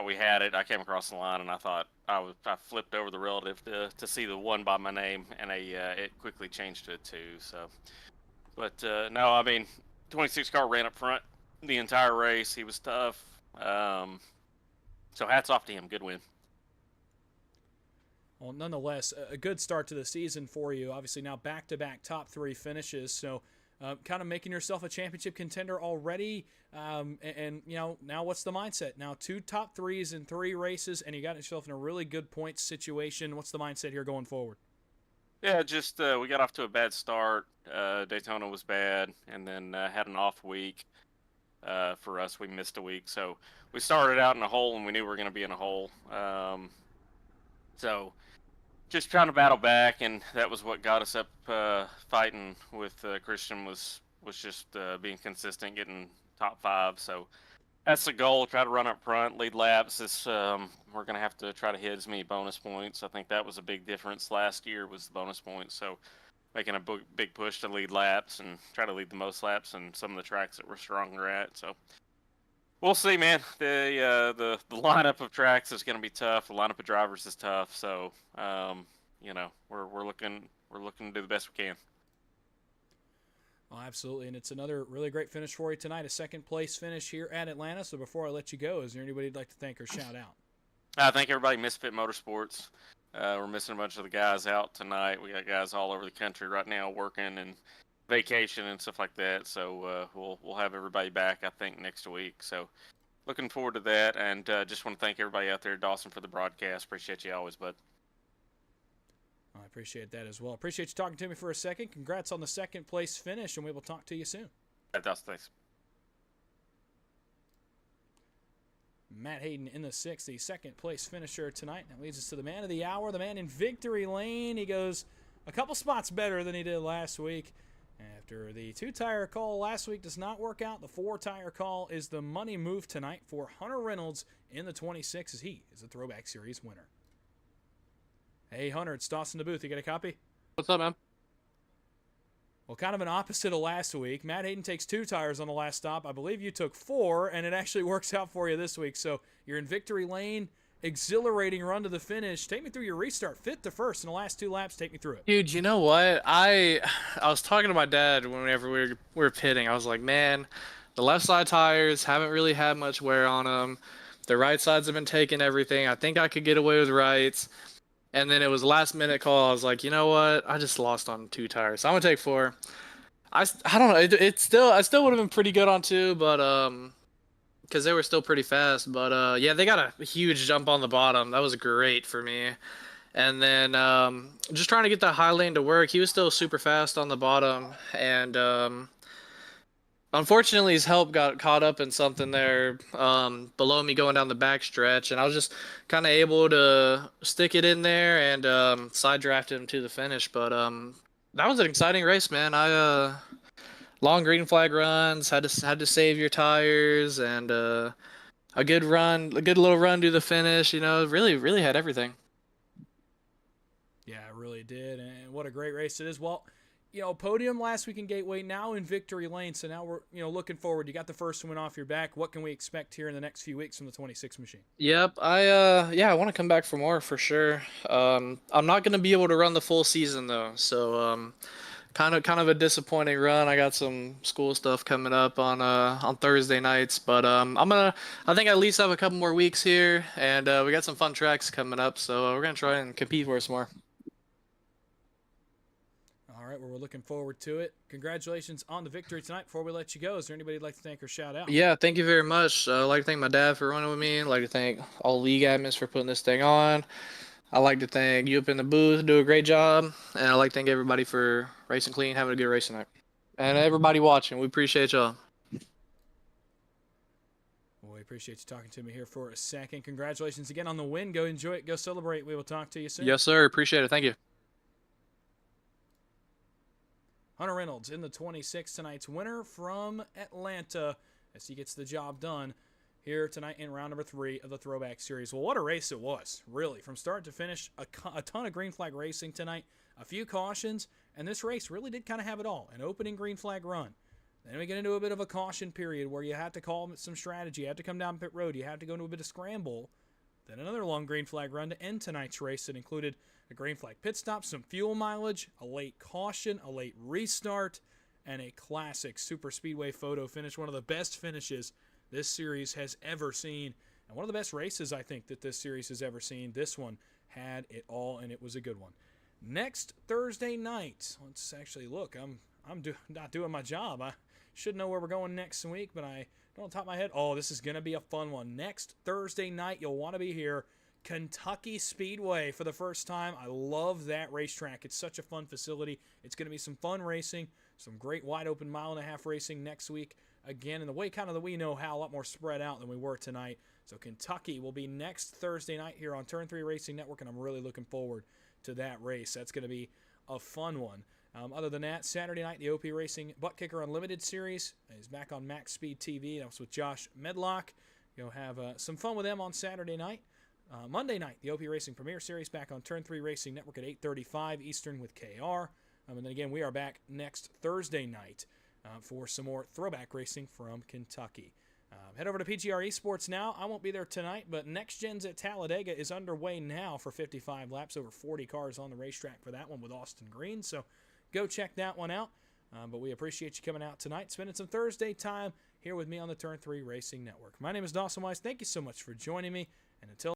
we had it. I came across the line, and I thought I flipped over the relative to see the 1 by my name, and it quickly changed to a 2. So, but no, I mean, 26 car ran up front the entire race. He was tough. So hats off to him. Good win. Well, nonetheless, a good start to the season for you. Obviously, now back-to-back top 3 finishes. So, kind of making yourself a championship contender already. And now what's the mindset? Now 2 top 3s in 3 races, and you got yourself in a really good points situation. What's the mindset here going forward? Yeah, just we got off to a bad start. Daytona was bad, and then had an off week. For us, we missed a week, so we started out in a hole, and we knew we were going to be in a hole. So just trying to battle back, and that was what got us up fighting with Christian was just being consistent, getting top 5. So that's the goal. Try to run up front, lead laps. We're going to have to try to hit as many bonus points. I think that was a big difference last year, was the bonus points. So making a big push to lead laps and try to lead the most laps in some of the tracks that we're stronger at. So we'll see, man. The lineup of tracks is going to be tough. The lineup of drivers is tough. So we're looking to do the best we can. Oh, absolutely, and it's another really great finish for you tonight, a second-place finish here at Atlanta. So before I let you go, is there anybody you'd like to thank or shout out? I thank everybody, Misfit Motorsports. We're missing a bunch of the guys out tonight. We got guys all over the country right now working and vacation and stuff like that. So we'll have everybody back, I think, next week. So looking forward to that, and just want to thank everybody out there, Dawson, for the broadcast. Appreciate you always, bud. I appreciate that as well. Appreciate you talking to me for a second. Congrats on the second place finish, and we will talk to you soon. Dawson, thanks. Matt Hayden in the 6th, the second place finisher tonight. That leads us to the man of the hour, the man in victory lane. He goes a couple spots better than he did last week. After the 2-tire call last week does not work out, the 4-tire call is the money move tonight for Hunter Reynolds in the 26, as he is the Throwback Series winner. Hey, Hunter, it's Dawson in the booth. You got a copy? What's up, man? Well, kind of an opposite of last week. Matt Hayden takes 2 tires on the last stop. I believe you took 4, and it actually works out for you this week. So you're in victory lane, exhilarating run to the finish. Take me through your restart. 5th to 1st in the last 2 laps. Take me through it. Dude, you know what? I was talking to my dad whenever we were pitting. I was like, man, the left side tires haven't really had much wear on them. The right sides have been taking everything. I think I could get away with rights. And then it was last minute call. I was like, you know what? I just lost on 2 tires. So I'm gonna take 4. I don't know. I still would have been pretty good on 2, but because they were still pretty fast. But yeah, they got a huge jump on the bottom. That was great for me. And then just trying to get that high lane to work. He was still super fast on the bottom, and Unfortunately, his help got caught up in something there below me going down the back stretch, and I was just kind of able to stick it in there and side draft him to the finish. But that was an exciting race, man. I long green flag runs, had to save your tires, and a good run, a good little run to the finish. You know, really had everything. Yeah, it really did. And what a great race it is. Well, podium last week in Gateway, now in victory lane. So now we're, looking forward. You got the first win off your back. What can we expect here in the next few weeks from the 26 machine? Yep, I want to come back for more for sure. I'm not gonna be able to run the full season though, so kind of a disappointing run. I got some school stuff coming up on Thursday nights, but I think I at least have a couple more weeks here, and we got some fun tracks coming up, so we're gonna try and compete for some more. All right, well, we're looking forward to it. Congratulations on the victory tonight. Before we let you go, is there anybody you'd like to thank or shout out? Yeah, thank you very much. I'd like to thank my dad for running with me. I'd like to thank all league admins for putting this thing on. I'd like to thank you up in the booth, do a great job. And I'd like to thank everybody for racing clean, having a good race tonight. And everybody watching, we appreciate y'all. Well, we appreciate you talking to me here for a second. Congratulations again on the win. Go enjoy it. Go celebrate. We will talk to you soon. Yes, sir. Appreciate it. Thank you. Hunter Reynolds in the 26 tonight's winner from Atlanta as he gets the job done here tonight in round number 3 of the Throwback Series. Well, what a race it was, really. From start to finish, a ton of green flag racing tonight, a few cautions, and this race really did kind of have it all. An opening green flag run. Then we get into a bit of a caution period where you have to call some strategy. You have to come down pit road. You have to go into a bit of scramble. Then another long green flag run to end tonight's race that included a green flag pit stop, some fuel mileage, a late caution, a late restart, and a classic super speedway photo finish. One of the best finishes this series has ever seen, and one of the best races I think that this series has ever seen. This one had it all, and it was a good one. Next Thursday night, let's actually look. I'm not doing my job. I should know where we're going next week, but I don't on top of my head. Oh, this is going to be a fun one. Next Thursday night, you'll want to be here. Kentucky Speedway for the first time. I love that racetrack. It's such a fun facility. It's going to be some fun racing, some great wide open mile-and-a-half racing next week. Again, in the way kind of that we know how, a lot more spread out than we were tonight. So Kentucky will be next Thursday night here on Turn 3 Racing Network, and I'm really looking forward to that race. That's going to be a fun one. Other than that, Saturday night, the OP Racing Butt Kicker Unlimited Series is back on Max Speed TV. That was with Josh Medlock. You'll have some fun with them on Saturday night. Monday night, the OP Racing Premier Series back on Turn 3 Racing Network at 8:35 Eastern with KR. And then again, we are back next Thursday night for some more throwback racing from Kentucky. Head over to PGR Esports now. I won't be there tonight, but Next Gens at Talladega is underway now for 55 laps. Over 40 cars on the racetrack for that one with Austin Green. So go check that one out. But we appreciate you coming out tonight, spending some Thursday time here with me on the Turn 3 Racing Network. My name is Dawson Wise. Thank you so much for joining me. And until